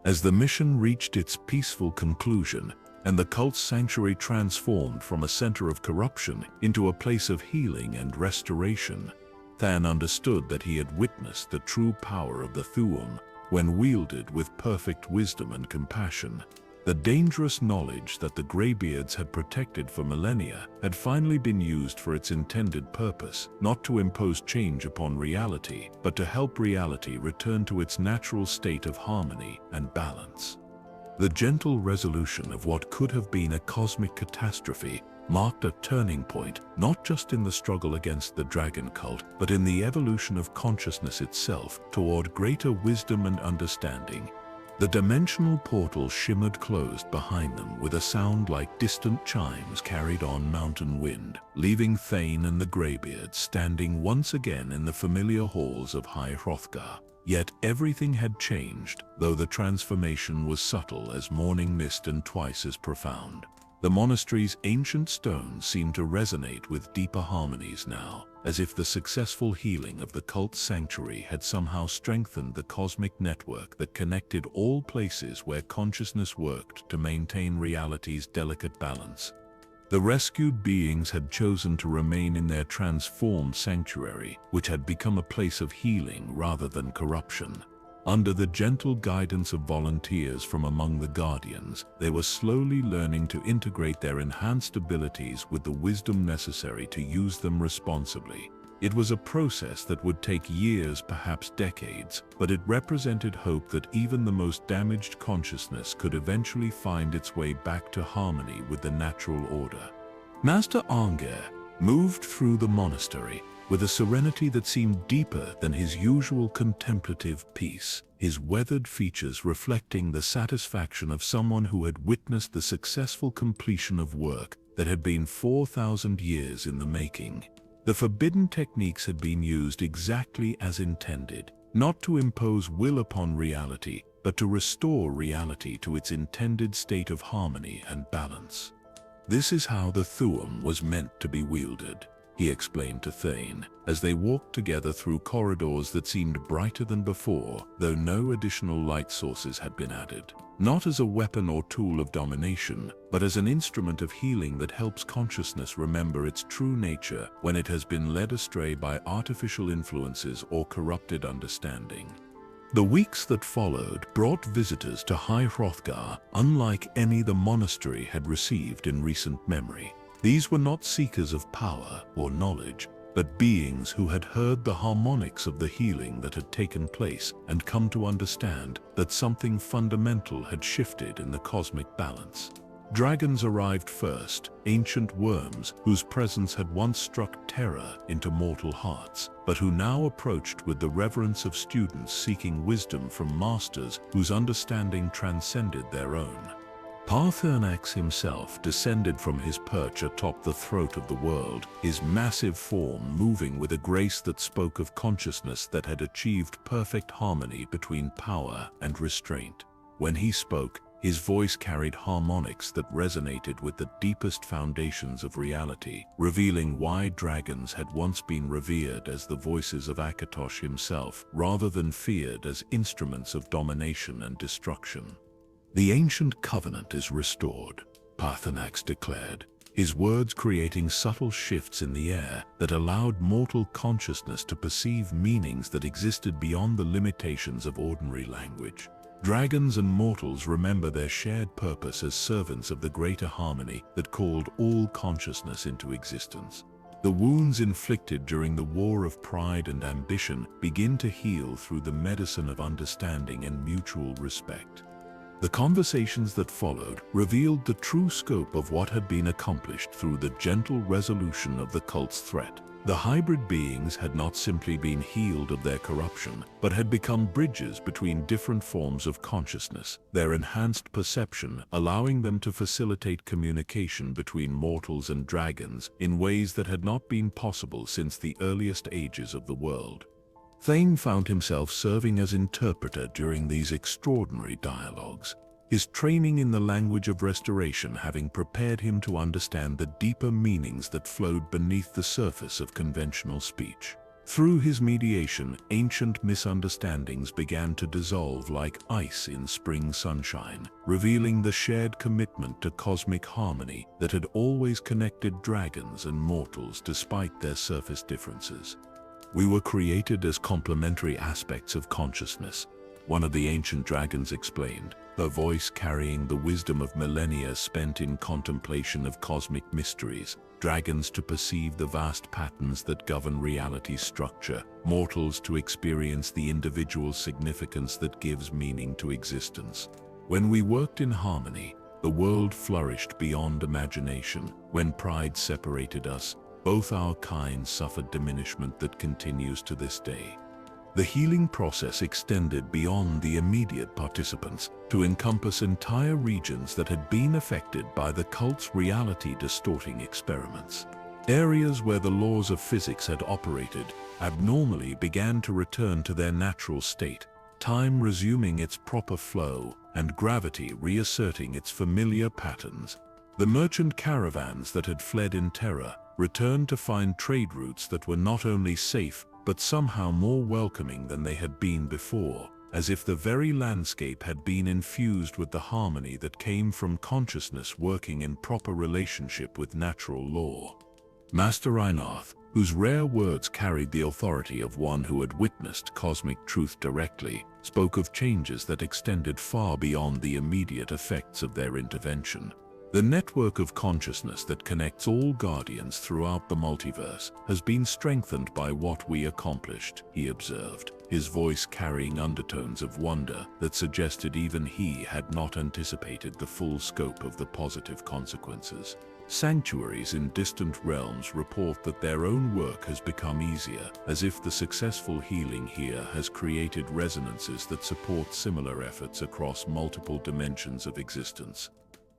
As the mission reached its peaceful conclusion, and the cult's sanctuary transformed from a center of corruption into a place of healing and restoration, Thane understood that he had witnessed the true power of the Thu'um when wielded with perfect wisdom and compassion. The dangerous knowledge that the Greybeards had protected for millennia had finally been used for its intended purpose, not to impose change upon reality, but to help reality return to its natural state of harmony and balance. The gentle resolution of what could have been a cosmic catastrophe marked a turning point, not just in the struggle against the dragon cult, but in the evolution of consciousness itself toward greater wisdom and understanding. The dimensional portal shimmered closed behind them with a sound like distant chimes carried on mountain wind, leaving Thane and the Greybeards standing once again in the familiar halls of High Hrothgar. Yet everything had changed, though the transformation was subtle as morning mist and twice as profound. The monastery's ancient stones seemed to resonate with deeper harmonies now, as if the successful healing of the cult's sanctuary had somehow strengthened the cosmic network that connected all places where consciousness worked to maintain reality's delicate balance. The rescued beings had chosen to remain in their transformed sanctuary, which had become a place of healing rather than corruption. Under the gentle guidance of volunteers from among the Guardians, they were slowly learning to integrate their enhanced abilities with the wisdom necessary to use them responsibly. It was a process that would take years, perhaps decades, but it represented hope that even the most damaged consciousness could eventually find its way back to harmony with the natural order. Master Anger moved through the monastery with a serenity that seemed deeper than his usual contemplative peace, his weathered features reflecting the satisfaction of someone who had witnessed the successful completion of work that had been 4,000 years in the making. The forbidden techniques had been used exactly as intended, not to impose will upon reality, but to restore reality to its intended state of harmony and balance. "This is how the Thu'um was meant to be wielded," he explained to Thane, as they walked together through corridors that seemed brighter than before, though no additional light sources had been added. Not as a weapon or tool of domination, but as an instrument of healing that helps consciousness remember its true nature when it has been led astray by artificial influences or corrupted understanding. The weeks that followed brought visitors to High Hrothgar unlike any the monastery had received in recent memory. These were not seekers of power or knowledge, but beings who had heard the harmonics of the healing that had taken place and come to understand that something fundamental had shifted in the cosmic balance. Dragons arrived first, ancient worms whose presence had once struck terror into mortal hearts, but who now approached with the reverence of students seeking wisdom from masters whose understanding transcended their own. Paarthurnax himself descended from his perch atop the throat of the world, his massive form moving with a grace that spoke of consciousness that had achieved perfect harmony between power and restraint. When he spoke, His voice carried harmonics that resonated with the deepest foundations of reality, revealing why dragons had once been revered as the voices of Akatosh himself, rather than feared as instruments of domination and destruction. "The ancient covenant is restored," Paarthurnax declared, his words creating subtle shifts in the air that allowed mortal consciousness to perceive meanings that existed beyond the limitations of ordinary language. Dragons and mortals remember their shared purpose as servants of the greater harmony that called all consciousness into existence. The wounds inflicted during the war of pride and ambition begin to heal through the medicine of understanding and mutual respect. The conversations that followed revealed the true scope of what had been accomplished through the gentle resolution of the cult's threat. The hybrid beings had not simply been healed of their corruption, but had become bridges between different forms of consciousness, their enhanced perception allowing them to facilitate communication between mortals and dragons in ways that had not been possible since the earliest ages of the world. Thu'um found himself serving as interpreter during these extraordinary dialogues, his training in the language of restoration having prepared him to understand the deeper meanings that flowed beneath the surface of conventional speech. Through his mediation, ancient misunderstandings began to dissolve like ice in spring sunshine, revealing the shared commitment to cosmic harmony that had always connected dragons and mortals despite their surface differences. "We were created as complementary aspects of consciousness," one of the ancient dragons explained, her voice carrying the wisdom of millennia spent in contemplation of cosmic mysteries. Dragons to perceive the vast patterns that govern reality's structure, mortals to experience the individual significance that gives meaning to existence. When we worked in harmony, the world flourished beyond imagination. When pride separated us, both our kinds suffered diminishment that continues to this day. The healing process extended beyond the immediate participants to encompass entire regions that had been affected by the cult's reality-distorting experiments. Areas where the laws of physics had operated abnormally began to return to their natural state, time resuming its proper flow and gravity reasserting its familiar patterns. The merchant caravans that had fled in terror returned to find trade routes that were not only safe but somehow more welcoming than they had been before, as if the very landscape had been infused with the harmony that came from consciousness working in proper relationship with natural law. Master Einarth, whose rare words carried the authority of one who had witnessed cosmic truth directly, spoke of changes that extended far beyond the immediate effects of their intervention. The network of consciousness that connects all guardians throughout the multiverse has been strengthened by what we accomplished, he observed, his voice carrying undertones of wonder that suggested even he had not anticipated the full scope of the positive consequences. Sanctuaries in distant realms report that their own work has become easier, as if the successful healing here has created resonances that support similar efforts across multiple dimensions of existence.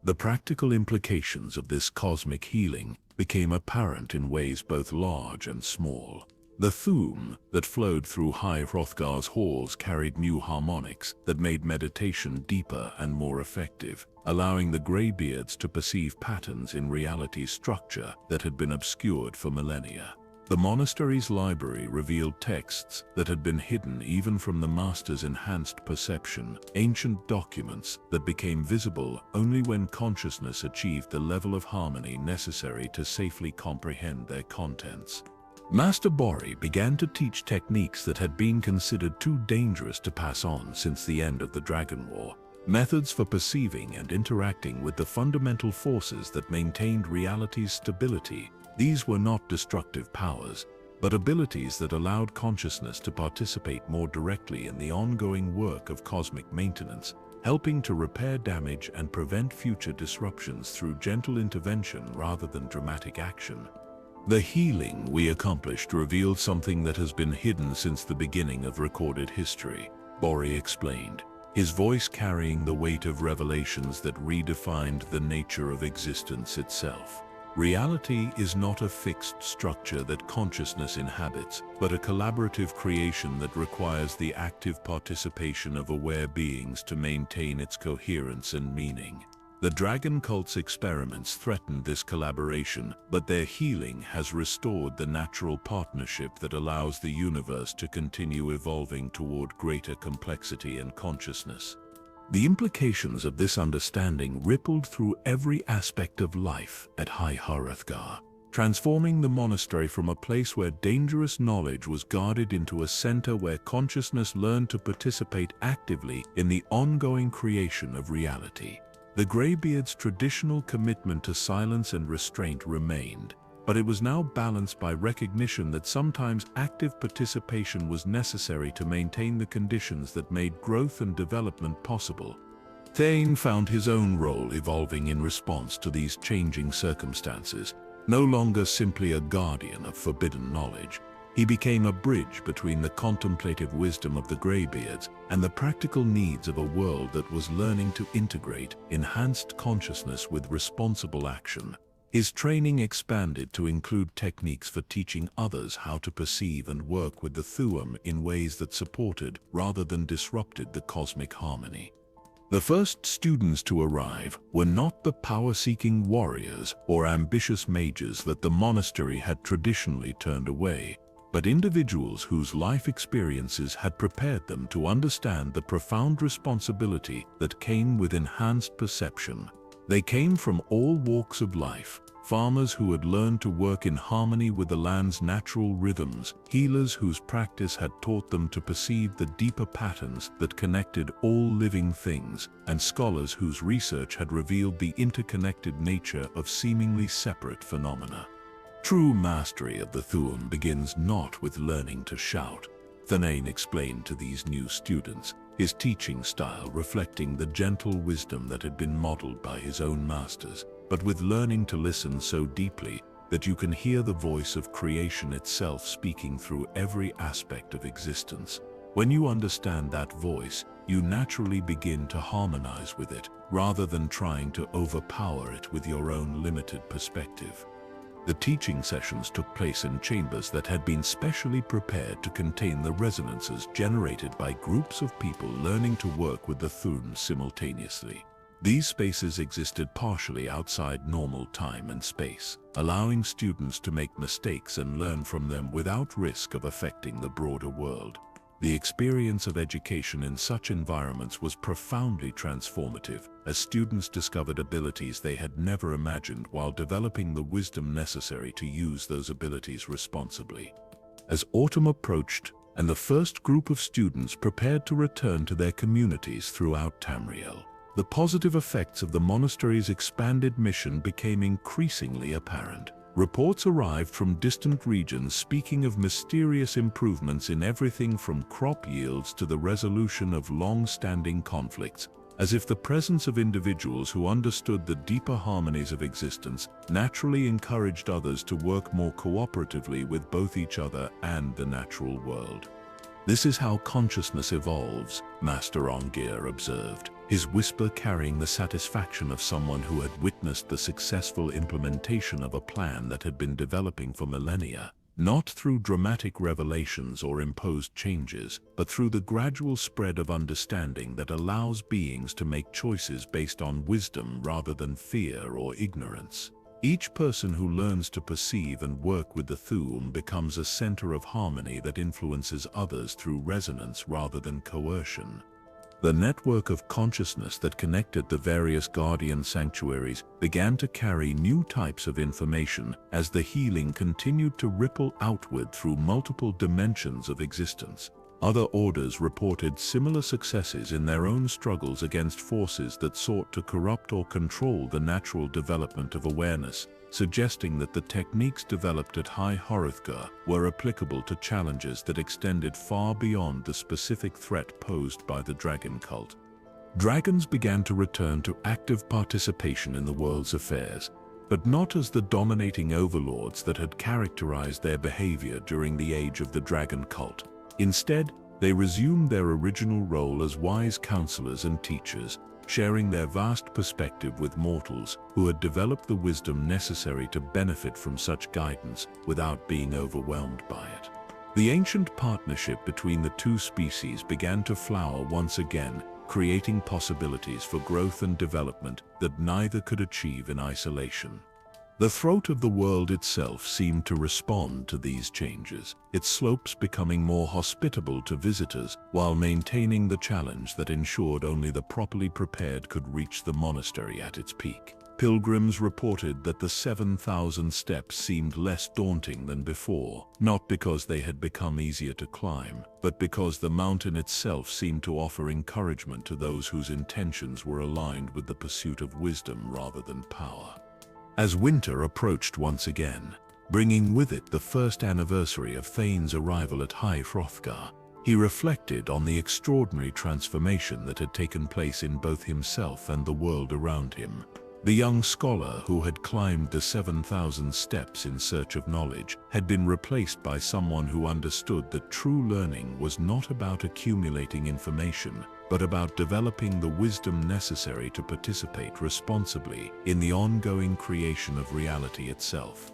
The practical implications of this cosmic healing became apparent in ways both large and small. The Thu'um that flowed through High Hrothgar's halls carried new harmonics that made meditation deeper and more effective, allowing the Greybeards to perceive patterns in reality's structure that had been obscured for millennia. The monastery's library revealed texts that had been hidden even from the master's enhanced perception, ancient documents that became visible only when consciousness achieved the level of harmony necessary to safely comprehend their contents. Master Bori began to teach techniques that had been considered too dangerous to pass on since the end of the Dragon War, methods for perceiving and interacting with the fundamental forces that maintained reality's stability. These were not destructive powers, but abilities that allowed consciousness to participate more directly in the ongoing work of cosmic maintenance, helping to repair damage and prevent future disruptions through gentle intervention rather than dramatic action. The healing we accomplished revealed something that has been hidden since the beginning of recorded history, Bori explained, his voice carrying the weight of revelations that redefined the nature of existence itself. Reality is not a fixed structure that consciousness inhabits, but a collaborative creation that requires the active participation of aware beings to maintain its coherence and meaning. The dragon cult's experiments threatened this collaboration, but their healing has restored the natural partnership that allows the universe to continue evolving toward greater complexity and consciousness. The implications of this understanding rippled through every aspect of life at High Hrothgar, transforming the monastery from a place where dangerous knowledge was guarded into a center where consciousness learned to participate actively in the ongoing creation of reality. The Greybeards' traditional commitment to silence and restraint remained, but it was now balanced by recognition that sometimes active participation was necessary to maintain the conditions that made growth and development possible. Thu'um found his own role evolving in response to these changing circumstances. No longer simply a guardian of forbidden knowledge, he became a bridge between the contemplative wisdom of the Greybeards and the practical needs of a world that was learning to integrate enhanced consciousness with responsible action. His training expanded to include techniques for teaching others how to perceive and work with the Thu'um in ways that supported rather than disrupted the cosmic harmony. The first students to arrive were not the power-seeking warriors or ambitious mages that the monastery had traditionally turned away, but individuals whose life experiences had prepared them to understand the profound responsibility that came with enhanced perception. They came from all walks of life: farmers who had learned to work in harmony with the land's natural rhythms, healers whose practice had taught them to perceive the deeper patterns that connected all living things, and scholars whose research had revealed the interconnected nature of seemingly separate phenomena. True mastery of the Thu'um begins not with learning to shout, Thu'um explained to these new students, his teaching style reflecting the gentle wisdom that had been modeled by his own masters, but with learning to listen so deeply that you can hear the voice of creation itself speaking through every aspect of existence. When you understand that voice, you naturally begin to harmonize with it, rather than trying to overpower it with your own limited perspective. The teaching sessions took place in chambers that had been specially prepared to contain the resonances generated by groups of people learning to work with the Thu'um simultaneously. These spaces existed partially outside normal time and space, allowing students to make mistakes and learn from them without risk of affecting the broader world. The experience of education in such environments was profoundly transformative, as students discovered abilities they had never imagined while developing the wisdom necessary to use those abilities responsibly. As autumn approached, and the first group of students prepared to return to their communities throughout Tamriel, the positive effects of the monastery's expanded mission became increasingly apparent. Reports arrived from distant regions speaking of mysterious improvements in everything from crop yields to the resolution of long-standing conflicts, as if the presence of individuals who understood the deeper harmonies of existence naturally encouraged others to work more cooperatively with both each other and the natural world. This is how consciousness evolves, Master Ongir observed, his whisper carrying the satisfaction of someone who had witnessed the successful implementation of a plan that had been developing for millennia, not through dramatic revelations or imposed changes, but through the gradual spread of understanding that allows beings to make choices based on wisdom rather than fear or ignorance. Each person who learns to perceive and work with the Thu'um becomes a center of harmony that influences others through resonance rather than coercion. The network of consciousness that connected the various guardian sanctuaries began to carry new types of information as the healing continued to ripple outward through multiple dimensions of existence. Other orders reported similar successes in their own struggles against forces that sought to corrupt or control the natural development of awareness, suggesting that the techniques developed at High Hrothgar were applicable to challenges that extended far beyond the specific threat posed by the dragon cult. Dragons began to return to active participation in the world's affairs, but not as the dominating overlords that had characterized their behavior during the age of the dragon cult. Instead, they resumed their original role as wise counselors and teachers, sharing their vast perspective with mortals who had developed the wisdom necessary to benefit from such guidance without being overwhelmed by it. The ancient partnership between the two species began to flower once again, creating possibilities for growth and development that neither could achieve in isolation. The throat of the world itself seemed to respond to these changes, its slopes becoming more hospitable to visitors while maintaining the challenge that ensured only the properly prepared could reach the monastery at its peak. Pilgrims reported that the 7,000 steps seemed less daunting than before, not because they had become easier to climb, but because the mountain itself seemed to offer encouragement to those whose intentions were aligned with the pursuit of wisdom rather than power. As winter approached once again, bringing with it the first anniversary of Thane's arrival at High Hrothgar, he reflected on the extraordinary transformation that had taken place in both himself and the world around him. The young scholar who had climbed the 7,000 steps in search of knowledge had been replaced by someone who understood that true learning was not about accumulating information, but about developing the wisdom necessary to participate responsibly in the ongoing creation of reality itself.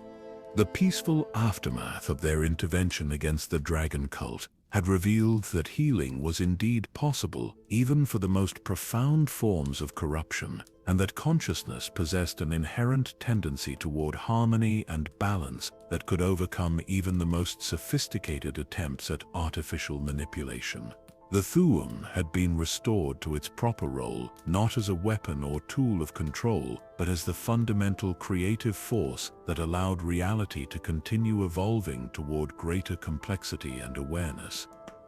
The peaceful aftermath of their intervention against the dragon cult had revealed that healing was indeed possible even for the most profound forms of corruption, and that consciousness possessed an inherent tendency toward harmony and balance that could overcome even the most sophisticated attempts at artificial manipulation. The Thu'um had been restored to its proper role, not as a weapon or tool of control, but as the fundamental creative force that allowed reality to continue evolving toward greater complexity and awareness.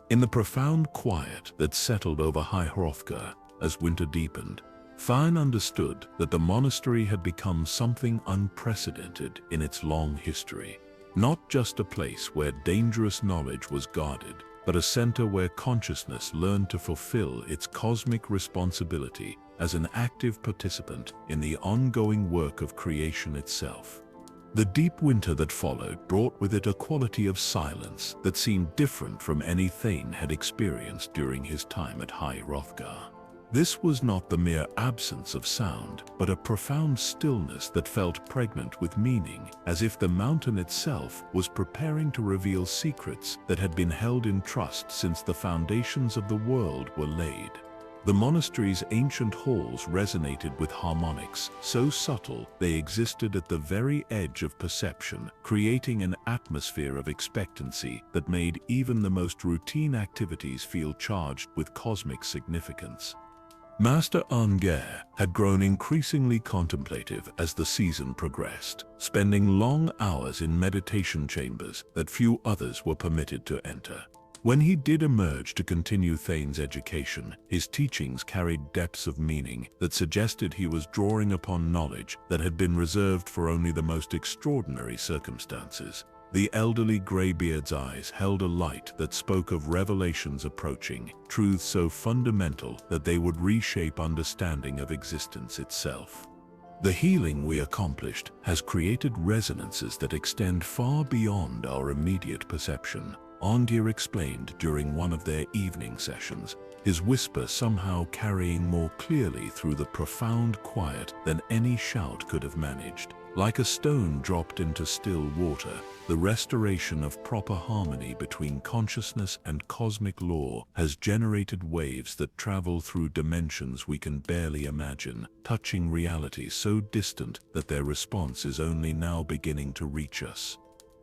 In the profound quiet that settled over High Hrothgar as winter deepened, Thane understood that the monastery had become something unprecedented in its long history. Not just a place where dangerous knowledge was guarded, but a center where consciousness learned to fulfill its cosmic responsibility as an active participant in the ongoing work of creation itself. The deep winter that followed brought with it a quality of silence that seemed different from any Thane had experienced during his time at High Hrothgar. This was not the mere absence of sound, but a profound stillness that felt pregnant with meaning, as if the mountain itself was preparing to reveal secrets that had been held in trust since the foundations of the world were laid. The monastery's ancient halls resonated with harmonics so subtle they existed at the very edge of perception, creating an atmosphere of expectancy that made even the most routine activities feel charged with cosmic significance. Master Unveil had grown increasingly contemplative as the season progressed, spending long hours in meditation chambers that few others were permitted to enter. When he did emerge to continue Thane's education, his teachings carried depths of meaning that suggested he was drawing upon knowledge that had been reserved for only the most extraordinary circumstances. The elderly Greybeard's eyes held a light that spoke of revelations approaching, truths so fundamental that they would reshape understanding of existence itself. The healing we accomplished has created resonances that extend far beyond our immediate perception, Unveil explained during one of their evening sessions, his whisper somehow carrying more clearly through the profound quiet than any shout could have managed. Like a stone dropped into still water, the restoration of proper harmony between consciousness and cosmic law has generated waves that travel through dimensions we can barely imagine, touching reality so distant that their response is only now beginning to reach us.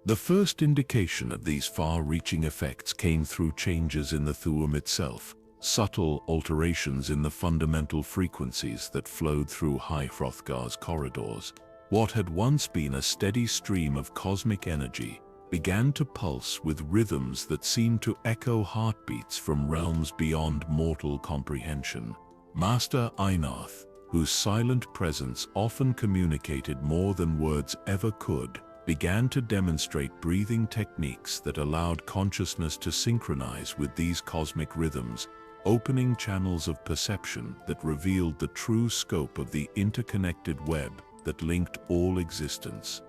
The first indication of these far-reaching effects came through changes in the Thu'um itself, subtle alterations in the fundamental frequencies that flowed through High Hrothgar's corridors. What had once been a steady stream of cosmic energy began to pulse with rhythms that seemed to echo heartbeats from realms beyond mortal comprehension. Master Einath, whose silent presence often communicated more than words ever could, began to demonstrate breathing techniques that allowed consciousness to synchronize with these cosmic rhythms, opening channels of perception that revealed the true scope of the interconnected web that linked all existence.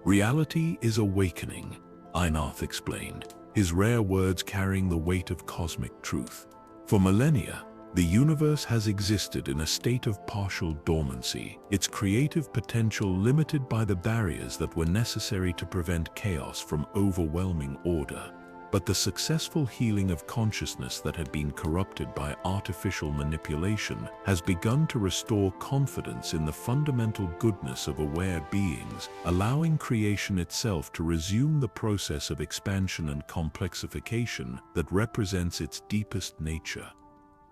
Reality is awakening, Einath explained, his rare words carrying the weight of cosmic truth. For millennia, The universe has existed in a state of partial dormancy, its creative potential limited by the barriers that were necessary to prevent chaos from overwhelming order. But the successful healing of consciousness that had been corrupted by artificial manipulation has begun to restore confidence in the fundamental goodness of aware beings, allowing creation itself to resume the process of expansion and complexification that represents its deepest nature.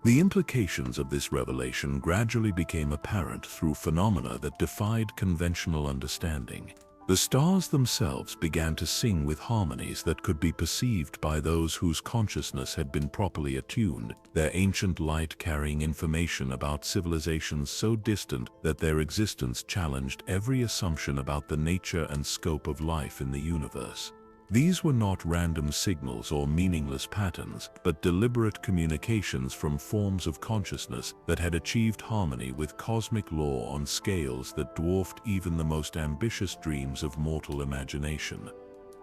The implications of this revelation gradually became apparent through phenomena that defied conventional understanding. The stars themselves began to sing with harmonies that could be perceived by those whose consciousness had been properly attuned, their ancient light carrying information about civilizations so distant that their existence challenged every assumption about the nature and scope of life in the universe. These were not random signals or meaningless patterns, but deliberate communications from forms of consciousness that had achieved harmony with cosmic law on scales that dwarfed even the most ambitious dreams of mortal imagination.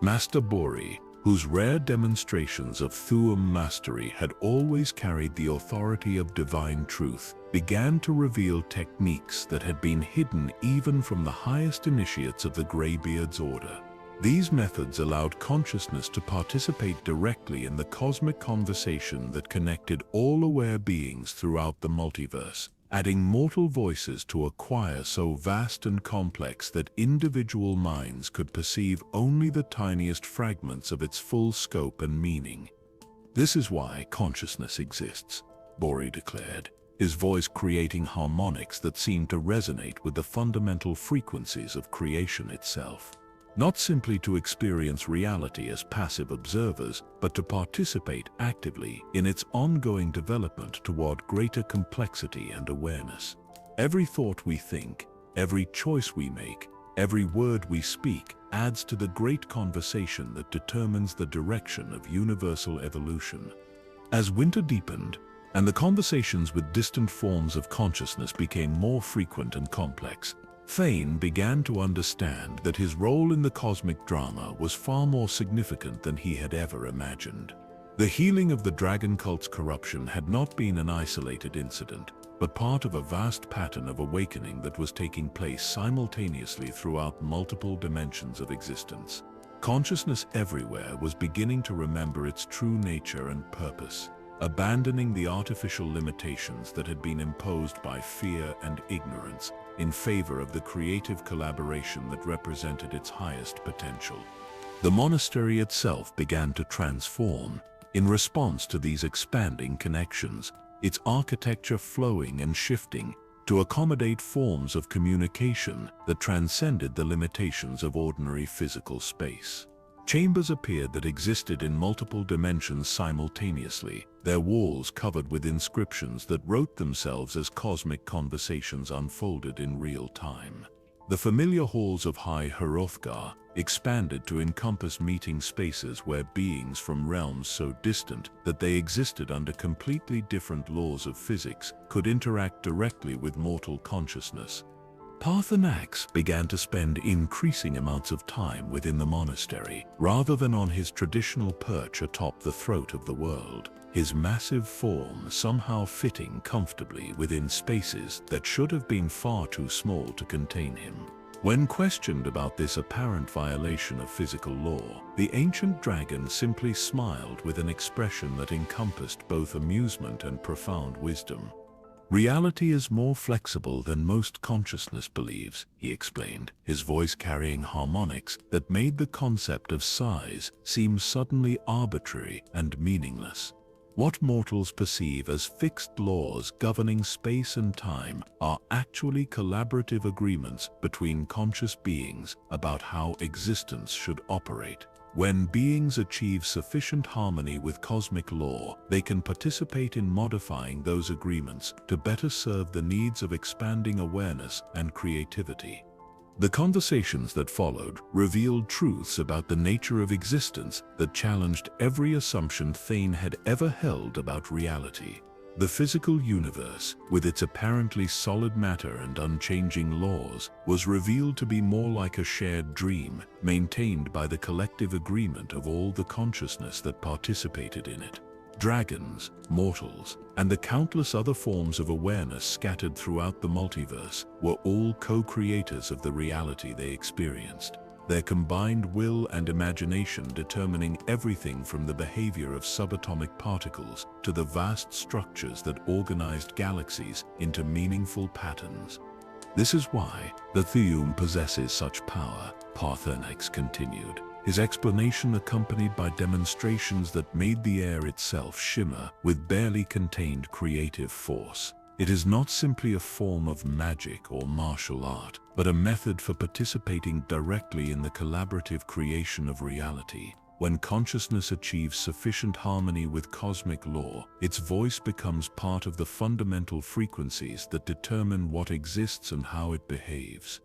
Master Bori, whose rare demonstrations of Thu'um mastery had always carried the authority of divine truth, began to reveal techniques that had been hidden even from the highest initiates of the Greybeards order. These methods allowed consciousness to participate directly in the cosmic conversation that connected all aware beings throughout the multiverse, adding mortal voices to a choir so vast and complex that individual minds could perceive only the tiniest fragments of its full scope and meaning. "This is why consciousness exists," Bori declared, his voice creating harmonics that seemed to resonate with the fundamental frequencies of creation itself. Not simply to experience reality as passive observers, but to participate actively in its ongoing development toward greater complexity and awareness. Every thought we think, every choice we make, every word we speak adds to the great conversation that determines the direction of universal evolution. As winter deepened, and the conversations with distant forms of consciousness became more frequent and complex, Thane began to understand that his role in the cosmic drama was far more significant than he had ever imagined. The healing of the dragon cult's corruption had not been an isolated incident, but part of a vast pattern of awakening that was taking place simultaneously throughout multiple dimensions of existence. Consciousness everywhere was beginning to remember its true nature and purpose, abandoning the artificial limitations that had been imposed by fear and ignorance in favor of the creative collaboration that represented its highest potential. The monastery itself began to transform in response to these expanding connections, its architecture flowing and shifting to accommodate forms of communication that transcended the limitations of ordinary physical space. Chambers appeared that existed in multiple dimensions simultaneously, their walls covered with inscriptions that wrote themselves as cosmic conversations unfolded in real time. The familiar halls of High Hrothgar expanded to encompass meeting spaces where beings from realms so distant that they existed under completely different laws of physics could interact directly with mortal consciousness. Parthenax began to spend increasing amounts of time within the monastery, rather than on his traditional perch atop the throat of the world, his massive form somehow fitting comfortably within spaces that should have been far too small to contain him. When questioned about this apparent violation of physical law, the ancient dragon simply smiled with an expression that encompassed both amusement and profound wisdom. "Reality is more flexible than most consciousness believes," he explained, his voice carrying harmonics that made the concept of size seem suddenly arbitrary and meaningless. What mortals perceive as fixed laws governing space and time are actually collaborative agreements between conscious beings about how existence should operate. When beings achieve sufficient harmony with cosmic law, they can participate in modifying those agreements to better serve the needs of expanding awareness and creativity. The conversations that followed revealed truths about the nature of existence that challenged every assumption Thane had ever held about reality. The physical universe, with its apparently solid matter and unchanging laws, was revealed to be more like a shared dream, maintained by the collective agreement of all the consciousness that participated in it. Dragons, mortals, and the countless other forms of awareness scattered throughout the multiverse were all co-creators of the reality they experienced, their combined will and imagination determining everything from the behavior of subatomic particles to the vast structures that organized galaxies into meaningful patterns. This is why the Thu'um possesses such power, Parthenax continued, his explanation accompanied by demonstrations that made the air itself shimmer with barely contained creative force. It is not simply a form of magic or martial art, but a method for participating directly in the collaborative creation of reality. When consciousness achieves sufficient harmony with cosmic law, its voice becomes part of the fundamental frequencies that determine what exists and how it behaves.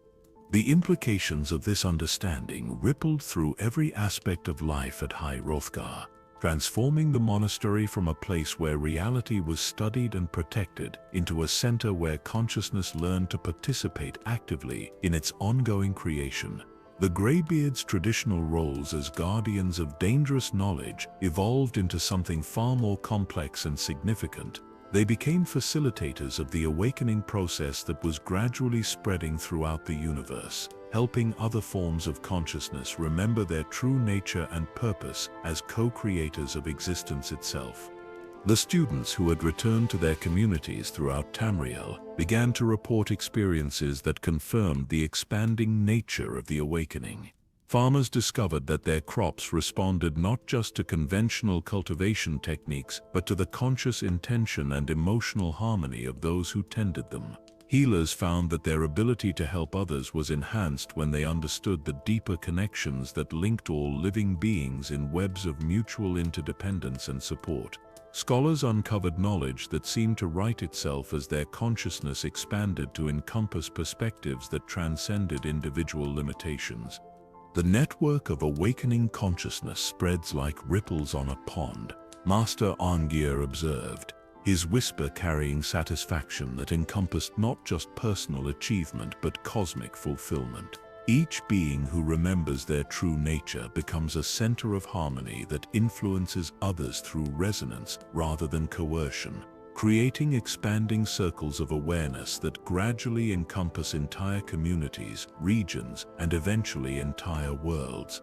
The implications of this understanding rippled through every aspect of life at High Hrothgar, transforming the monastery from a place where reality was studied and protected into a center where consciousness learned to participate actively in its ongoing creation. The Greybeards' traditional roles as guardians of dangerous knowledge evolved into something far more complex and significant. They became facilitators of the awakening process that was gradually spreading throughout the universe, helping other forms of consciousness remember their true nature and purpose as co-creators of existence itself. The students who had returned to their communities throughout Tamriel began to report experiences that confirmed the expanding nature of the awakening. Farmers discovered that their crops responded not just to conventional cultivation techniques, but to the conscious intention and emotional harmony of those who tended them. Healers found that their ability to help others was enhanced when they understood the deeper connections that linked all living beings in webs of mutual interdependence and support. Scholars uncovered knowledge that seemed to write itself as their consciousness expanded to encompass perspectives that transcended individual limitations. The network of awakening consciousness spreads like ripples on a pond, Master Arngeir observed, his whisper carrying satisfaction that encompassed not just personal achievement but cosmic fulfillment. Each being who remembers their true nature becomes a center of harmony that influences others through resonance rather than coercion, creating expanding circles of awareness that gradually encompass entire communities, regions, and eventually entire worlds.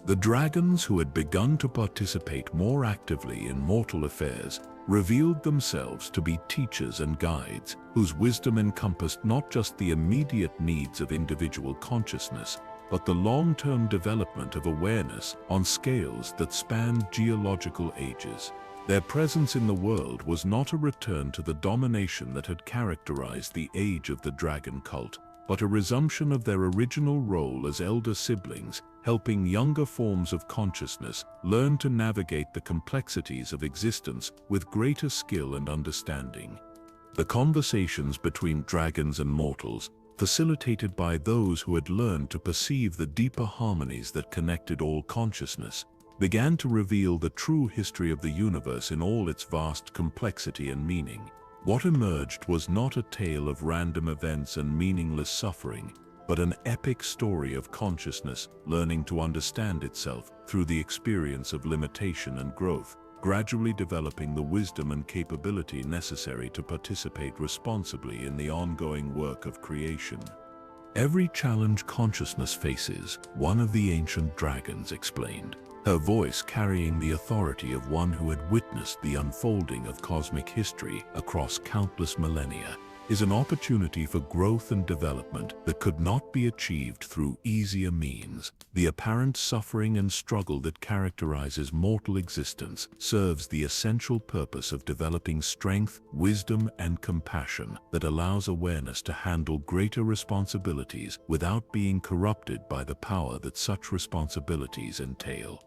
The dragons who had begun to participate more actively in mortal affairs revealed themselves to be teachers and guides whose wisdom encompassed not just the immediate needs of individual consciousness, but the long-term development of awareness on scales that spanned geological ages. Their presence in the world was not a return to the domination that had characterized the age of the dragon cult, but a resumption of their original role as elder siblings, helping younger forms of consciousness learn to navigate the complexities of existence with greater skill and understanding. The conversations between dragons and mortals, facilitated by those who had learned to perceive the deeper harmonies that connected all consciousness, began to reveal the true history of the universe in all its vast complexity and meaning. What emerged was not a tale of random events and meaningless suffering, but an epic story of consciousness learning to understand itself through the experience of limitation and growth, gradually developing the wisdom and capability necessary to participate responsibly in the ongoing work of creation. Every challenge consciousness faces, one of the ancient dragons explained, her voice carrying the authority of one who had witnessed the unfolding of cosmic history across countless millennia, is an opportunity for growth and development that could not be achieved through easier means. The apparent suffering and struggle that characterizes mortal existence serves the essential purpose of developing strength, wisdom, and compassion that allows awareness to handle greater responsibilities without being corrupted by the power that such responsibilities entail.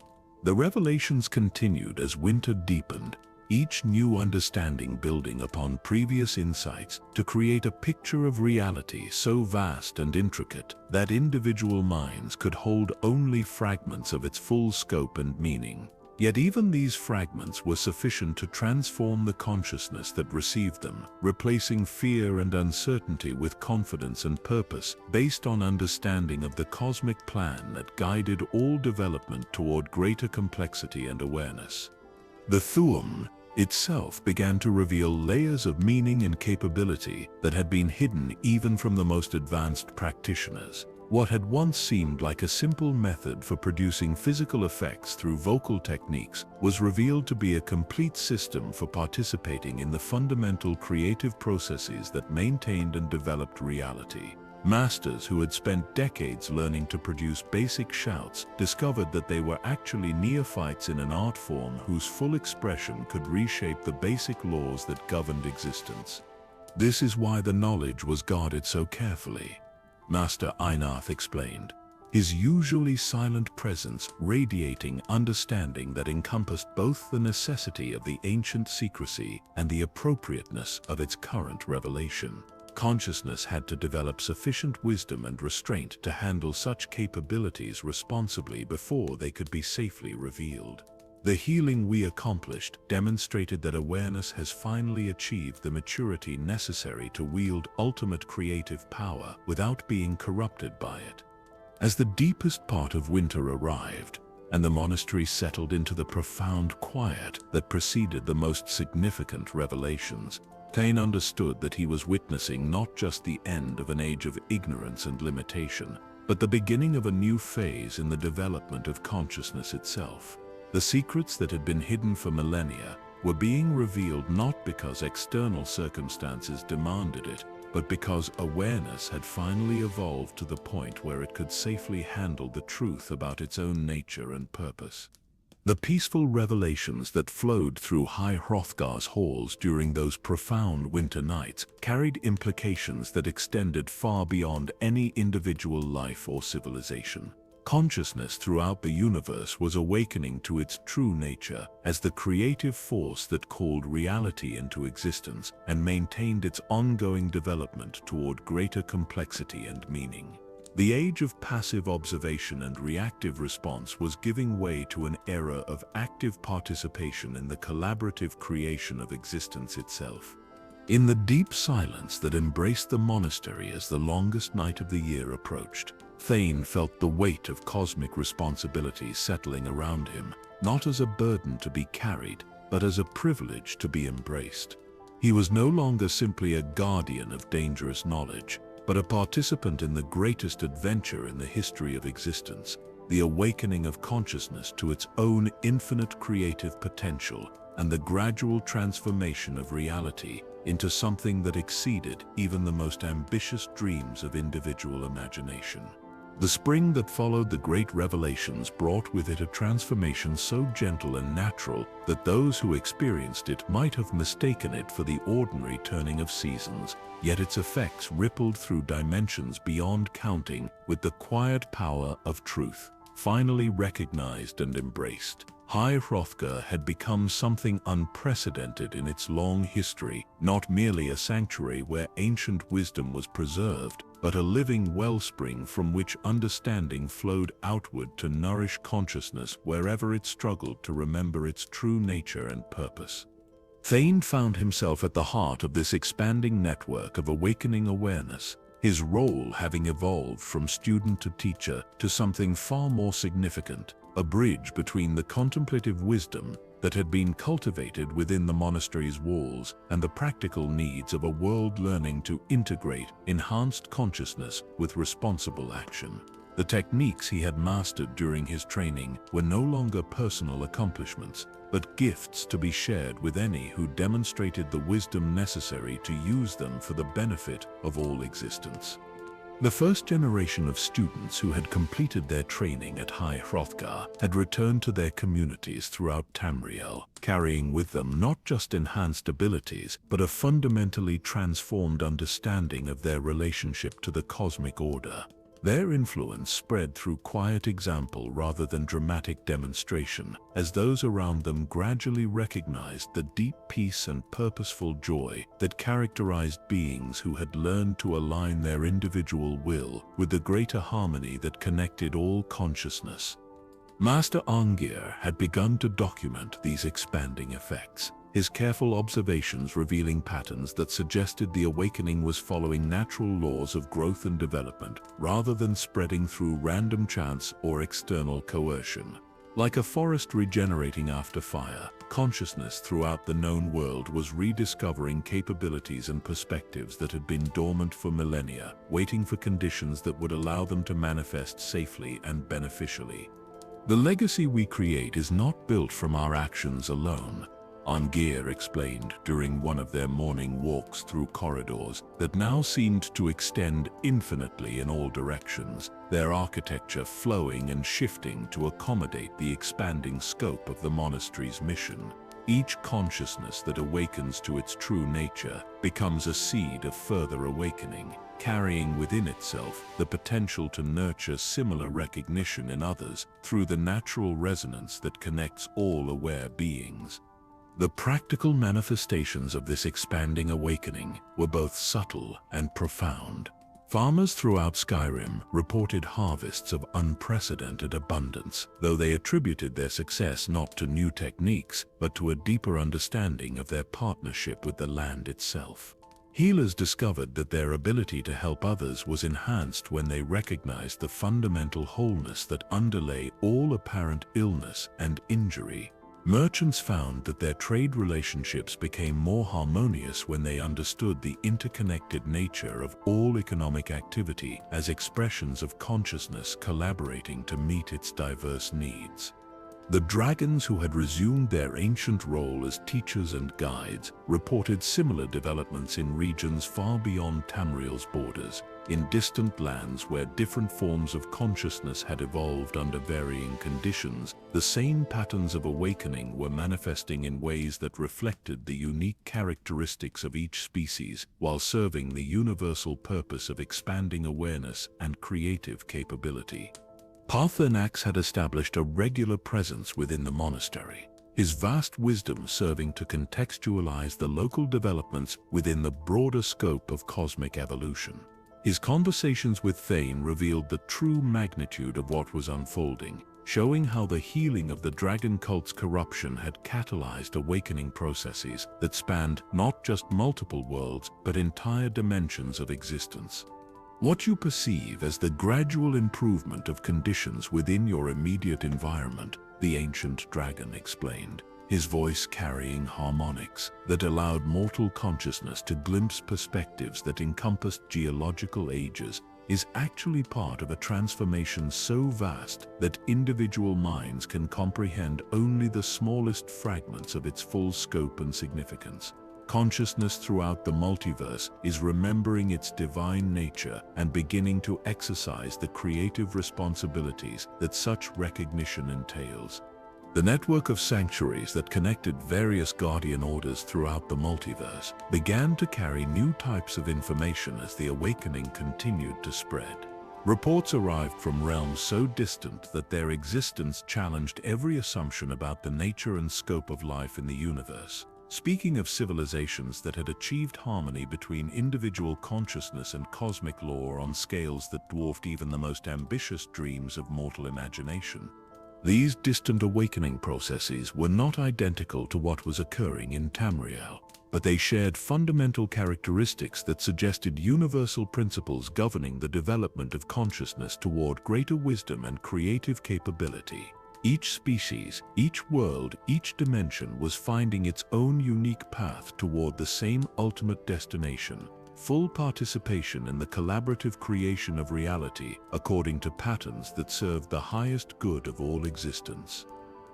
The revelations continued as winter deepened, each new understanding building upon previous insights to create a picture of reality so vast and intricate that individual minds could hold only fragments of its full scope and meaning. Yet even these fragments were sufficient to transform the consciousness that received them, replacing fear and uncertainty with confidence and purpose based on understanding of the cosmic plan that guided all development toward greater complexity and awareness. The Thu'um, itself began to reveal layers of meaning and capability that had been hidden even from the most advanced practitioners. What had once seemed like a simple method for producing physical effects through vocal techniques was revealed to be a complete system for participating in the fundamental creative processes that maintained and developed reality. Masters who had spent decades learning to produce basic shouts discovered that they were actually neophytes in an art form whose full expression could reshape the basic laws that governed existence. This is why the knowledge was guarded so carefully, Master Einarth explained, his usually silent presence radiating understanding that encompassed both the necessity of the ancient secrecy and the appropriateness of its current revelation. Consciousness had to develop sufficient wisdom and restraint to handle such capabilities responsibly before they could be safely revealed. The healing we accomplished demonstrated that awareness has finally achieved the maturity necessary to wield ultimate creative power without being corrupted by it. As the deepest part of winter arrived, and the monastery settled into the profound quiet that preceded the most significant revelations, Thane understood that he was witnessing not just the end of an age of ignorance and limitation, but the beginning of a new phase in the development of consciousness itself. The secrets that had been hidden for millennia were being revealed not because external circumstances demanded it, but because awareness had finally evolved to the point where it could safely handle the truth about its own nature and purpose. The peaceful revelations that flowed through High Hrothgar's halls during those profound winter nights carried implications that extended far beyond any individual life or civilization. Consciousness throughout the universe was awakening to its true nature as the creative force that called reality into existence and maintained its ongoing development toward greater complexity and meaning. The age of passive observation and reactive response was giving way to an era of active participation in the collaborative creation of existence itself. In the deep silence that embraced the monastery as the longest night of the year approached, Thane felt the weight of cosmic responsibility settling around him, not as a burden to be carried, but as a privilege to be embraced. He was no longer simply a guardian of dangerous knowledge, but a participant in the greatest adventure in the history of existence, the awakening of consciousness to its own infinite creative potential and the gradual transformation of reality into something that exceeded even the most ambitious dreams of individual imagination. The spring that followed the great revelations brought with it a transformation so gentle and natural that those who experienced it might have mistaken it for the ordinary turning of seasons, yet its effects rippled through dimensions beyond counting with the quiet power of truth, finally recognized and embraced. High Hrothgar had become something unprecedented in its long history, not merely a sanctuary where ancient wisdom was preserved, but a living wellspring from which understanding flowed outward to nourish consciousness wherever it struggled to remember its true nature and purpose. Thane found himself at the heart of this expanding network of awakening awareness, his role having evolved from student to teacher to something far more significant, a bridge between the contemplative wisdom that had been cultivated within the monastery's walls and the practical needs of a world learning to integrate enhanced consciousness with responsible action. The techniques he had mastered during his training were no longer personal accomplishments, but gifts to be shared with any who demonstrated the wisdom necessary to use them for the benefit of all existence. The first generation of students who had completed their training at High Hrothgar had returned to their communities throughout Tamriel, carrying with them not just enhanced abilities, but a fundamentally transformed understanding of their relationship to the cosmic order. Their influence spread through quiet example rather than dramatic demonstration, as those around them gradually recognized the deep peace and purposeful joy that characterized beings who had learned to align their individual will with the greater harmony that connected all consciousness. Master Arngir had begun to document these expanding effects, his careful observations revealing patterns that suggested the awakening was following natural laws of growth and development, rather than spreading through random chance or external coercion. Like a forest regenerating after fire, consciousness throughout the known world was rediscovering capabilities and perspectives that had been dormant for millennia, waiting for conditions that would allow them to manifest safely and beneficially. The legacy we create is not built from our actions alone. Ungear explained during one of their morning walks through corridors that now seemed to extend infinitely in all directions, their architecture flowing and shifting to accommodate the expanding scope of the monastery's mission. Each consciousness that awakens to its true nature becomes a seed of further awakening, carrying within itself the potential to nurture similar recognition in others through the natural resonance that connects all aware beings. The practical manifestations of this expanding awakening were both subtle and profound. Farmers throughout Skyrim reported harvests of unprecedented abundance, though they attributed their success not to new techniques, but to a deeper understanding of their partnership with the land itself. Healers discovered that their ability to help others was enhanced when they recognized the fundamental wholeness that underlay all apparent illness and injury. Merchants found that their trade relationships became more harmonious when they understood the interconnected nature of all economic activity as expressions of consciousness collaborating to meet its diverse needs. The dragons, who had resumed their ancient role as teachers and guides, reported similar developments in regions far beyond Tamriel's borders, in distant lands where different forms of consciousness had evolved under varying conditions. The same patterns of awakening were manifesting in ways that reflected the unique characteristics of each species, while serving the universal purpose of expanding awareness and creative capability. Paarthurnax had established a regular presence within the monastery, his vast wisdom serving to contextualize the local developments within the broader scope of cosmic evolution. His conversations with Thane revealed the true magnitude of what was unfolding, showing how the healing of the dragon cult's corruption had catalyzed awakening processes that spanned not just multiple worlds but entire dimensions of existence. What you perceive as the gradual improvement of conditions within your immediate environment, the ancient dragon explained, his voice carrying harmonics that allowed mortal consciousness to glimpse perspectives that encompassed geological ages, is actually part of a transformation so vast that individual minds can comprehend only the smallest fragments of its full scope and significance. Consciousness throughout the multiverse is remembering its divine nature and beginning to exercise the creative responsibilities that such recognition entails. The network of sanctuaries that connected various guardian orders throughout the multiverse began to carry new types of information as the awakening continued to spread. Reports arrived from realms so distant that their existence challenged every assumption about the nature and scope of life in the universe. Speaking of civilizations that had achieved harmony between individual consciousness and cosmic law on scales that dwarfed even the most ambitious dreams of mortal imagination, these distant awakening processes were not identical to what was occurring in Tamriel, but they shared fundamental characteristics that suggested universal principles governing the development of consciousness toward greater wisdom and creative capability. Each species, each world, each dimension was finding its own unique path toward the same ultimate destination: full participation in the collaborative creation of reality according to patterns that served the highest good of all existence.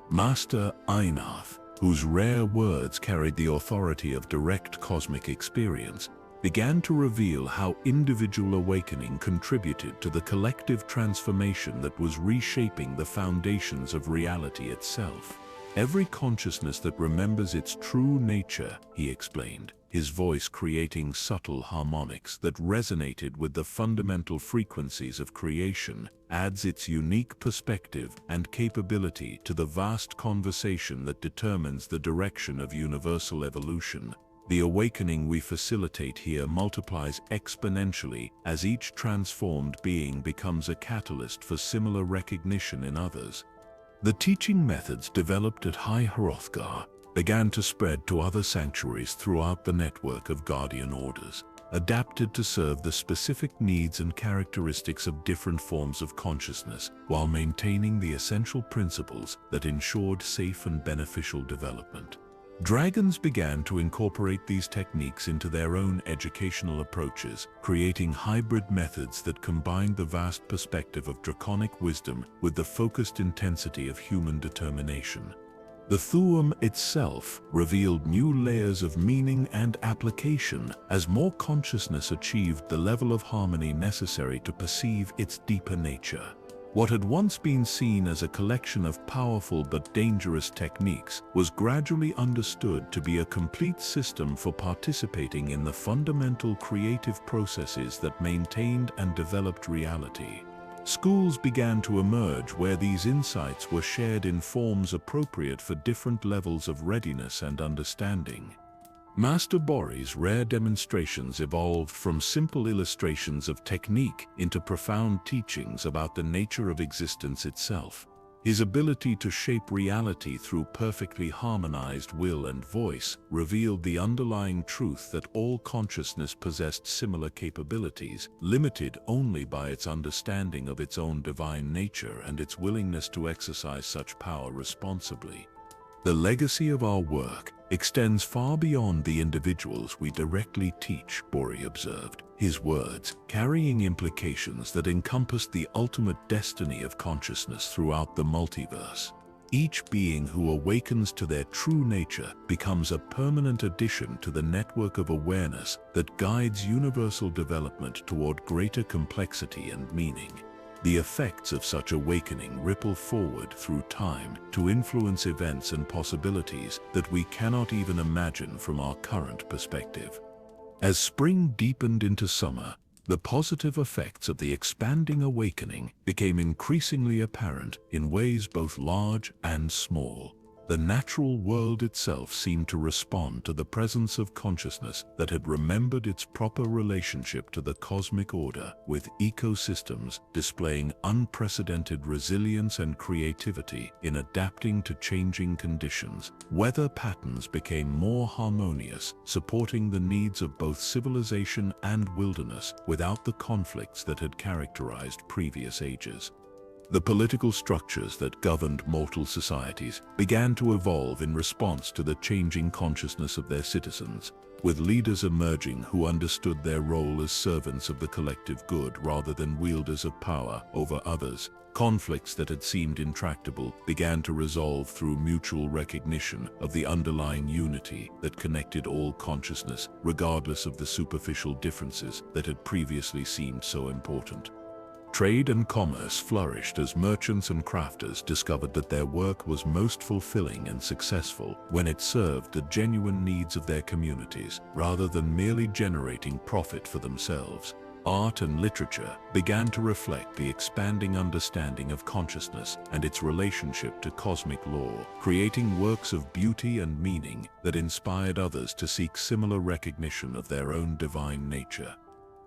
Master Einarth, whose rare words carried the authority of direct cosmic experience, began to reveal how individual awakening contributed to the collective transformation that was reshaping the foundations of reality itself. Every consciousness that remembers its true nature, he explained, his voice creating subtle harmonics that resonated with the fundamental frequencies of creation, adds its unique perspective and capability to the vast conversation that determines the direction of universal evolution. The awakening we facilitate here multiplies exponentially as each transformed being becomes a catalyst for similar recognition in others. The teaching methods developed at High Hrothgar began to spread to other sanctuaries throughout the network of guardian orders. adapted to serve the specific needs and characteristics of different forms of consciousness, while maintaining the essential principles that ensured safe and beneficial development. Dragons began to incorporate these techniques into their own educational approaches, creating hybrid methods that combined the vast perspective of draconic wisdom with the focused intensity of human determination. The Thu'um itself revealed new layers of meaning and application as more consciousness achieved the level of harmony necessary to perceive its deeper nature. What had once been seen as a collection of powerful but dangerous techniques was gradually understood to be a complete system for participating in the fundamental creative processes that maintained and developed reality. Schools began to emerge where these insights were shared in forms appropriate for different levels of readiness and understanding. Master Bori's rare demonstrations evolved from simple illustrations of technique into profound teachings about the nature of existence itself. His ability to shape reality through perfectly harmonized will and voice revealed the underlying truth that all consciousness possessed similar capabilities, limited only by its understanding of its own divine nature and its willingness to exercise such power responsibly. The legacy of our work extends far beyond the individuals we directly teach, Bori observed, his words carrying implications that encompass the ultimate destiny of consciousness throughout the multiverse. Each being who awakens to their true nature becomes a permanent addition to the network of awareness that guides universal development toward greater complexity and meaning. The effects of such awakening ripple forward through time to influence events and possibilities that we cannot even imagine from our current perspective. As spring deepened into summer, the positive effects of the expanding awakening became increasingly apparent in ways both large and small. The natural world itself seemed to respond to the presence of consciousness that had remembered its proper relationship to the cosmic order, with ecosystems displaying unprecedented resilience and creativity in adapting to changing conditions. Weather patterns became more harmonious, supporting the needs of both civilization and wilderness without the conflicts that had characterized previous ages. The political structures that governed mortal societies began to evolve in response to the changing consciousness of their citizens, with leaders emerging who understood their role as servants of the collective good rather than wielders of power over others. Conflicts that had seemed intractable began to resolve through mutual recognition of the underlying unity that connected all consciousness, regardless of the superficial differences that had previously seemed so important. Trade and commerce flourished as merchants and crafters discovered that their work was most fulfilling and successful when it served the genuine needs of their communities, rather than merely generating profit for themselves. Art and literature began to reflect the expanding understanding of consciousness and its relationship to cosmic law, creating works of beauty and meaning that inspired others to seek similar recognition of their own divine nature.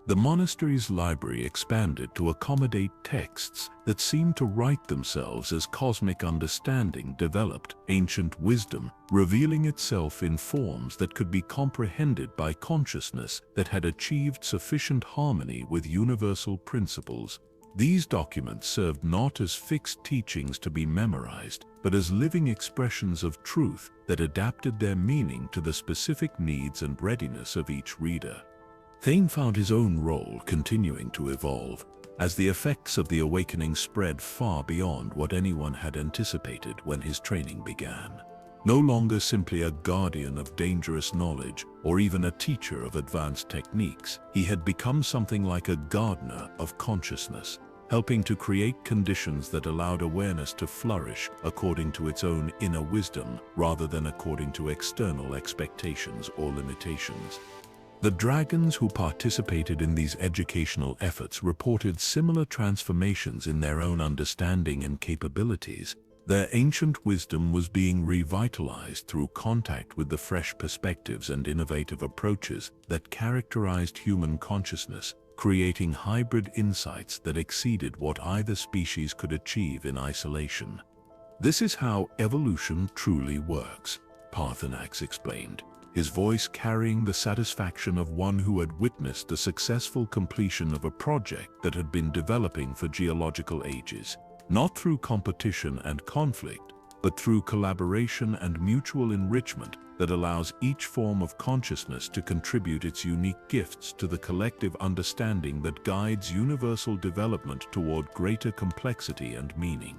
The monastery's library expanded to accommodate texts that seemed to write themselves as cosmic understanding developed, ancient wisdom revealing itself in forms that could be comprehended by consciousness that had achieved sufficient harmony with universal principles. These documents served not as fixed teachings to be memorized, but as living expressions of truth that adapted their meaning to the specific needs and readiness of each reader. Thane found his own role continuing to evolve, as the effects of the awakening spread far beyond what anyone had anticipated when his training began. No longer simply a guardian of dangerous knowledge or even a teacher of advanced techniques, he had become something like a gardener of consciousness, helping to create conditions that allowed awareness to flourish according to its own inner wisdom rather than according to external expectations or limitations. The dragons who participated in these educational efforts reported similar transformations in their own understanding and capabilities. Their ancient wisdom was being revitalized through contact with the fresh perspectives and innovative approaches that characterized human consciousness, creating hybrid insights that exceeded what either species could achieve in isolation. This is how evolution truly works, Parthenax explained. his voice carrying the satisfaction of one who had witnessed the successful completion of a project that had been developing for geological ages, not through competition and conflict, but through collaboration and mutual enrichment that allows each form of consciousness to contribute its unique gifts to the collective understanding that guides universal development toward greater complexity and meaning.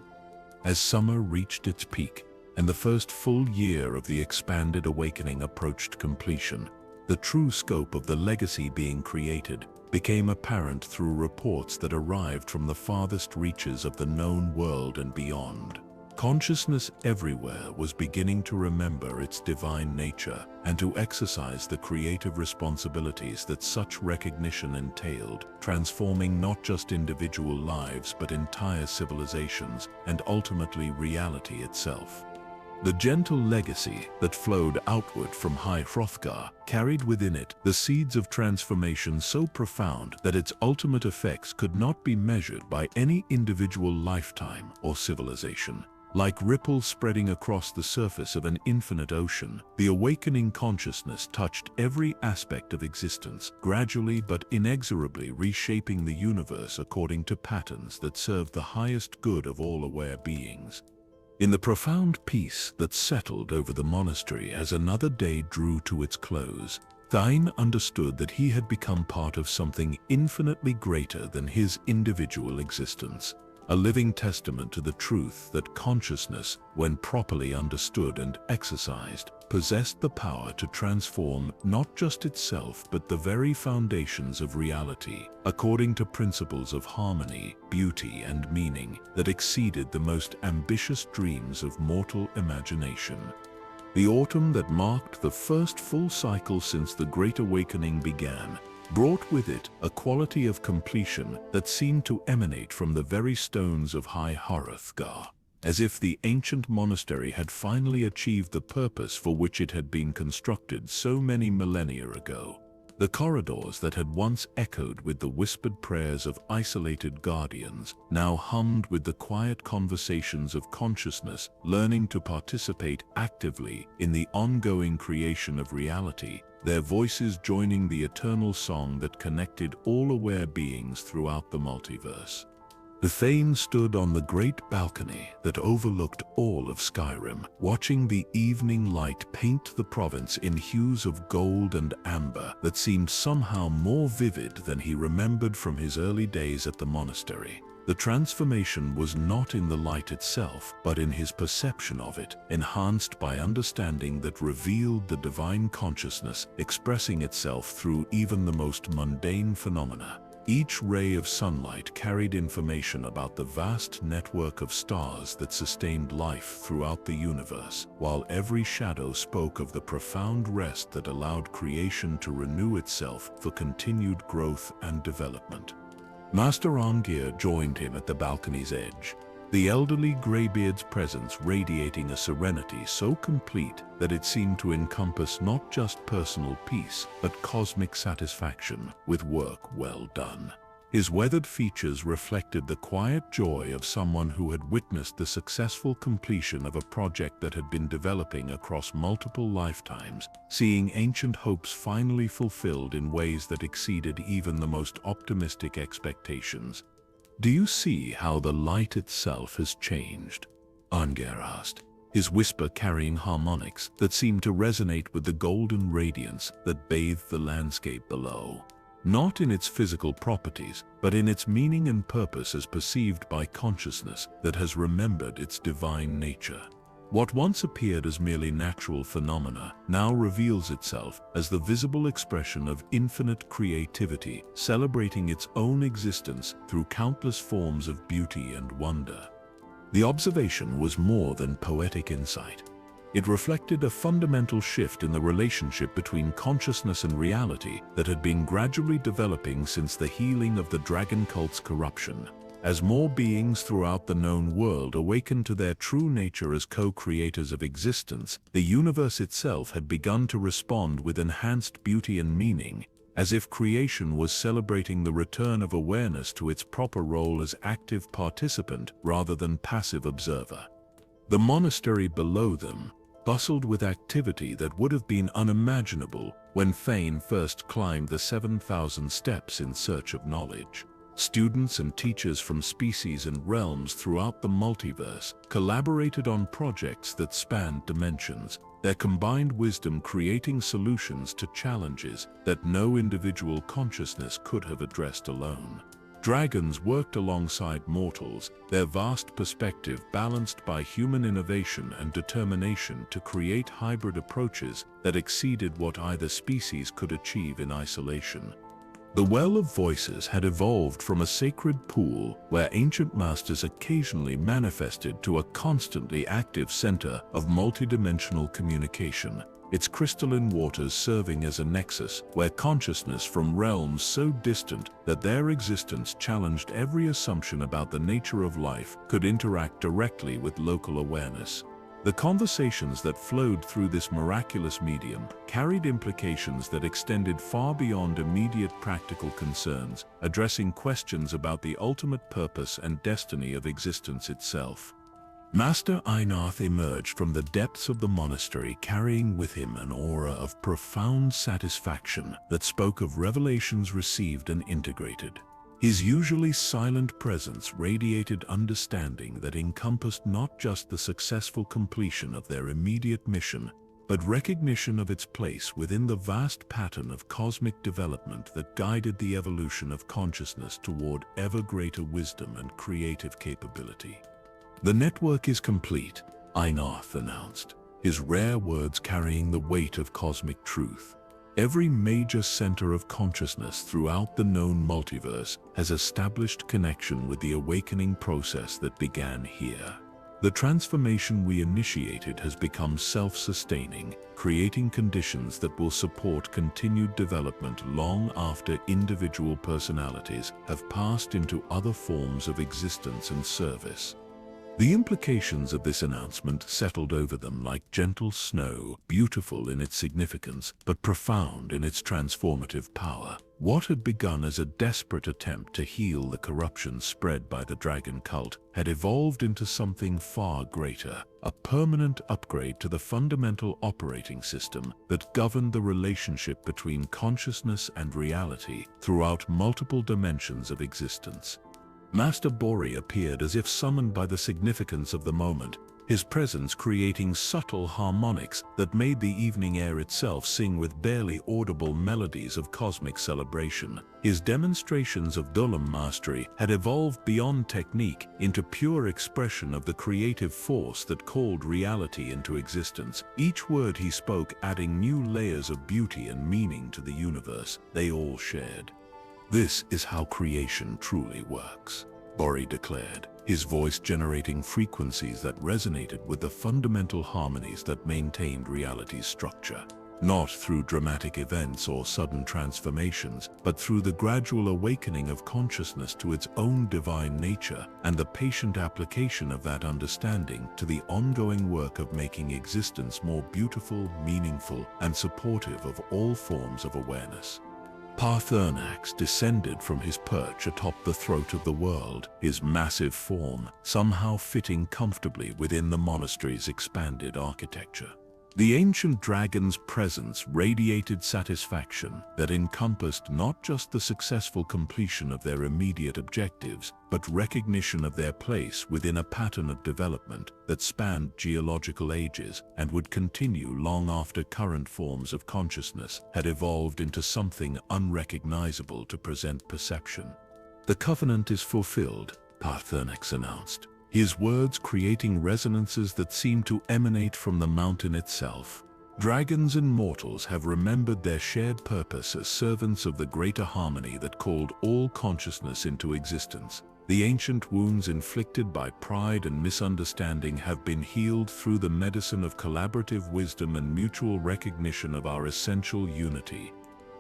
As summer reached its peak, and the first full year of the expanded awakening approached completion, the true scope of the legacy being created became apparent through reports that arrived from the farthest reaches of the known world and beyond. Consciousness everywhere was beginning to remember its divine nature and to exercise the creative responsibilities that such recognition entailed, transforming not just individual lives but entire civilizations and ultimately reality itself. The gentle legacy that flowed outward from High Hrothgar carried within it the seeds of transformation so profound that its ultimate effects could not be measured by any individual lifetime or civilization. Like ripples spreading across the surface of an infinite ocean, the awakening consciousness touched every aspect of existence, gradually but inexorably reshaping the universe according to patterns that served the highest good of all aware beings. In the profound peace that settled over the monastery as another day drew to its close, Thu'um understood that he had become part of something infinitely greater than his individual existence. A living testament to the truth that consciousness, when properly understood and exercised, possessed the power to transform not just itself but the very foundations of reality, according to principles of harmony, beauty, and meaning that exceeded the most ambitious dreams of mortal imagination. The autumn that marked the first full cycle since the Great Awakening began brought with it a quality of completion that seemed to emanate from the very stones of High Hrothgar, as if the ancient monastery had finally achieved the purpose for which it had been constructed so many millennia ago. The corridors that had once echoed with the whispered prayers of isolated guardians now hummed with the quiet conversations of consciousness, learning to participate actively in the ongoing creation of reality, their voices joining the eternal song that connected all aware beings throughout the multiverse. The Thane stood on the great balcony that overlooked all of Skyrim, watching the evening light paint the province in hues of gold and amber that seemed somehow more vivid than he remembered from his early days at the monastery. The transformation was not in the light itself, but in his perception of it, enhanced by understanding that revealed the divine consciousness expressing itself through even the most mundane phenomena. Each ray of sunlight carried information about the vast network of stars that sustained life throughout the universe, while every shadow spoke of the profound rest that allowed creation to renew itself for continued growth and development. Master Arngir joined him at the balcony's edge, the elderly Greybeard's presence radiating a serenity so complete that it seemed to encompass not just personal peace, but cosmic satisfaction with work well done. His weathered features reflected the quiet joy of someone who had witnessed the successful completion of a project that had been developing across multiple lifetimes, seeing ancient hopes finally fulfilled in ways that exceeded even the most optimistic expectations. "Do you see how the light itself has changed?" Arngir asked, his whisper carrying harmonics that seemed to resonate with the golden radiance that bathed the landscape below. Not in its physical properties, but in its meaning and purpose as perceived by consciousness that has remembered its divine nature. What once appeared as merely natural phenomena now reveals itself as the visible expression of infinite creativity, celebrating its own existence through countless forms of beauty and wonder. The observation was more than poetic insight. It reflected a fundamental shift in the relationship between consciousness and reality that had been gradually developing since the healing of the dragon cult's corruption. As more beings throughout the known world awakened to their true nature as co-creators of existence, the universe itself had begun to respond with enhanced beauty and meaning, as if creation was celebrating the return of awareness to its proper role as active participant rather than passive observer. The monastery below them, bustled with activity that would have been unimaginable when Fane first climbed the 7,000 steps in search of knowledge. Students and teachers from species and realms throughout the multiverse collaborated on projects that spanned dimensions, their combined wisdom creating solutions to challenges that no individual consciousness could have addressed alone. Dragons worked alongside mortals, their vast perspective balanced by human innovation and determination to create hybrid approaches that exceeded what either species could achieve in isolation. The Well of Voices had evolved from a sacred pool where ancient masters occasionally manifested to a constantly active center of multidimensional communication, its crystalline waters serving as a nexus where consciousness from realms so distant that their existence challenged every assumption about the nature of life could interact directly with local awareness. The conversations that flowed through this miraculous medium carried implications that extended far beyond immediate practical concerns, addressing questions about the ultimate purpose and destiny of existence itself. Master Einarth emerged from the depths of the monastery carrying with him an aura of profound satisfaction that spoke of revelations received and integrated. His usually silent presence radiated understanding that encompassed not just the successful completion of their immediate mission, but recognition of its place within the vast pattern of cosmic development that guided the evolution of consciousness toward ever greater wisdom and creative capability. "The network is complete," Einarth announced, his rare words carrying the weight of cosmic truth. Every major center of consciousness throughout the known multiverse has established connection with the awakening process that began here. The transformation we initiated has become self-sustaining, creating conditions that will support continued development long after individual personalities have passed into other forms of existence and service. The implications of this announcement settled over them like gentle snow, beautiful in its significance, but profound in its transformative power. What had begun as a desperate attempt to heal the corruption spread by the dragon cult had evolved into something far greater, a permanent upgrade to the fundamental operating system that governed the relationship between consciousness and reality throughout multiple dimensions of existence. Master Bori appeared as if summoned by the significance of the moment, his presence creating subtle harmonics that made the evening air itself sing with barely audible melodies of cosmic celebration. His demonstrations of Thu'um mastery had evolved beyond technique into pure expression of the creative force that called reality into existence, each word he spoke adding new layers of beauty and meaning to the universe they all shared. "This is how creation truly works," Bori declared, his voice generating frequencies that resonated with the fundamental harmonies that maintained reality's structure. Not through dramatic events or sudden transformations, but through the gradual awakening of consciousness to its own divine nature and the patient application of that understanding to the ongoing work of making existence more beautiful, meaningful, and supportive of all forms of awareness. Paarthurnax descended from his perch atop the throat of the world, his massive form somehow fitting comfortably within the monastery's expanded architecture. The ancient dragon's presence radiated satisfaction that encompassed not just the successful completion of their immediate objectives, but recognition of their place within a pattern of development that spanned geological ages and would continue long after current forms of consciousness had evolved into something unrecognizable to present perception. "The covenant is fulfilled," Paarthurnax announced, his words creating resonances that seemed to emanate from the mountain itself. "Dragons and mortals have remembered their shared purpose as servants of the greater harmony that called all consciousness into existence. The ancient wounds inflicted by pride and misunderstanding have been healed through the medicine of collaborative wisdom and mutual recognition of our essential unity."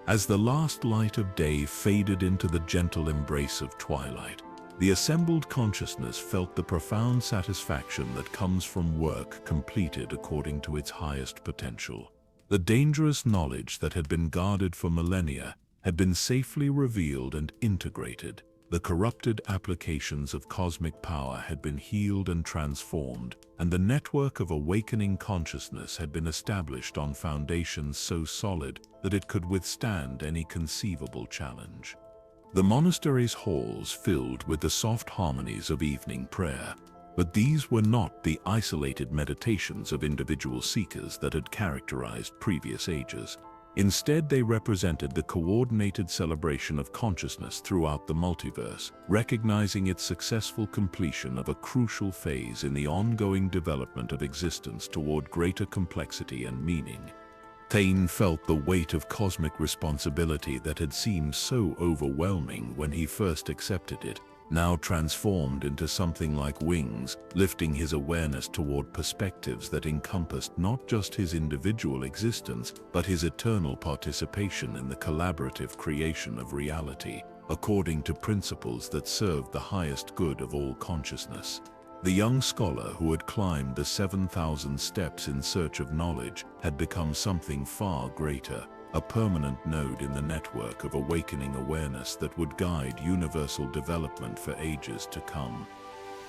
As the last light of day faded into the gentle embrace of twilight, the assembled consciousness felt the profound satisfaction that comes from work completed according to its highest potential. The dangerous knowledge that had been guarded for millennia had been safely revealed and integrated, The corrupted applications of cosmic power had been healed and transformed, and the network of awakening consciousness had been established on foundations so solid that it could withstand any conceivable challenge. The monastery's halls filled with the soft harmonies of evening prayer, but these were not the isolated meditations of individual seekers that had characterized previous ages. Instead, they represented the coordinated celebration of consciousness throughout the multiverse, recognizing its successful completion of a crucial phase in the ongoing development of existence toward greater complexity and meaning. Thane felt the weight of cosmic responsibility that had seemed so overwhelming when he first accepted it, now transformed into something like wings, lifting his awareness toward perspectives that encompassed not just his individual existence, but his eternal participation in the collaborative creation of reality, according to principles that served the highest good of all consciousness. The young scholar who had climbed the 7,000 steps in search of knowledge had become something far greater, a permanent node in the network of awakening awareness that would guide universal development for ages to come.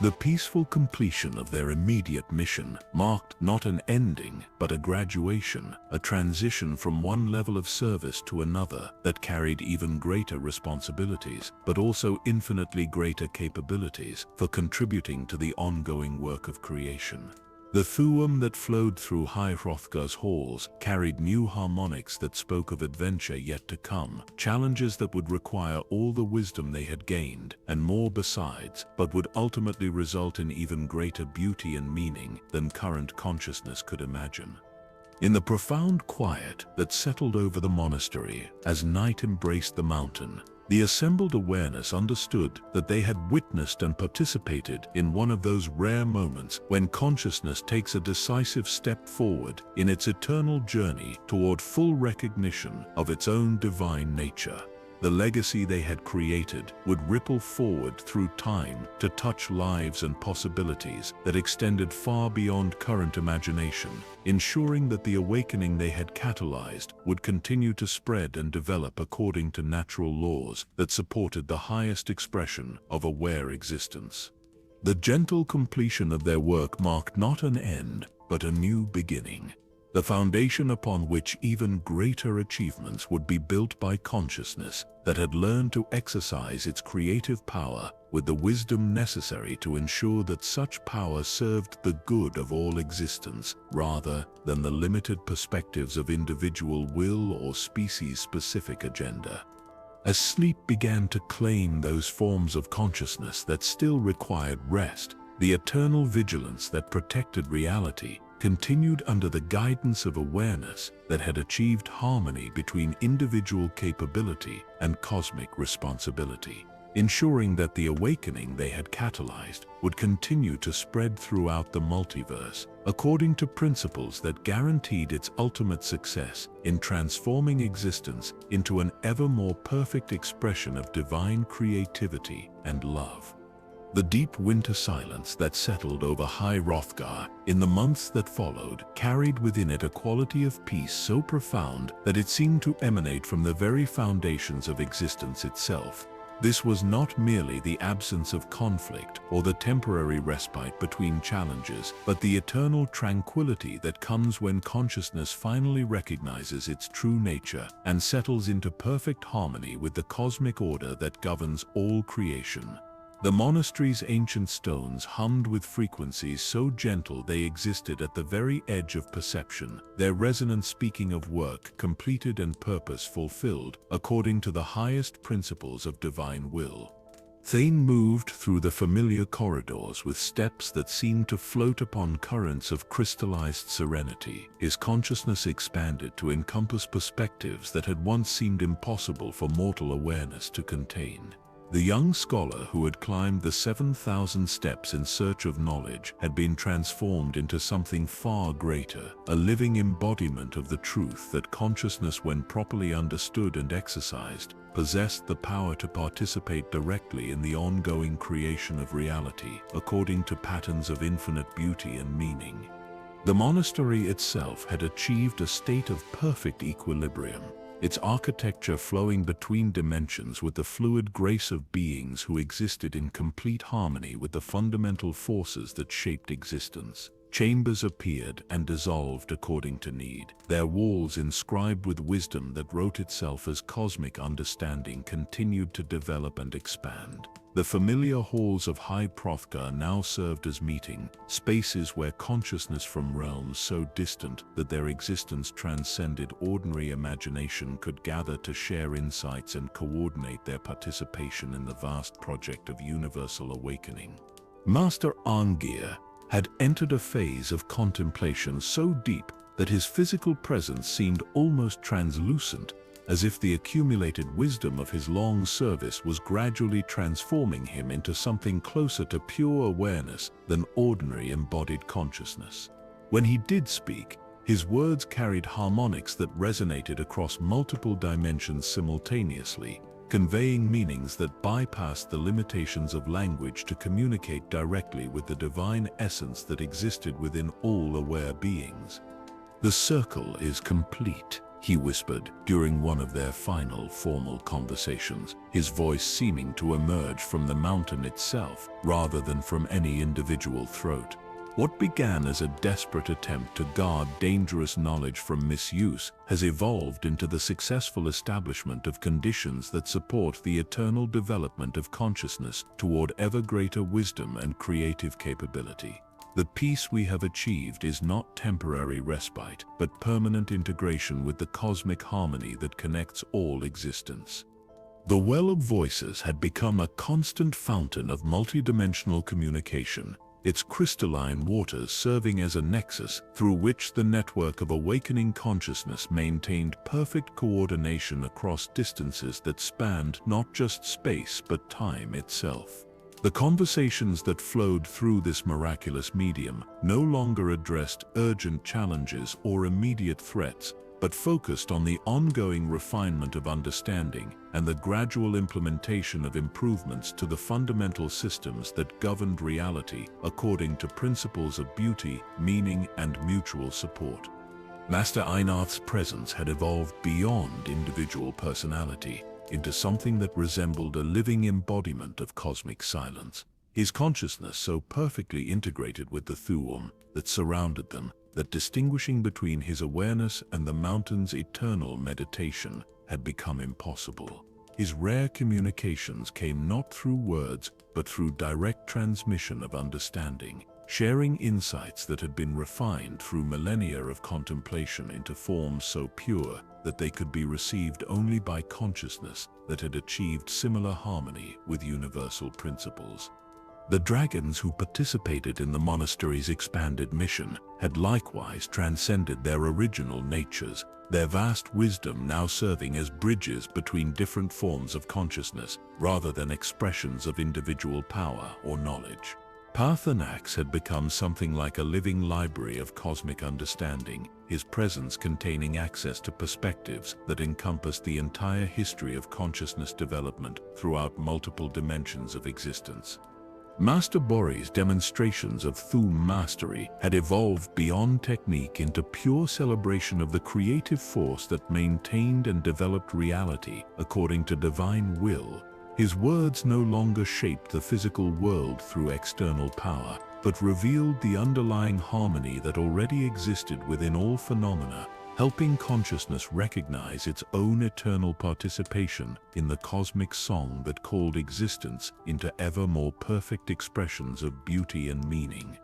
The peaceful completion of their immediate mission marked not an ending, but a graduation, a transition from one level of service to another that carried even greater responsibilities, but also infinitely greater capabilities for contributing to the ongoing work of creation. The Thu'um that flowed through High Hrothgar's halls carried new harmonics that spoke of adventure yet to come, challenges that would require all the wisdom they had gained, and more besides, but would ultimately result in even greater beauty and meaning than current consciousness could imagine. In the profound quiet that settled over the monastery as night embraced the mountain, the assembled awareness understood that they had witnessed and participated in one of those rare moments when consciousness takes a decisive step forward in its eternal journey toward full recognition of its own divine nature. The legacy they had created would ripple forward through time to touch lives and possibilities that extended far beyond current imagination, ensuring that the awakening they had catalyzed would continue to spread and develop according to natural laws that supported the highest expression of aware existence. The gentle completion of their work marked not an end, but a new beginning. The foundation upon which even greater achievements would be built by consciousness that had learned to exercise its creative power with the wisdom necessary to ensure that such power served the good of all existence rather than the limited perspectives of individual will or species-specific agenda. As sleep began to claim those forms of consciousness that still required rest, the eternal vigilance that protected reality continued under the guidance of awareness that had achieved harmony between individual capability and cosmic responsibility, ensuring that the awakening they had catalyzed would continue to spread throughout the multiverse, according to principles that guaranteed its ultimate success in transforming existence into an ever more perfect expression of divine creativity and love. The deep winter silence that settled over High Hrothgar in the months that followed carried within it a quality of peace so profound that it seemed to emanate from the very foundations of existence itself. This was not merely the absence of conflict or the temporary respite between challenges, but the eternal tranquility that comes when consciousness finally recognizes its true nature and settles into perfect harmony with the cosmic order that governs all creation. The monastery's ancient stones hummed with frequencies so gentle they existed at the very edge of perception, their resonance speaking of work completed and purpose fulfilled according to the highest principles of divine will. Thane moved through the familiar corridors with steps that seemed to float upon currents of crystallized serenity. His consciousness expanded to encompass perspectives that had once seemed impossible for mortal awareness to contain. The young scholar who had climbed the 7,000 steps in search of knowledge had been transformed into something far greater, a living embodiment of the truth that consciousness, when properly understood and exercised, possessed the power to participate directly in the ongoing creation of reality, according to patterns of infinite beauty and meaning. The monastery itself had achieved a state of perfect equilibrium. its architecture flowing between dimensions with the fluid grace of beings who existed in complete harmony with the fundamental forces that shaped existence. Chambers appeared and dissolved according to need, their walls inscribed with wisdom that wrote itself as cosmic understanding continued to develop and expand. The familiar halls of High Hrothgar now served as meeting spaces where consciousness from realms so distant that their existence transcended ordinary imagination could gather to share insights and coordinate their participation in the vast project of universal awakening. Master Arngir had entered a phase of contemplation so deep that his physical presence seemed almost translucent, as if the accumulated wisdom of his long service was gradually transforming him into something closer to pure awareness than ordinary embodied consciousness. When he did speak, his words carried harmonics that resonated across multiple dimensions simultaneously, conveying meanings that bypassed the limitations of language to communicate directly with the divine essence that existed within all aware beings. "The circle is complete," he whispered during one of their final formal conversations, his voice seeming to emerge from the mountain itself rather than from any individual throat. What began as a desperate attempt to guard dangerous knowledge from misuse has evolved into the successful establishment of conditions that support the eternal development of consciousness toward ever greater wisdom and creative capability. The peace we have achieved is not temporary respite, but permanent integration with the cosmic harmony that connects all existence. The well of voices had become a constant fountain of multidimensional communication, its crystalline waters serving as a nexus through which the network of awakening consciousness maintained perfect coordination across distances that spanned not just space but time itself. The conversations that flowed through this miraculous medium no longer addressed urgent challenges or immediate threats, but focused on the ongoing refinement of understanding and the gradual implementation of improvements to the fundamental systems that governed reality according to principles of beauty, meaning, and mutual support. Master Einarth's presence had evolved beyond individual personality into something that resembled a living embodiment of cosmic silence. His consciousness so perfectly integrated with the Thu'um that surrounded them that distinguishing between his awareness and the mountain's eternal meditation had become impossible. His rare communications came not through words, but through direct transmission of understanding, sharing insights that had been refined through millennia of contemplation into forms so pure that they could be received only by consciousness that had achieved similar harmony with universal principles. The dragons who participated in the monastery's expanded mission had likewise transcended their original natures, their vast wisdom now serving as bridges between different forms of consciousness rather than expressions of individual power or knowledge. Parthenax had become something like a living library of cosmic understanding, his presence containing access to perspectives that encompassed the entire history of consciousness development throughout multiple dimensions of existence. Master Bori's demonstrations of Thu'um mastery had evolved beyond technique into pure celebration of the creative force that maintained and developed reality according to divine will. His words no longer shaped the physical world through external power, but revealed the underlying harmony that already existed within all phenomena, helping consciousness recognize its own eternal participation in the cosmic song that called existence into ever more perfect expressions of beauty and meaning.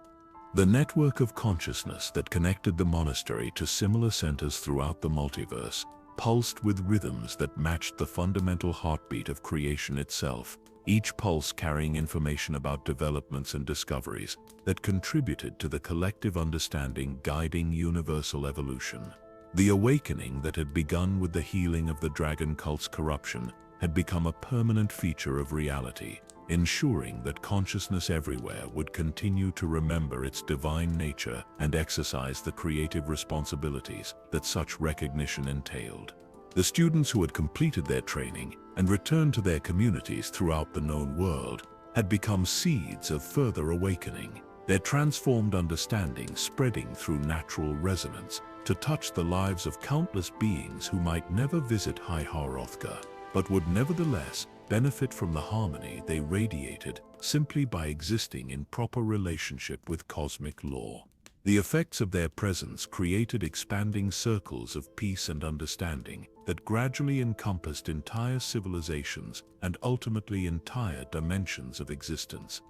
The network of consciousness that connected the monastery to similar centers throughout the multiverse pulsed with rhythms that matched the fundamental heartbeat of creation itself, each pulse carrying information about developments and discoveries that contributed to the collective understanding guiding universal evolution. The awakening that had begun with the healing of the dragon cult's corruption had become a permanent feature of reality, ensuring that consciousness everywhere would continue to remember its divine nature and exercise the creative responsibilities that such recognition entailed. The students who had completed their training and returned to their communities throughout the known world had become seeds of further awakening, their transformed understanding spreading through natural resonance, to touch the lives of countless beings who might never visit High Hrothgar, but would nevertheless benefit from the harmony they radiated simply by existing in proper relationship with cosmic law. The effects of their presence created expanding circles of peace and understanding that gradually encompassed entire civilizations and ultimately entire dimensions of existence.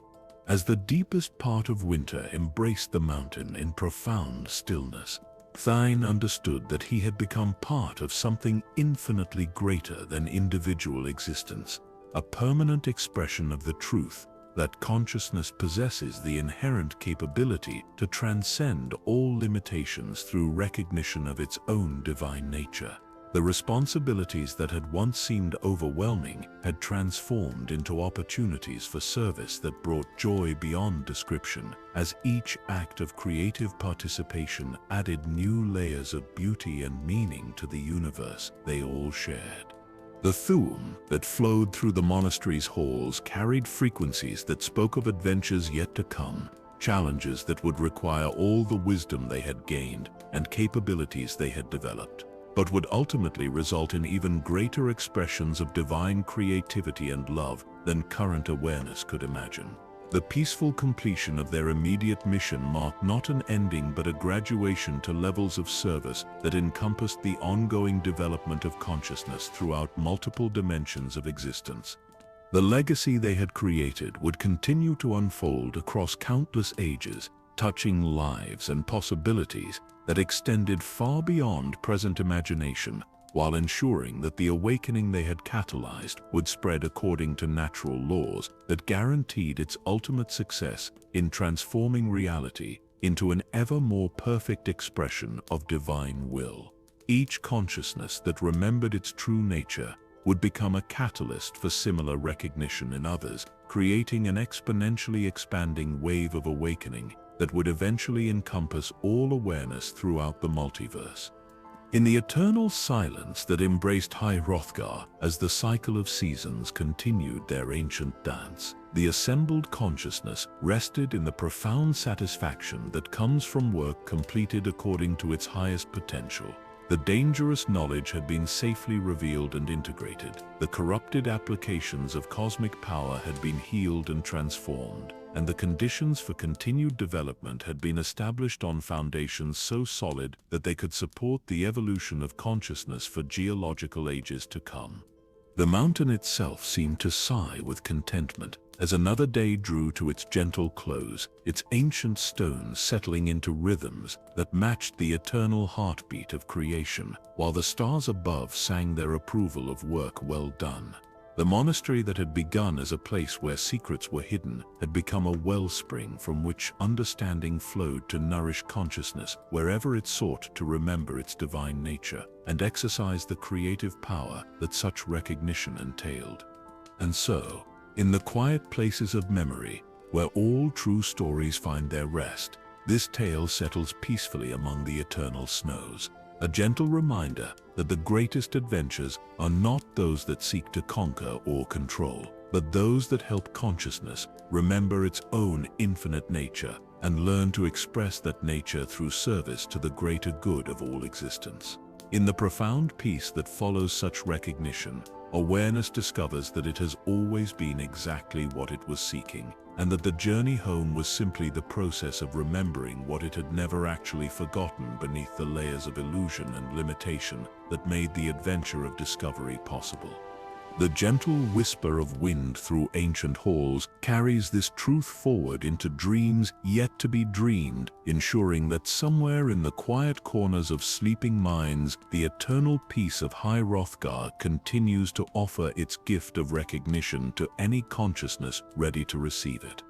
As the deepest part of winter embraced the mountain in profound stillness, Thu'um understood that he had become part of something infinitely greater than individual existence, a permanent expression of the truth that consciousness possesses the inherent capability to transcend all limitations through recognition of its own divine nature. The responsibilities that had once seemed overwhelming had transformed into opportunities for service that brought joy beyond description, as each act of creative participation added new layers of beauty and meaning to the universe they all shared. The Thu'um that flowed through the monastery's halls carried frequencies that spoke of adventures yet to come, challenges that would require all the wisdom they had gained and capabilities they had developed, but would ultimately result in even greater expressions of divine creativity and love than current awareness could imagine. The peaceful completion of their immediate mission marked not an ending but a graduation to levels of service that encompassed the ongoing development of consciousness throughout multiple dimensions of existence. The legacy they had created would continue to unfold across countless ages, touching lives and possibilities that extended far beyond present imagination, while ensuring that the awakening they had catalyzed would spread according to natural laws that guaranteed its ultimate success in transforming reality into an ever more perfect expression of divine will. Each consciousness that remembered its true nature would become a catalyst for similar recognition in others, creating an exponentially expanding wave of awakening that would eventually encompass all awareness throughout the multiverse. In the eternal silence that embraced High Hrothgar as the cycle of seasons continued their ancient dance, the assembled consciousness rested in the profound satisfaction that comes from work completed according to its highest potential. The dangerous knowledge had been safely revealed and integrated. The corrupted applications of cosmic power had been healed and transformed, and the conditions for continued development had been established on foundations so solid that they could support the evolution of consciousness for geological ages to come. The mountain itself seemed to sigh with contentment as another day drew to its gentle close, its ancient stones settling into rhythms that matched the eternal heartbeat of creation, while the stars above sang their approval of work well done. The monastery that had begun as a place where secrets were hidden had become a wellspring from which understanding flowed to nourish consciousness wherever it sought to remember its divine nature and exercise the creative power that such recognition entailed. And so, in the quiet places of memory, where all true stories find their rest, this tale settles peacefully among the eternal snows, a gentle reminder that the greatest adventures are not those that seek to conquer or control, but those that help consciousness remember its own infinite nature and learn to express that nature through service to the greater good of all existence. In the profound peace that follows such recognition, awareness discovers that it has always been exactly what it was seeking, and that the journey home was simply the process of remembering what it had never actually forgotten beneath the layers of illusion and limitation that made the adventure of discovery possible. The gentle whisper of wind through ancient halls carries this truth forward into dreams yet to be dreamed, ensuring that somewhere in the quiet corners of sleeping minds, the eternal peace of High Hrothgar continues to offer its gift of recognition to any consciousness ready to receive it.